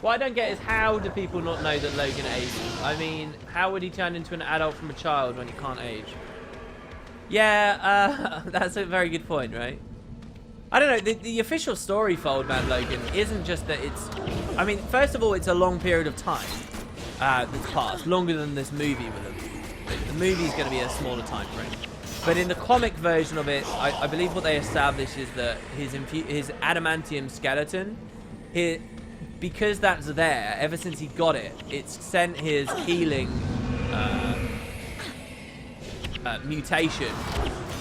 What I don't get is, how do people not know that Logan ages? I mean, how would he turn into an adult from a child when he can't age? Yeah, that's a very good point, right? I don't know, the official story for Old Man Logan isn't just that it's... I mean, first of all, it's a long period of time that's passed, longer than this movie will have. The movie's going to be a smaller time frame. But in the comic version of it, I believe what they established is that his adamantium skeleton, because that's there, ever since he got it, it's sent his healing mutation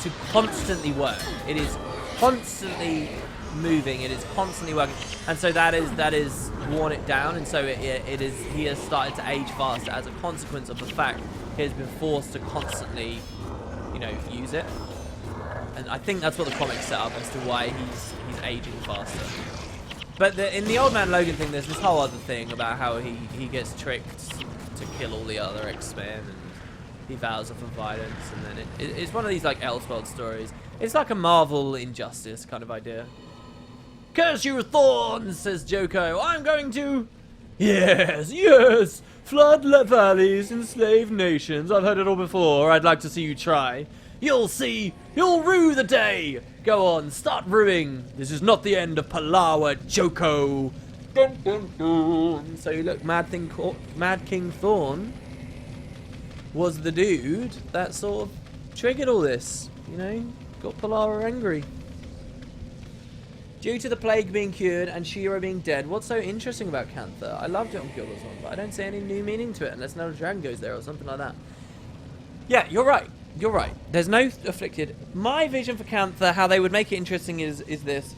to constantly work. It is constantly moving, it is constantly working, and so that is worn it down, and so he has started to age faster as a consequence of the fact he has been forced to constantly, you know, use it. And I think that's what the comics set up as to why he's aging faster. But in the Old Man Logan thing, there's this whole other thing about how he gets tricked to kill all the other X-Men, and he vows off of violence, and then it's one of these like Elseworld stories. It's like a Marvel Injustice kind of idea. Curse you, thorns, says Joko. I'm going to... Yes, yes! Flood valleys, enslave nations. I've heard it all before. I'd like to see you try. You'll see. You'll rue the day. Go on, start rueing. This is not the end of Palawa, Joko. Dun, dun, dun. So look, Mad King Thorn was the dude that sort of triggered all this. You know, got Palawa angry. Due to the plague being cured and Shiro being dead, what's so interesting about Cantha? I loved it on Guild Wars 1, but I don't see any new meaning to it unless another dragon goes there or something like that. Yeah, you're right. You're right. There's no afflicted. My vision for Cantha, how they would make it interesting is this.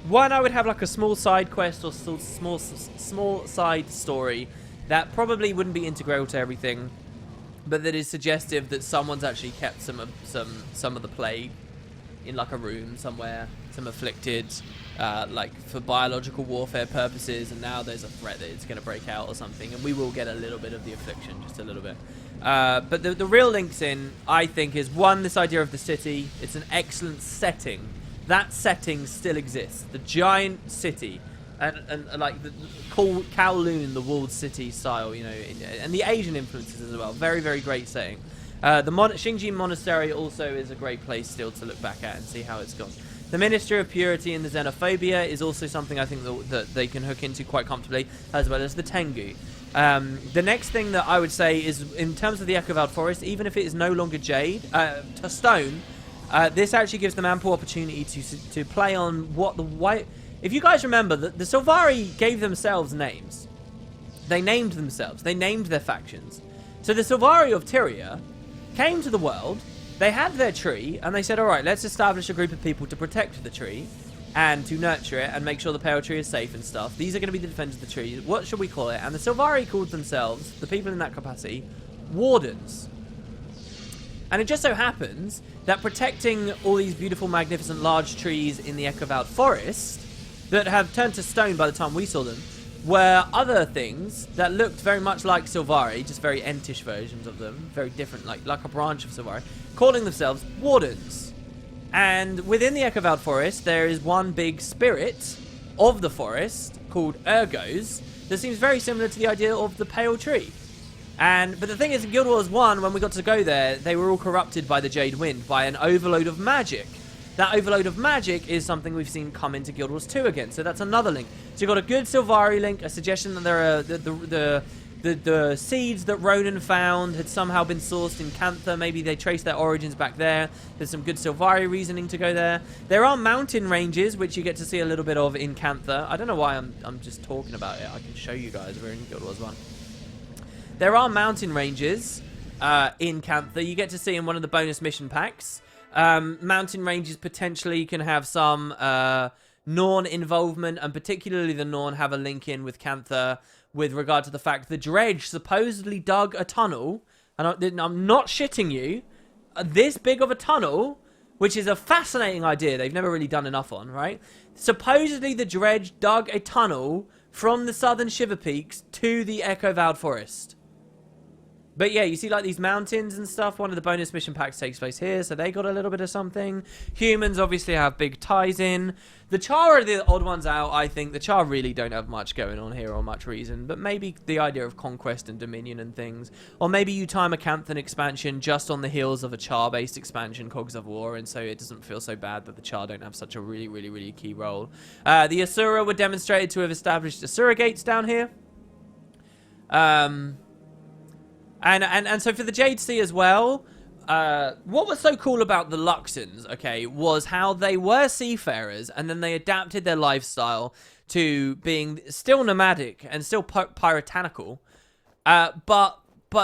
One, I would have like a small side quest or small side story that probably wouldn't be integral to everything, but that is suggestive that someone's actually kept some of the plague in like a room somewhere, some afflicted, like for biological warfare purposes, and now there's a threat that it's going to break out or something, and we will get a little bit of the affliction, just a little bit. But the real links in, I think, is one, this idea of the city. It's an excellent setting. That setting still exists. The giant city, and like the Kowloon, the walled city style, you know, and the Asian influences as well. Very, very great setting. The Shinji Monastery also is a great place still to look back at and see how it's gone. The Ministry of Purity and the Xenophobia is also something I think that they can hook into quite comfortably, as well as the Tengu. The next thing that I would say is, in terms of the Echo Valley Forest, even if it is no longer jade, to stone, this actually gives them ample opportunity to play on what the white... If you guys remember, the Sylvari gave themselves names. They named themselves. They named their factions. So the Sylvari of Tyria came to the world, they had their tree, and they said, alright, let's establish a group of people to protect the tree and to nurture it and make sure the pale tree is safe and stuff. These are going to be the defenders of the tree. What should we call it? And the Sylvari called themselves, the people in that capacity, Wardens. And it just so happens that protecting all these beautiful, magnificent, large trees in the Echo Valley Forest that have turned to stone by the time we saw them were other things that looked very much like Sylvari, just very Entish versions of them, very different, like a branch of Sylvari, calling themselves Wardens. And within the Echo Valley Forest, there is one big spirit of the forest called Ergos that seems very similar to the idea of the Pale Tree. But the thing is, in Guild Wars 1, when we got to go there, they were all corrupted by the Jade Wind, by an overload of magic. That overload of magic is something we've seen come into Guild Wars 2 again, so that's another link. So you've got a good Sylvari link, a suggestion that there are the seeds that Ronan found had somehow been sourced in Cantha. Maybe they traced their origins back there. There's some good Sylvari reasoning to go there. There are mountain ranges, which you get to see a little bit of in Cantha. I don't know why I'm just talking about it. I can show you guys. We're in Guild Wars 1. There are mountain ranges in Cantha. You get to see in one of the bonus mission packs. Mountain ranges potentially can have some Norn involvement, and particularly the Norn have a link in with Cantha with regard to the fact the Dredge supposedly dug a tunnel, and I'm not shitting you, this big of a tunnel, which is a fascinating idea they've never really done enough on, right? Supposedly the Dredge dug a tunnel from the southern Shiver Peaks to the Echo Valley Forest. But yeah, you see like these mountains and stuff. One of the bonus mission packs takes place here, so they got a little bit of something. Humans obviously have big ties in. The Char are the odd ones out, I think. The Char really don't have much going on here or much reason, but maybe the idea of conquest and dominion and things. Or maybe you time a Canthan expansion just on the heels of a Char-based expansion, Cogs of War, and so it doesn't feel so bad that the Char don't have such a really, really, really key role. The Asura were demonstrated to have established Asura gates down here. And so for the Jade Sea as well, what was so cool about the Luxons, okay, was how they were seafarers, and then they adapted their lifestyle to being still nomadic and still puritanical, but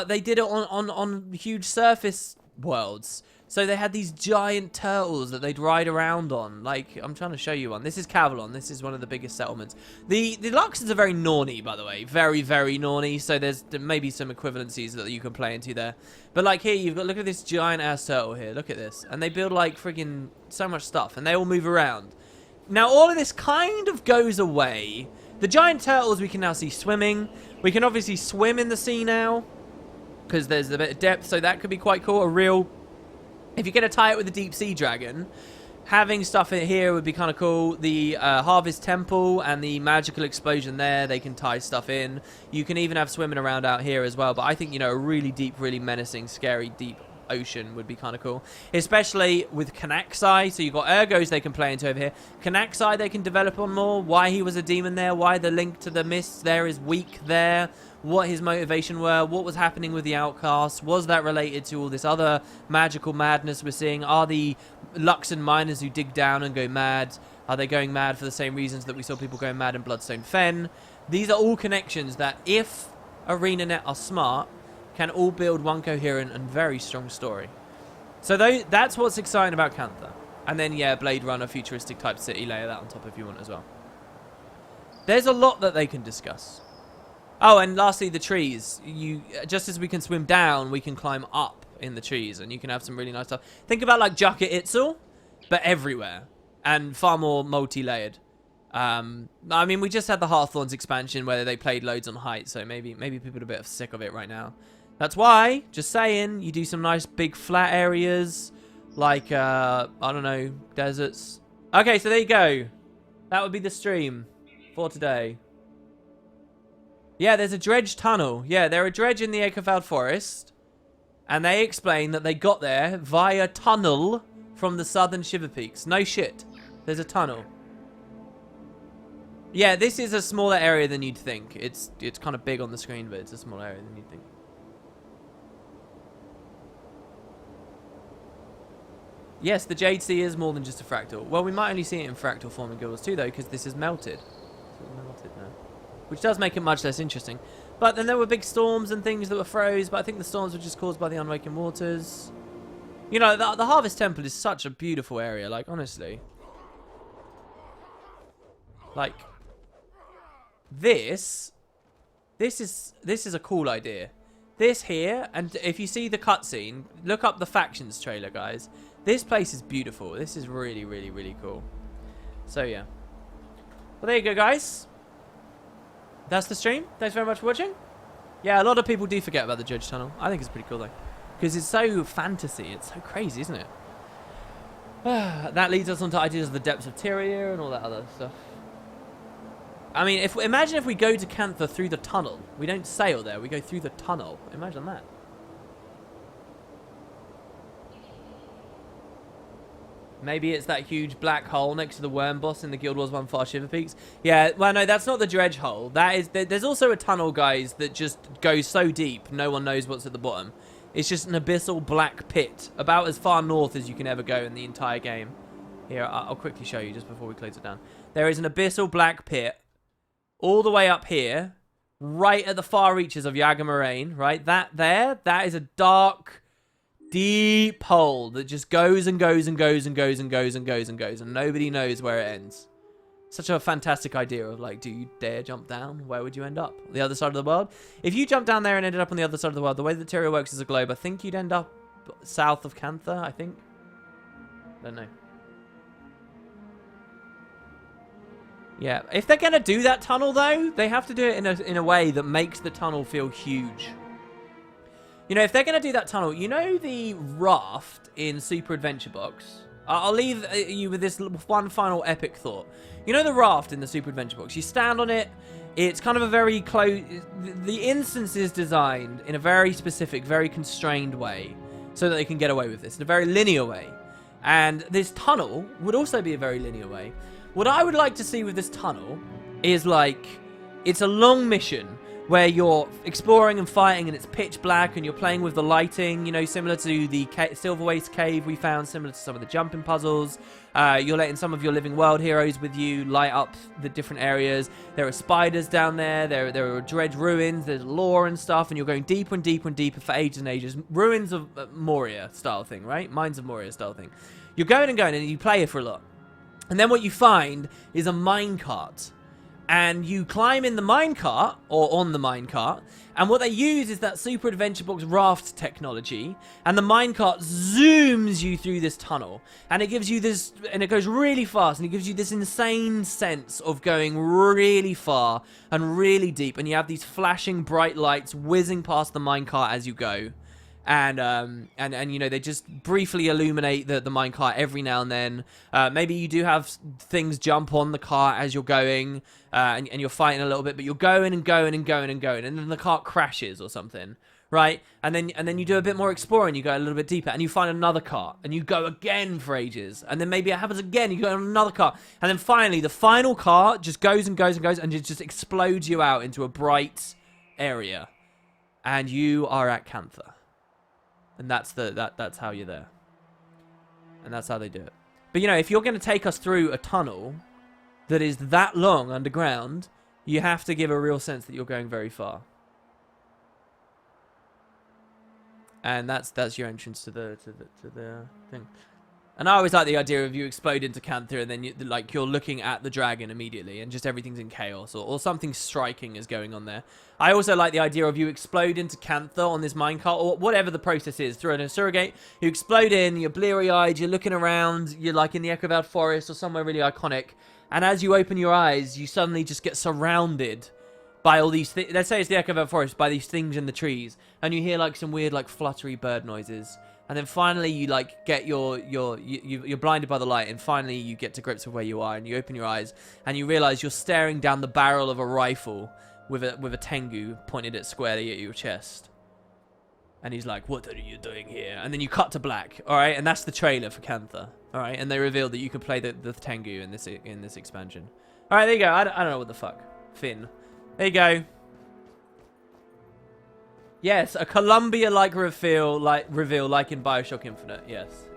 they did it on huge surface worlds. So they had these giant turtles that they'd ride around on. Like, I'm trying to show you one. This is Cavalon. This is one of the biggest settlements. The Luxons are very Norny, by the way. Very, very Norny. So there may be some equivalencies that you can play into there. But like here, you've got, look at this giant-ass turtle here. Look at this. And they build like friggin' so much stuff. And they all move around. Now, all of this kind of goes away. The giant turtles we can now see swimming. We can obviously swim in the sea now. because there's a bit of depth, so that could be quite cool. If you're going to tie it with a deep sea dragon, having stuff in here would be kind of cool. The Harvest Temple and the magical explosion there, they can tie stuff in. You can even have swimming around out here as well. But I think, you know, a really deep, really menacing, scary, deep ocean would be kind of cool. Especially with Kanaxai. So you've got Ergos they can play into over here. Kanaxai they can develop on more. Why he was a demon there. Why the link to the mists there is weak there. What his motivation were, what was happening with the outcasts, was that related to all this other magical madness we're seeing? Are the Luxon miners who dig down and go mad, are they going mad for the same reasons that we saw people going mad in Bloodstone Fen? These are all connections that, if ArenaNet are smart, can all build one coherent and very strong story. So that's what's exciting about Cantha. And then, yeah, Blade Runner, futuristic type city, layer that on top if you want as well. There's a lot that they can discuss. Oh, and lastly, the trees. Just as we can swim down, we can climb up in the trees, and you can have some really nice stuff. Think about like Jaka Itzel, but everywhere, and far more multi-layered. I mean, we just had the Hearthorns expansion where they played loads on height, so maybe people are a bit sick of it right now. That's why, just saying, you do some nice big flat areas, like, I don't know, deserts. Okay, so there you go. That would be the stream for today. Yeah, there's a dredge tunnel. Yeah, they're a dredge in the Acrefeld Forest. And they explain that they got there via tunnel from the southern Shiver Peaks. No shit. There's a tunnel. Yeah, this is a smaller area than you'd think. It's kind of big on the screen, but it's a smaller area than you'd think. Yes, the Jade Sea is more than just a fractal. Well, we might only see it in fractal form in Guild Wars 2, though, because this is melted. It's melted now. Which does make it much less interesting. But then there were big storms and things that were froze, but I think the storms were just caused by the Unwaking Waters. You know, the Harvest Temple is such a beautiful area, like, honestly. Like, this is a cool idea. This here, and if you see the cutscene, look up the Factions trailer, guys. This place is beautiful. This is really, really, really cool. So, yeah. Well, there you go, guys. That's the stream. Thanks very much for watching. Yeah, a lot of people do forget about the Dredge Tunnel. I think it's pretty cool, though. Because it's so fantasy. It's so crazy, isn't it? That leads us on to ideas of the depths of Tyria and all that other stuff. I mean, imagine if we go to Cantha through the tunnel. We don't sail there. We go through the tunnel. Imagine that. Maybe it's that huge black hole next to the worm boss in the Guild Wars 1 Far Shiver Peaks. Yeah, well, no, that's not the dredge hole. That is, there's also a tunnel, guys, that just goes so deep, no one knows what's at the bottom. It's just an abyssal black pit, about as far north as you can ever go in the entire game. Here, I'll quickly show you just before we close it down. There is an abyssal black pit all the way up here, right at the far reaches of Yaga Moraine, right? That is a dark, deep hole that just goes and goes and goes and goes and goes and goes and goes, and nobody knows where it ends. Such a fantastic idea of, like, do you dare jump down? Where would you end up? The other side of the world? If you jumped down there and ended up on the other side of the world, the way that Tyria works as a globe, I think you'd end up south of Cantha, I think. Don't know. Yeah, if they're going to do that tunnel, though, they have to do it in a way that makes the tunnel feel huge. You know, if they're going to do that tunnel, you know the raft in Super Adventure Box? I'll leave you with this one final epic thought. You know the raft in the Super Adventure Box? You stand on it. It's kind of a very close... The instance is designed in a very specific, very constrained way so that they can get away with this in a very linear way. And this tunnel would also be a very linear way. What I would like to see with this tunnel is, like, it's a long mission where you're exploring and fighting and it's pitch black and you're playing with the lighting, you know, similar to the Silver Waste Cave we found, similar to some of the jumping puzzles. You're letting some of your Living World heroes with you light up the different areas. There are spiders down there. There are dredge ruins. There's lore and stuff, and you're going deeper and deeper and deeper for ages and ages. Ruins of Moria style thing, right? Mines of Moria style thing. You're going and going, and you play it for a lot. And then what you find is a minecart. and you climb in the minecart, or on the minecart, and what they use is that Super Adventure Box raft technology, and the minecart zooms you through this tunnel, and it gives you this, and it goes really fast, and it gives you this insane sense of going really far and really deep, and you have these flashing bright lights whizzing past the minecart as you go. And you know, they just briefly illuminate the minecart every now and then. Maybe you do have things jump on the cart as you're going, and you're fighting a little bit, but you're going and going and going and going, and then the cart crashes or something, right? And then you do a bit more exploring, you go a little bit deeper, and you find another cart, and you go again for ages, and then maybe it happens again, you go on another cart, and then finally the final cart just goes and goes and goes, and it just explodes you out into a bright area, and you are at Cantha. And that's how you're there. And that's how they do it. But, you know, if you're going to take us through a tunnel that is that long underground, you have to give a real sense that you're going very far. And that's your entrance to the thing. And I always like the idea of you explode into Cantha and then you're looking at the dragon immediately and just everything's in chaos or something striking is going on there. I also like the idea of you explode into Cantha on this minecart or whatever the process is through an surrogate. You explode in, you're bleary-eyed, you're looking around, you're like in the Echo Valley Forest or somewhere really iconic. And as you open your eyes, you suddenly just get surrounded by all these things. Let's say it's the Echo Valley Forest, by these things in the trees. And you hear like some weird like fluttery bird noises. And then finally you like get you're blinded by the light and finally you get to grips with where you are and you open your eyes and you realize you're staring down the barrel of a rifle with a tengu pointed at squarely at your chest. And he's like, "What are you doing here?" And then you cut to black, all right? And that's the trailer for Cantha, all right? And they reveal that you can play the tengu in this expansion. All right, there you go. I don't know what the fuck. Finn. There you go. Yes, a Columbia-like reveal like in BioShock Infinite. Yes.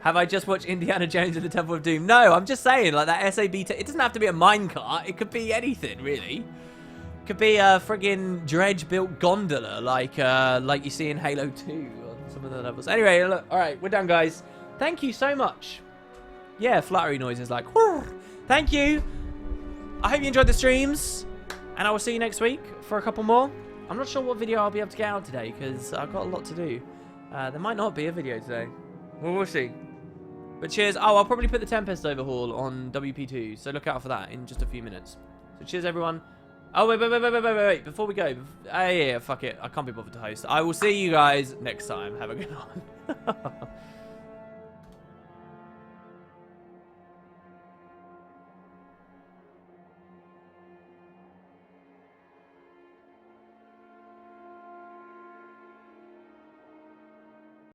Have I just watched Indiana Jones and the Temple of Doom? No, I'm just saying, like that SAB. It doesn't have to be a minecart. It could be anything, really. It could be a friggin' dredge-built gondola, like you see in Halo 2 on some of the levels. Anyway, look. All right, we're done, guys. Thank you so much. Yeah, fluttery noises like. Whoo! Thank you. I hope you enjoyed the streams. And I will see you next week for a couple more. I'm not sure what video I'll be able to get out today because I've got a lot to do. There might not be a video today. Well, we'll see. But cheers. Oh, I'll probably put the Tempest overhaul on WP2. So look out for that in just a few minutes. So cheers, everyone. Oh, wait. Before we go. Yeah, fuck it. I can't be bothered to host. I will see you guys next time. Have a good one.